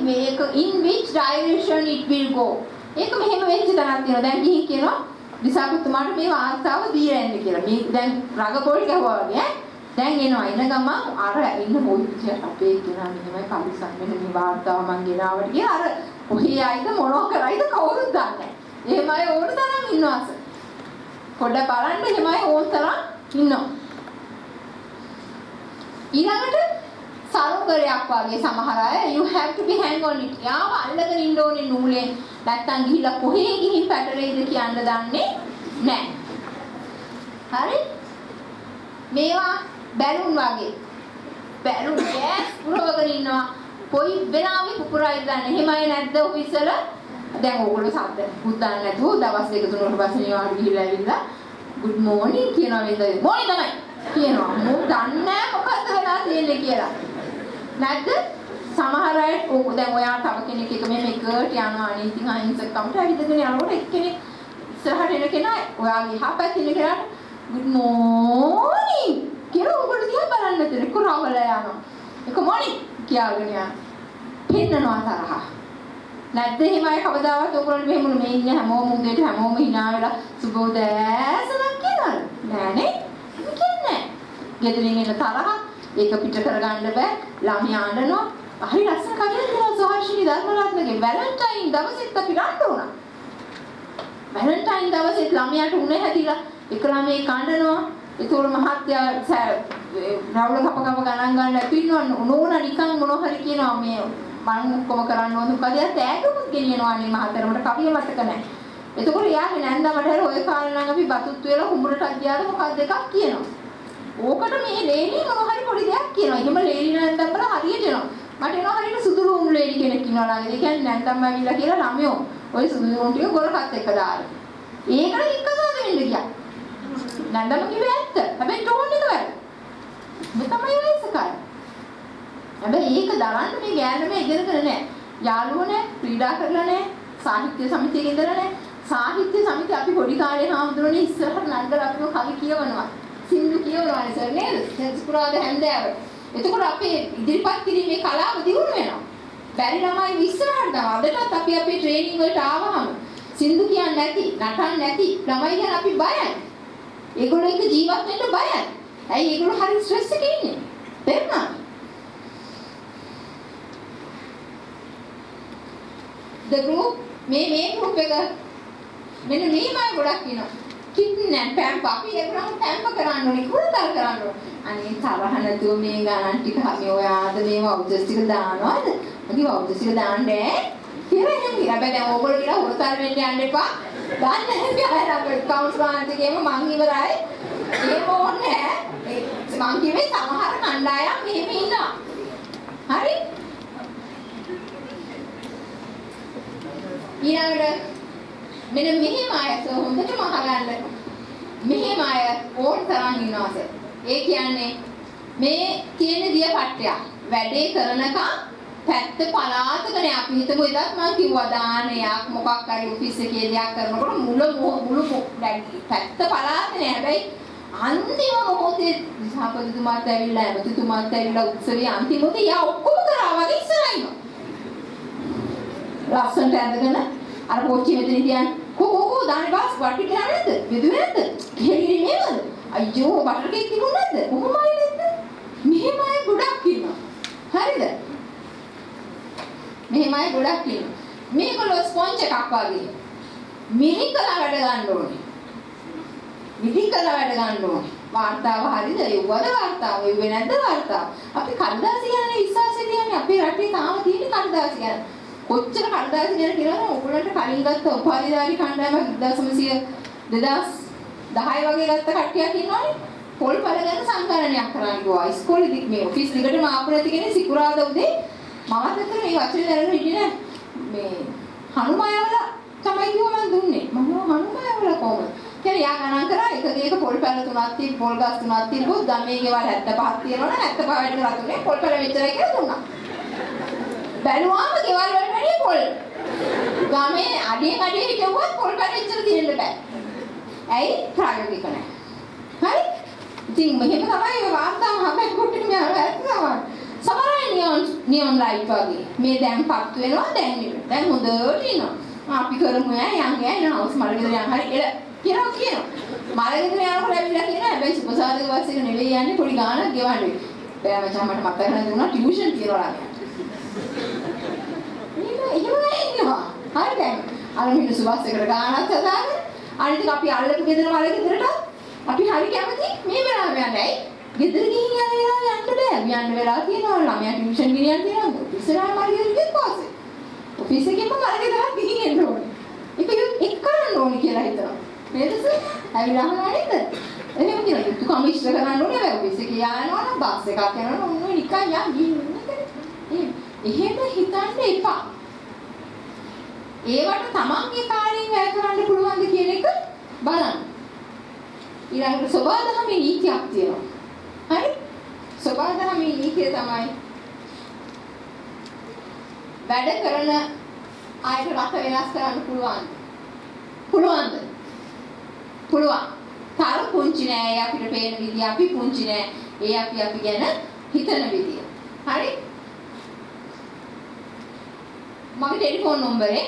[SPEAKER 1] මේක in which direction it will go. ඒක මෙහෙම වෙච්ච තැනක් තියෙනවා. දැන් ගිහින් කියනවා දිසාපතිතුමාට මේ වාර්තාව දීලා එන්න කියලා. මේ දැන් රඟ බෝල් ගැහුවා වගේ ඈ. දැන් එනවා. එන ගමන් අර ඉන්න මොයිච්ච අපේ කෙනා මෙහෙමයි කලිසම් මෙන්න මේ වාර්තාව මං ගෙනාවට කියලා අර ඔහේ ආයිද මොනවා කරයිද කවුරුත් දන්නේ නැහැ. එහෙමයි ඕන තරම් ඉන්නවා සර්. පොඩ්ඩක් බලන්න එහෙමයි ඕන තරම් ඉන්නවා. ඊළඟට සරුංගරයක් වගේ සමහර අය you have to be hang on it. යාව අල්ලගෙන ඉන්න ඕනේ නූලෙන්. නැත්තම් ගිහිල්ලා කොහේ ගිහින් පැටලෙයිද කියන්න දන්නේ නැහැ. හරි? මේවා බැලුන් වගේ. බැලුන් ගෑස් පුරවගෙන ඉන්නවා. කොයි වෙලාවෙ පුපුරයිද දන්නේ. එහෙමයි නැද්ද ඔෆිස් වල? දැන් ඕගොල්ලෝ සද්ද පුද්දාන්න නැතුව දවස් දෙක තුනකට පස්සේ නිවාඩු ගිහිල්ලා ඇවිල්ලා good morning කියනවා නේද? morning තමයි. කියනවා. මම දන්නේ නැහැ මොකද්ද වෙලා තියෙන්නේ කියලා. නැද්ද? සමහර අය දැන් ඔයා තව කෙනෙක් එක මෙහෙම එකට යනවා නේ. ඉතින් අහිංසකකමට ඇවිදගෙන යනකොට එක්කෙනෙක් ඉස්සරහට එන කෙනා ඔයාගේ එහා පැත්තේ ඉන්න කෙනාට good morning කියලා ඔයගොල්ලෝ දිහා බලන්න නැතුනේ කරවල යනවා. ඒක morning කියාගෙන යනවා. පෙන්නනවා තරහ. නැද්ද එහෙමයි කවදාවත් ඔයගොල්ලෝ මෙහෙම මේ ඉන්න හැමෝම උදේට හැමෝම hina වෙලා සුබෝදෑසනක් කියනවලු. නෑනේ. ගෙදරින් එන තරහ ඒක පිට කරගන්න බෑ. ළමයා අඬනවා. හරි ලස්සන කවියක් තියෙනවා සෝහර්ෂිනී ධර්මරත්නගේ වැලන්ටයින් දවසෙත් අපි රණ්ඩු වුණා. වැලන්ටයින් දවසෙත් ළමයාට උනේ හැදිලා එක ළමයෙක් කඳනවා. ඒතකොට මහත්තයා රවුල කප ගණන් ගන්න නැතු ඉන්නව නෝනා නිකන් මොනවා හරි කියනවා මේ මම ඔක්කොම කරන්න ඕන මොකද එයා තෑග්ගුත් ගෙනියනවා නේ මහතරමට කවිය මතක නැහැ. එතකොට එයාගේ නැන්දමට හරි ඔය කාලේ නම් අපි බතුත් වේලා කුඹරටක් ගියාද මොකක්ද එකක් කියනවා. ඕකට මේ ලේනි මොනවා හරි පොඩි දෙයක් කියනවා. එහෙම ලේනි නැන්දම් වල හරියට එනවා. මට එනවා හරියට සුදු රූම් ලේනි කෙනෙක් ඉන්නවා ළඟ. ඒ කියන්නේ නැන්දම් ඇවිල්ලා කියලා ළමයෝ ඔය සුදු රූම් ටික ගොරකත් එක්ක දාලා. ඒකට එක්කසාද වෙන්න ගියා. නැන්දම කිව්වේ ඇත්ත. හැබැයි ටෝන් එක වැරදි. මේ තමයි වයසකයි. හැබැයි ඒක දරන්න මේ ගෑනම ඉගෙනගෙන නැහැ. යාළුවෝ නැහැ, ක්‍රීඩා කරලා නැහැ, සාහිත්‍ය සමිතියක ඉඳලා නැහැ. සාහිත්‍ය සමිතිය අපි පොඩි කාලේ හාමුදුරනේ ඉස්සරහට නංගල අපිව කවි කියවනවා. සින්දු කියවනවා සර් නේද? සෙන්ස්පුරාද හැන්දෑවට. එතකොට අපේ ඉදිරිපත් කිරීමේ කලාව දියුණු වෙනවා. බැරි ළමයි ඉස්සරහට දානවා. අදටත් අපි අපේ ට්‍රේනින් වලට ආවහම සින්දු කියන්නේ නැති, නටන්නේ නැති ළමයි ගැන අපි බයයි. ඒගොල්ලෝ එක ජීවත් වෙන්න බයයි. ඇයි ඒගොල්ලෝ හරි ස්ට්‍රෙස් එකේ ඉන්නේ? තේරුණාද? the group මේ group එක මෙන්න මේමයි ගොඩක් කියනවා. කිඩ්නැප් පැම්ප අපි ඒගොල්ලන් පැම්ප කරන්න ඕනේ, කුරුතල් කරන්න ඕනේ. අනේ තරහ නැතුව මේ ගණන් ටික අපි ඔයාද මේ වවුචර්ස් ටික දානවද? අපි වවුචර්ස් ටික දාන්නේ කියලා එහෙම කියලා. හැබැයි දැන් ඕගොල්ලෝ කියලා හොරතල් වෙන්න යන්න එපා. දාන්න නැහැ අපේ කවුන්ට් ගානටකේම මං ඉවරයි. ඒක ඕනේ නැහැ. මං කිව්වේ සමහර කණ්ඩායම් මෙහෙම ඉන්නවා. හරි? ඊළඟට මෙන්න මෙහෙම අය හොඳටම අහගන්න. මෙහෙම අය ඕන තරම් ඉන්නවා සර්. ඒ කියන්නේ මේ තියෙන දියපට්ටයක් වැඩේ කරනකම් පැත්ත පලාතකනේ අපි හිතමු එදත් මම කිව්වා දානයක් මොකක් හරි ඔෆිස් එකේ දෙයක් කරනකොට මුළු පැත්ත පලාතනේ. හැබැයි අන්තිම මොහොතේ සහපතිතුමාත් ඇවිල්ලා එමෙතුමාත් ඇවිල්ලා උත්සවයේ අන්තිම මොහොතේ යා ඔක්කොම කරා වගේ ඉස්සරහින්. ලස්සනට ඇඳගෙන අර පොච්චි මෙතන තියන් කොකෝ දාන්නේ බස් වටි කියලා නැද්ද? බෙදුවේ නැද්ද? කෙලිරි මේවද? අයියෝ බටර් කේක් තිබුණ නැද්ද? කොහොමයි නැද්ද? මෙහෙමයි ගොඩක් ඉන්නවා. හරිද? මෙහෙමයි ගොඩක් ඉන්නවා. මේගොල්ලෝ ස්පොන්ජ් එකක් වගේ. මිරිකලා වැඩ ගන්න ඕනේ. මිරිකලා වැඩ ගන්න ඕනේ. වාර්තාව හරිද? යුවද වාර්තාව? යුවේ නැද්ද වාර්තාව? අපි කඩදාසි ගැන විශ්වාසය තියන්නේ අපේ රටේ තාම තියෙන කඩදාසි ගැන. කොච්චර කඩදාසි ගැන කියලාද ඔයගොල්ලන්ට කලින් ගත්ත උපාධිධාරී කණ්ඩායමක් 2010 වගේ ගත්ත කට්ටියක් ඉන්නවනේ. පොල්පල ගැන සංකලනයක් කරන්න ගියා. ඉස්කෝලේ මේ ඔෆිස් දිගටම ආපු නැති කෙනෙක් සිකුරාදා උදේ මමත් එක්ක මේ වචනේ දැනගෙන හිටියේ මේ හනුමායවල තමයි කිව්ව මම දුන්නේ. මම හනුමායවල කොහොමද? කියන්නේ යා ගණන් කරා එක පොල්පල තුනක් තියෙන පොල් ගස් තුනක් තියෙනකොට ගමේ ගෙවල් 75ක් තියෙනවනේ 75 වැඩි කරලා තුනේ පොල්පල මෙච්චරයි කියලා දුන්නා. බැලුවාම ගෙවල් වලට වැඩිය පොල්. ගමේ අඩිය හිටවුවත් පොල් පැල ඉච්චර තියෙන්න බෑ. ඇයි? ප්‍රායෝගික නැහැ. හරි? ඉතින් මෙහෙම තමයි ඔය වාර්තාව හැබැයි කොටින් යනවා ඇත්තම. සමහරයි නියොන් ලයිට් වගේ. මේ දැන් පත් වෙනවා දැන් නෙවෙයි. දැන් හොඳට ඉන්නවා. අපි කරමු යන් හවුස් මලගෙදර යන් හරි එළ කියනවා. මලගෙදර යනකොට ඇවිල්ලා කියනවා හැබැයි සුපසාදක බස් එක නෙවෙයි යන්නේ පොඩි ගානක් ගෙවන්නේ. බෑ මචං මට මතක නැහැ දුන්නා ටියුෂන් කියලා ළමයා. එහෙම ඉන්නවා. හරි දැන් අර මිනිස්සු බස් එකට ගානක් හදාගෙන අනිත් අපි අල්ලපු ගෙදර වල ගෙදරට අපි හරි කැමති මේ වෙලාවෙ යන්නයි. ගෙදර ගිහින් යන වෙලාවෙ යන්න බෑ. යන්න වෙලාව තියෙනවා ළමයා ටියුෂන් ගෙනියන්න තියෙනවා. ඉස්සරහා මාර්ගෙට ගිහින් පස්සේ. ඔෆිස් එකේම මාර්ගෙට ගිහින් එන්න ඕනේ. ඒක කරන්න ඕනේ කියලා හිතනවා. නේද සර්? ඇවිල්ලා අහනවා නේද? එහෙම කියලා යුතුයකම ඉෂ්ට කරන්න ඕනේ. හැබැයි ඔෆිස් එකේ යනවා නම් බස් එකක් යනවා නම් ඔන්න නිකන් යන් ගිහින් ඉන්න. එහෙම හිතන්න එපා. ඒවට තමන්ගේ කාර්යයෙන් වැය කරන්න පුළුවන්ද කියන එක බලන්න. ඊළඟට සබාධමේ නීතියක් තියෙනවා. හරි? සබාධමේ නීතිය තමයි වැඩ කරන අයට රට වෙනස් කරන්න පුළුවන්. පුළුවන්ද? පුළුවන්. තර පුංචි නෑ. ඒ අපිට පේන විදිය අපි පුංචි නෑ. ඒ අපි ගැන හිතන විදිය. හරි? මගේ ටෙලිෆෝන් නම්බරේ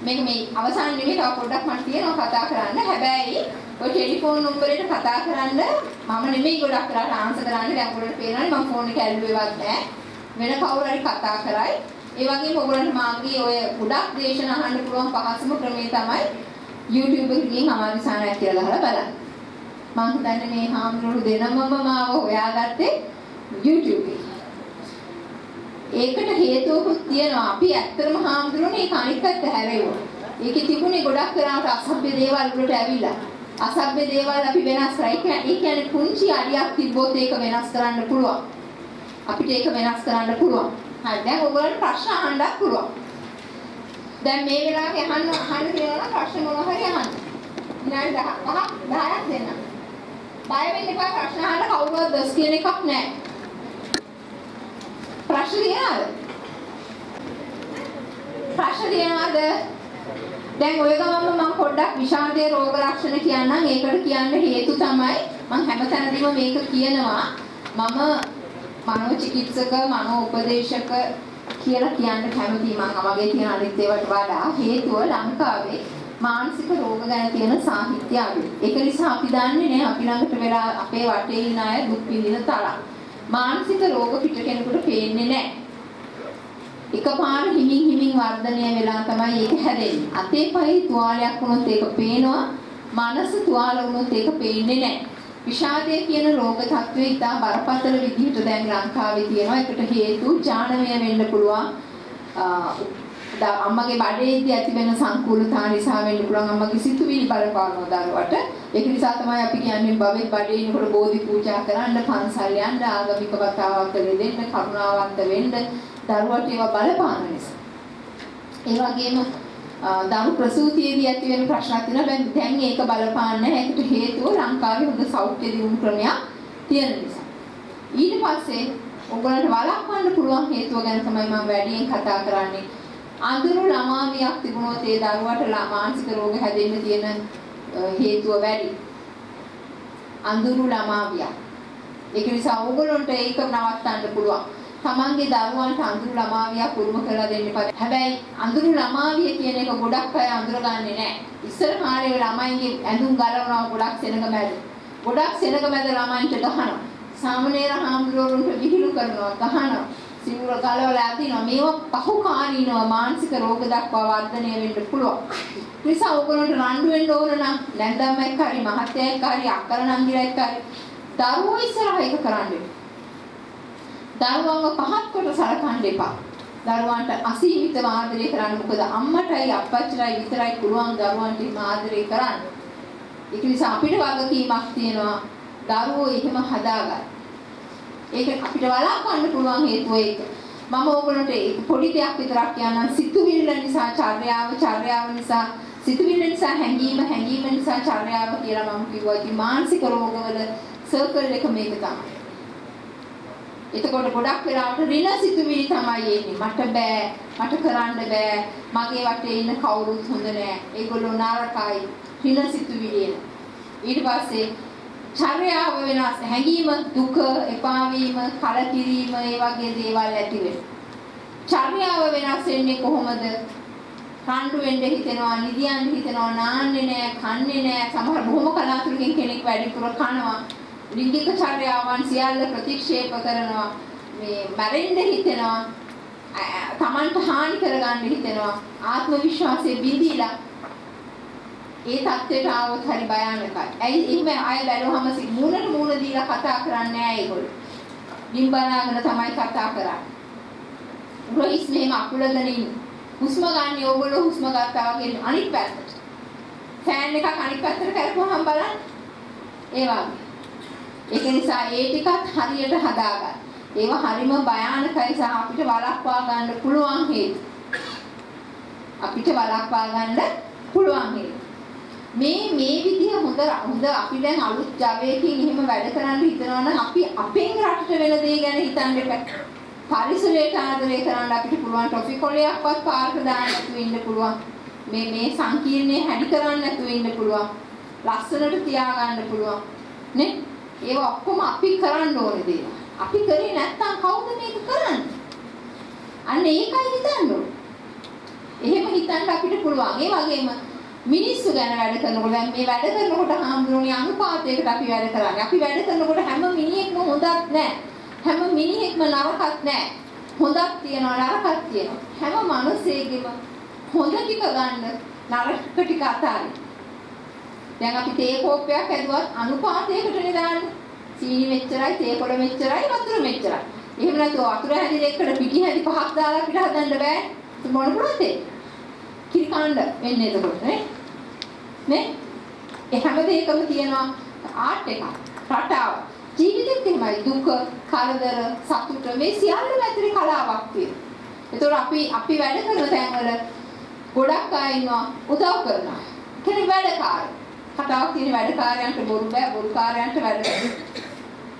[SPEAKER 1] මේක මේ අවසාන නෙමෙයි තව පොඩ්ඩක් මට තියෙනවා කතා කරන්න. හැබැයි ඔය ටෙලිෆෝන් නම්බරේට කතා කරන්න මම නෙමෙයි ගොඩක් වෙලාට ආන්සර් කරන්නේ. දැන් ඔයගොල්ලන්ට පේනවනේ මම ෆෝන් එක ඇල්ලුවේවත් නැහැ. වෙන කවුරු හරි කතා කරයි. ඒ වගේම ඔයගොල්ලන්ට මාගේ ඔය ගොඩක් දේශන අහන්න පුළුවන් පහසුම ක්‍රමය තමයි YouTube එකේ ගිහින් අමාදිසානයක් කියලා ගහලා බලන්න. මම හිතන්නේ මේ හාමුදුරුවෝ දෙනමම මාව හොයාගත්තේ YouTube එකේ. ඒකට හේතුවකුත් තියෙනවා. අපි ඇත්තටම හාමුදුරුවනේ ඒක අනිත් පැත්ත හැරෙවුවා. ඒකේ තිබුණේ ගොඩක් වෙලාවට අසභ්‍ය දේවල් වලට ඇවිල්ලා. අසභ්‍ය දේවල් අපි වෙනස් කරා. ඒ කියන්නේ පුංචි අඩියක් තිබ්බොත් ඒක වෙනස් කරන්න පුළුවන්. අපිට ඒක වෙනස් කරන්න පුළුවන්. හරි දැන් ඔයගොල්ලන්ට ප්‍රශ්න අහන්නත් පුළුවන්. දැන් මේ වෙලාවේ අහන්න කියලා නම් ප්‍රශ්න මොනවා හරි අහන්න. විනාඩි 10ක් දෙන්න. බය වෙන්න එපා ප්‍රශ්න අහන්න කවුරුවත් දොස් කියන එකක් නැහැ. ප්‍රශ්න තියනවද? ප්‍රශ්න තියනවද? දැන් ඔය ගමම මම පොඩ්ඩක් විෂාදයේ රෝග ලක්ෂණ කියන්නම්. ඒකට කියන්න හේතු තමයි මම හැමතැනදීම මේක කියනවා. මම මනෝචිකිත්සක මනෝපදේශක කියලා කියන්න කැමතියි. මම මගේ තියෙන අනිත් ඒවාට වඩා හේතුව ලංකාවේ මානසික රෝග ගැන තියෙන සාහිත්‍ය අඩුයි. ඒක නිසා අපි දන්නේ නැහැ අපි ළඟට වෙලා අපේ වටේ ඉන්න අය දුක් විඳින තරම්. මානසික රෝග පිට කෙනෙකුට පේන්නේ නැහැ. එකපාර හිමින් වර්ධනය වෙලා තමයි ඒක හැදෙන්නේ. අතේ පයි තුවාලයක් වුණොත් ඒක පේනවා. මනස තුවාල වුණොත් ඒක පේන්නේ නැහැ. විෂාදය කියන රෝග තත්ත්වය ඉතා බරපතල විදිහට දැන් ලංකාවේ තියෙනවා. ඒකට හේතු ජානමය වෙන්න පුළුවන්. අම්මගේ බඩේදී ඇති වෙන සංකූලතා නිසා වෙන්න පුළුවන්. අම්මගේ සිතුවිලි බලපානවා දරුවට. ඒක නිසා තමයි අපි කියන්නේ භවෙත් බඩේ ඉනකොට බෝධි පූජා කරන්න, පන්සල් යන්න, ආගමික වතාවක් දෙන්න, කරුණාවන්ත වෙන්න. දරුවට ඒවා බලපාන නිසා. ඒ වගේම දරු ප්‍රසූතියේදී ඇති වෙන ප්‍රශ්න තියෙනවා. දැන් ඒක බලපාන්නේ නැහැ. ඒකට හේතුව ලංකාවේ හොඳ සෞඛ්‍ය දියුණු ක්‍රමයක් තියෙන නිසා. ඊට පස්සේ ඔයගොල්ලන්ට වළක්වන්න පුළුවන් හේතුව ගැන තමයි මම වැඩියෙන් කතා කරන්නේ. අඳුරු ළමාවියක් තිබුණොත් ඒ දරුවට මානසික රෝග හැදෙන්න තියෙන හේතුව වැඩි. අඳුරු ළමාවියක්. ඒක නිසා ඔයගොල්ලන්ට ඒක නවත්තන්න පුළුවන්. තමන්ගේ දරුවන්ට අඳුරු ළමාවියක් උරුම කරලා දෙන්න එපා. හැබැයි අඳුරු ළමාවිය කියන එක ගොඩක් අය අඳුරගන්නේ නැහැ. ඉස්සර කාලේ ළමයින්ගේ ඇඳුම් ගලවනවා ගොඩක් සෙනඟ මැද. ගොඩක් සෙනඟ මැද ළමයින්ට ගහනවා. සාමණේර හාමුදුරුවන්ට විහිළු කරනවා, ගහනවා. සිවුර ගලවලා අදිනවා. මේවා පහුකාලීනව මානසික රෝග දක්වා වර්ධනය වෙන්න පුළුවන්. නිසා ඔයගොල්ලන්ට රණ්ඩු වෙන්න ඕන නම් නැන්දම්මෙක් හරි මහත්තයෙක් හරි අක්කර නංගිලා එක්ක හරි දරුවෝ ඉස්සරහ එක කරන්නේ. දරුවන්ව පහත් කොට සලකන්න එපා. දරුවන්ට අසීමිතව ආදරය කරන්න. මොකද අම්මටයි අප්පච්චිටයි විතරයි පුළුවන් දරුවන්ට ආදරය කරන්න. ඒක නිසා අපිට වගකීමක් තියෙනවා දරුවෝ එහෙම හදාගන්න. ඒක අපිට වළක්වන්න පුළුවන් හේතුව ඒක. මම ඕගොල්ලන්ට පොඩි දෙයක් විතරක් කියන්නම්. සිතුවිල්ල නිසා චර්යාව නිසා සිතුවිල්ල නිසා හැඟීම නිසා චර්යාව කියලා මම කිව්වා. ඉතින් මානසික රෝගවල සර්කල් එක මේක තමයි. එතකොට ගොඩක් වෙලාවට ඍණ සිතුවිලි තමයි එන්නේ. මට බෑ, මට කරන්න බෑ, මගේ වටේ ඉන්න කවුරුත් හොඳ නෑ, ඒගොල්ලෝ නරකයි, ඍණ සිතුවිලි එන. ඊට පස්සේ චර්යාව වෙනස්, හැඟීම, දුක, එපා වීම, කලකිරීම, ඒ වගේ දේවල් ඇති වෙනවා. චර්යාව වෙනස් වෙන්නේ කොහොමද? රණ්ඩු වෙන්න හිතෙනවා, නිදියන්න හිතෙනවා, නාන්නේ නෑ, කන්නේ නෑ, සමහර බොහොම කලාතුරකින් කෙනෙක් වැඩිපුර කනවා. ලිංගික චර්යාවන් සියල්ල ප්‍රතික්ෂේප කරනවා. මේ මැරෙන්න හිතෙනවා. තමන්ට හානි කරගන්න හිතෙනවා. ආත්ම විශ්වාසය බිඳිලා ඒ තත්ත්වයට ආවොත් හරි භයානකයි. ඇයි එහෙම අය බැලුවම මූණට මූණ දීලා කතා කරන්නේ නැහැ ඒගොල්ලෝ. බිම්බනාගෙන තමයි කතා කරන්නේ. උරහිස් මෙහෙම අකුලගෙන ඉන්න. හුස්ම ගන්න ඕගොල්ලෝ හුස්ම ගත්තා වගේ අනිත් පැත්තට. ෆෑන් එකක් අනිත් පැත්තට කරපුවාම බලන්න. ඒ වගේ. ඒක නිසා ඒ ටිකත් හරියට හදාගන්න. ඒවා හරිම භයානකයි සහ අපිට වළක්වා ගන්න පුළුවන් හේතු. මේ විදිහ හොඳ අපි දැන් අලුත් ජවයකින් එහෙම වැඩ කරන්න හිතනවා නම් අපි අපෙන් රටට වෙන දේ ගැන හිතන්න එපා. පරිසරයට ආදරය කරන්න අපිට පුළුවන් ටොෆි කොලයක්වත් පාර්ක දාන්න නැතුව ඉන්න පුළුවන්. මේ සංකීර්ණේ හැදි කරන්න නැතුව ඉන්න පුළුවන්. ලස්සනට තියාගන්න පුළුවන්. නේ? ඒවා ඔක්කොම අපි කරන්න ඕනේ දේවල්. අපි කරේ නැත්නම් කවුද මේක කරන්නේ? අන්න ඒකයි හිතන්න ඕනේ. එහෙම හිතන්න අපිට පුළුවන්. ඒ වගේම මිනිස්සු ගැන වැඩ කරනකොට දැන් මේ වැඩ කරනකොට හාමුදුරනේ අනුපාතයකට අපි වැඩ කරන්නේ. අපි වැඩ කරනකොට හැම මිනිහෙක්ම හොඳක් නැහැ. හැම මිනිහෙක්ම නරකක් නැහැ. හොඳක් තියෙනවා නරකක් තියෙනවා. හැම මිනිසෙකම හොඳ ටික ගන්න නරක ටික අතාරින්න. දැන් අපි තේ කෝප්පයක් හැදුවත් අනුපාතයකටනේ දාන්නේ. සීනි මෙච්චරයි, තේ කොළ මෙච්චරයි, වතුර මෙච්චරයි. එහෙම නැත්නම් වතුර හැදින එකට පිටි හැදි පහක් දාලා අපිට හදන්න බෑ. ඒක මොන පුරාද? කිරි කණ්ඩ වෙන්නේ එතකොට නේ? ඒ හැම දෙයකම තියෙනවා ආර්ට් එකක්, රටාව. ජීවිතෙත් එහෙමයි දුක, කරදර, සතුට මේ සියල්ලම ඇතුලේ කලාවක් තියෙනවා. ඒතකොට අපි වැඩ කරන තැන්වල ගොඩක් අය ඉන්නවා උදව් කරනවා. කෙනෙක් වැඩකාරය. කතාවක් තියෙන වැඩකාරයන්ට බොරු බෑ, බොරුකාරයන්ට වැඩ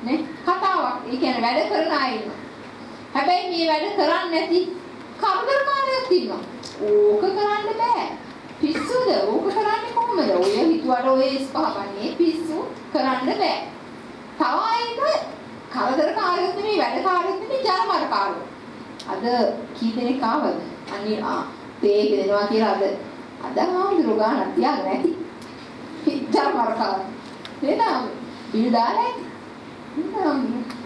[SPEAKER 1] නේ? කතාවක්. ඒ කියන්නේ වැඩ කරන අය ඉන්නවා. හැබැයි මේ වැඩ කරන්නේ නැති කරදරකාරයෙක් ඉන්නවා. ඕක කරන්න බෑ. පිස්සුද? ඕක කරන්නේ කොහොමද? ඔය හිතුවට ඔය ස්පහපන්නේ පිස්සු කරන්න බෑ. තව අය ඉන්නවා කරදරකාරයෙක් නෙමෙයි වැඩකාරයෙක් නෙමෙයි ජනමරකාරයෙක්. අද කී දෙනෙක් ආවද? තේ දෙනවා කියලා අද ආවුරු ගානක් තියාගෙන නැති. ජනමරකාර. නේද? බිල් දාලා ඇති.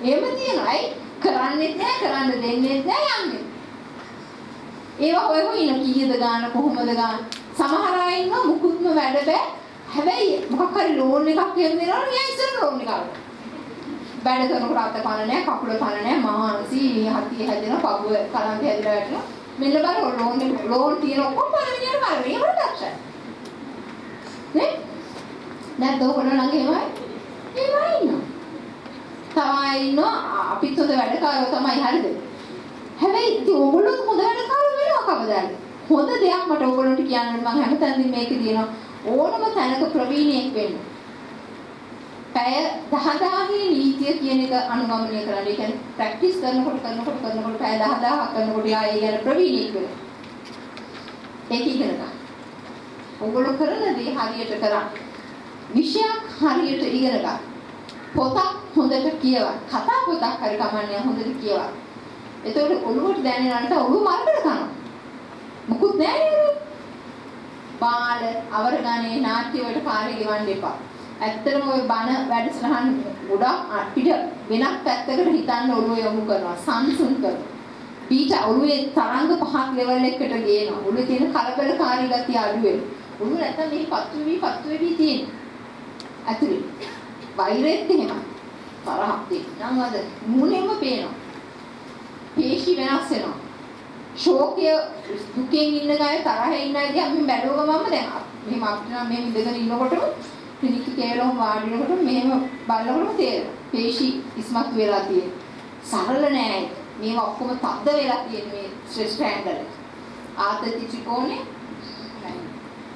[SPEAKER 1] එහෙම තියනයි කරන්නේ නැහැ කරන්න දෙන්නේ නැහැ යන්නේ. ඒවා ඔය ඉන්න කීයද ගාන කොහොමද ගාන සමහර අය ඉන්න මුකුත්ම වැඩ බෑ. හැබැයි මොකක් හරි ලෝන් එකක් ගෙන් දෙනවා නම් එයා ඉස්සර ලෝන් එක ගන්න. වැඩ කරනකොට අත කන නැහැ කකුල කන නැහැ මානසි හතිය හැදෙනවා පපුව කලන්තය හැදලා වැටෙනවා. මෙන්න බලන්න ලෝන් තියෙන ඔක්කොම පළවෙනියට බලන්න. ඒකට දක්ෂයි. නේ? නැත්නම් ඔයගොල්ලෝ ළඟ එහෙමයි ඉන්නවා. තමයි ඉන්නවා අපිත් හොඳ වැඩකාරයෝ තමයි හරිද? හැබැයි ඉතින් ඕගොල්ලෝ හොඳ වැඩකාරයෝ වෙනවා කවදාද? හොඳ දෙයක් මට ඕගොල්ලන්ට කියන්න මම හැමතැනදී මේක දිනනවා ඕනම තැනක ප්‍රවීණයෙක් වෙන්න. පැය 10000 නීතිය කියන එක අනුගමනය කරන්න. ඒ කියන්නේ ප්‍රැක්ටිස් කරනකොට පැය 10000ක් කරනකොට යා ඒ ගැන ප්‍රවීණයෙක් වෙනවා. ඒක ඉගෙන ගන්න. ඕගොල්ලෝ කරන දේ හරියට කරන්න. විෂයක් හරියට ඉගෙන ගන්න. පොතක් හොඳට කියවන්න. කතා පොතක් හරි කමන්නේ හොඳට කියවන්න. එතකොට ඔළුවට දැනෙනන්ට ඔළුව මරකට කරනවා. මුකුත් නැහැ නේද? බාල අවරගානේ නාට්‍ය වලට කාර්ය ගෙවන්න එපා. ඇත්තටම ওই බණ වැඩසටහන් ගොඩක් අපිට වෙනත් පැත්තකට හිතන්න ඔළුව යොමු කරනවා. සංසුන් කරනවා. පීඨ ඔළුවේ තරංග පහක් ලෙවල් එකකට ගේනවා. ඔළුවේ තියෙන කලබලකාරී ගතිය අඩු වෙනවා. ඔළුව නැත්තම් මේ පත්තු වෙවි තියෙන. ඇතුලේ වෛරෙත් එහෙමයි. තරහක් තියෙනවා. නම් අද මුණෙම පේනවා. පේශි වෙනස් වෙනවා. ශෝකය දුකෙන් ඉන්න ගාය තරහෙන් ඉන්න අය දිහා මම බැලුවම දැන් මෙහෙම අපිට නම් මෙහෙම ඉඳගෙන ඉන්නකොටම පිළිකි කේලම් වාඩි වෙනකොට මෙහෙම බලනකොටම තේරෙනවා. පේශි ඉස්මතු වෙලා තියෙන. සරල නෑ. මේවා ඔක්කොම තද්ද වෙලා තියෙන මේ ස්ට්‍රෙස් ට්‍රැන්ගල් එක. ආතති ත්‍රිකෝණේ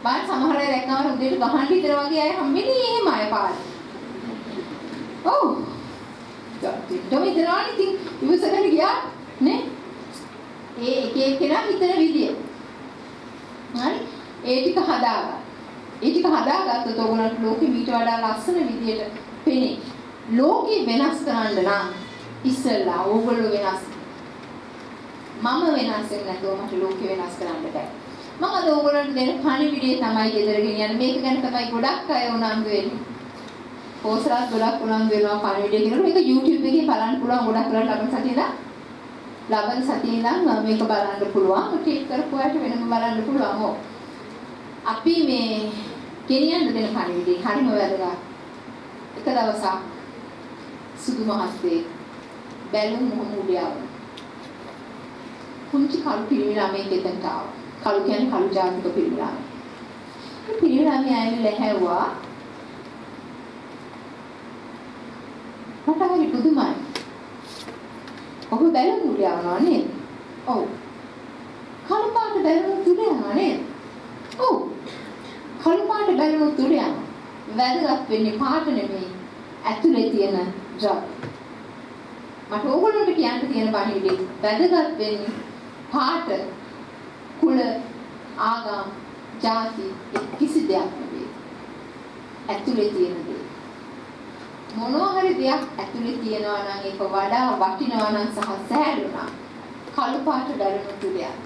[SPEAKER 1] බලන්න සමහර අය දැක්කම උදේට ගහන්න හිතන වගේ අය හම්බෙන්නේ එහෙම අය පාරේ. ඔව්. දෙවියන් ඉදරානි ඉතින් ඉවසගෙන ගියා නේ? ඒ එක කෙනා හිතන විදිය. හරි? ඒ ටික හදාගන්න. ඒ ටික හදාගත්තොත් ඔයගොල්ලන්ට ලෝකෙ මීට වඩා ලස්සන විදියට පෙනේ. ලෝකෙ වෙනස් කරන්න නම් ඉස්සෙල්ලා ඕගොල්ලෝ වෙනස්. මම වෙනස් වෙන්නේ නැතුව මට ලෝකෙ වෙනස් කරන්න බෑ. මම අද ඕගොල්ලන්ට දෙන පණිවිඩය තමයි ගෙදර ගෙනියන්නේ. මේක ගැන තමයි ගොඩක් අය උනන්දු වෙන්නේ. පොසරත් ගොඩක් උනන්දු වෙනවා පණිවිඩය කියනකොට මේක YouTube එකේ බලන්න පුළුවන් ගොඩක් කරලා ලබන සතියේ ඉඳන් මේක බලන්න පුළුවන්. ක්ලික් කරපුවාට වෙනම බලන්න පුළුවන්. ඔව්. අපි මේ ගෙනියන්න දෙන පණිවිඩය හරිම වැදගත්. එක දවසක් සුදු මහත්තයෙක් බැලුම් මොහොමුඩියාව කුංචි කළු පිරිමි ළමයෙක් එතනට ආවා. කළු කියන්නේ කළු ජාතික පිරිමි ළමයි. ඒ පිරිමි ළමයා ඇවිල්ලා හැවුවා. මට හරි පුදුමයි. ඔබ බැලුම් උඩ යනවා නේද? ඔව්. කළු පාට බැලුම් උඩ යනවා නේද? ඔව්. කළු පාට බැලුම් උඩ යනවා. වැදගත් වෙන්නේ පාට නෙමෙයි. ඇතුලේ තියෙන ද්‍රව්‍ය. මට ඕගොල්ලන්ට කියන්න තියෙන පණිවිඩය වැදගත් වෙන්නේ පාට, කුල, ආගම්, ජාති කිසි දෙයක් නෙවෙයි. ඇතුලේ තියෙන දේ. මොනවා හරි දෙයක් ඇතුලේ තියෙනවා නම් ඒක වඩා වටිනවා නම් සහ සෑහලුණා. කළු පාට බැලුණු තුලයක්.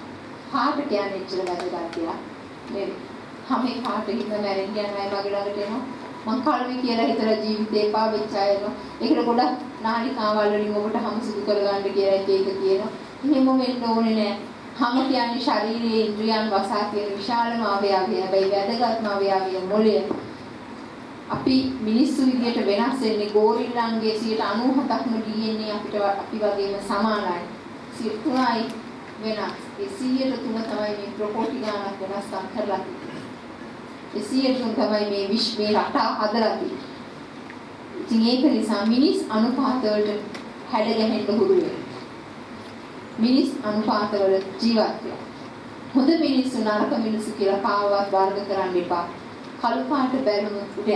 [SPEAKER 1] පාට කියන්නේ ඉච්චර වැදගත් කියලා නෙවෙයි. හැම කාටෙහිම මැරෙන්න යනවා මගේ ළඟට එනවා. මං කල්මි කියලා හිතලා ජීවිතේ පාවෙච්ච අය එනවා. ඒකට ගොඩක් නාලිකාවල් වලින් ඔබට හැම සුදු කරගන්න කියලා එක කියනවා. එහෙම වෙන්න ඕනේ නෑ. හැම කියන්නේ ශරීරයේ ඉන්ද්‍රියන් වසා කියන විශාලම අවයවය. හැබැයි වැදගත්ම අවයවය මොළය. අපි මිනිස්සු විදියට වෙනස් වෙන්නේ ගෝරිල්ලන්ගේ 97%ක්ම DNA අපිට අපි වගේම සමානයි. 3යි වෙනස්. ඒ 103 තමයි මේ ප්‍රොපෝටි ගානක් වෙනස්කම් කරලා තියෙන්නේ. ඒ 103 තමයි මේ විශ්වයේ රටා හදලා තියෙන්නේ. ඉතින් ඒක නිසා මිනිස් අනුපාත වලට හැඩ ගැහෙන්න හුරු වෙන්න. මිනිස් අනුපාත වල ජීවත් වෙන්න. හොඳ මිනිස්සු නරක මිනිස්සු කියලා කාවවත් වර්ග කරන්න එපා. කළු පාට බැලුණු උඩ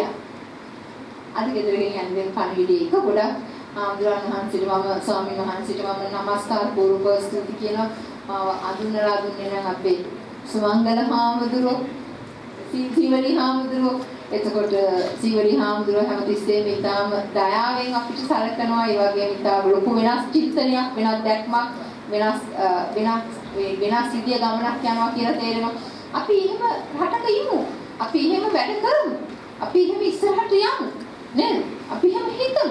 [SPEAKER 1] අද ගෙදරකින් යන්නේ පණිවිඩය එක ගොඩක් ආන්දරන් වහන්සේට මම ස්වාමීන් වහන්සේට මම නමස්කාර පූර්වක ස්තුති කියනවා අඳුනලා දුන්නේ නම් අපේ සුමංගල හාමුදුරුවෝ සීවලි හාමුදුරුවෝ එතකොට සීවලි හාමුදුරුවෝ හැමතිස්සෙම ඊටාම දයාවෙන් අපිට සලකනවා ඒ වගේම ඊටාම ලොකු වෙනස් චින්තනයක් වෙනස් දැක්මක් වෙනස් සිද්ධිය ගමනක් යනවා කියලා තේරෙනවා අපි එහෙම රටක ඉමු අපි එහෙම වැඩ කරමු අපි එහෙම ඉස්සරහට යමු නේද අපි එහෙම හිතමු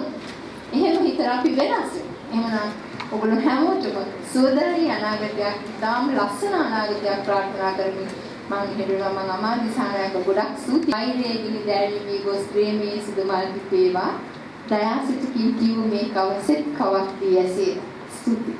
[SPEAKER 1] එහෙම හිතලා අපි වෙනස් එහෙමනම් ඔයගොල්ලෝ හැමෝටම සුවදායි අනාගතයක් දාම් ලස්සන අනාගතයක් ප්‍රාර්ථනා කරමින් මම හිතුවා මම අමාදිසානයක ගොඩක් සූතියියේ ගිනි දැරීමේ ගොස් ප්‍රේමයේ සුදුමල් පිපේවා දයාසිත කිංකියු මේ කවසෙත් කවක් දියසේ ස්තුති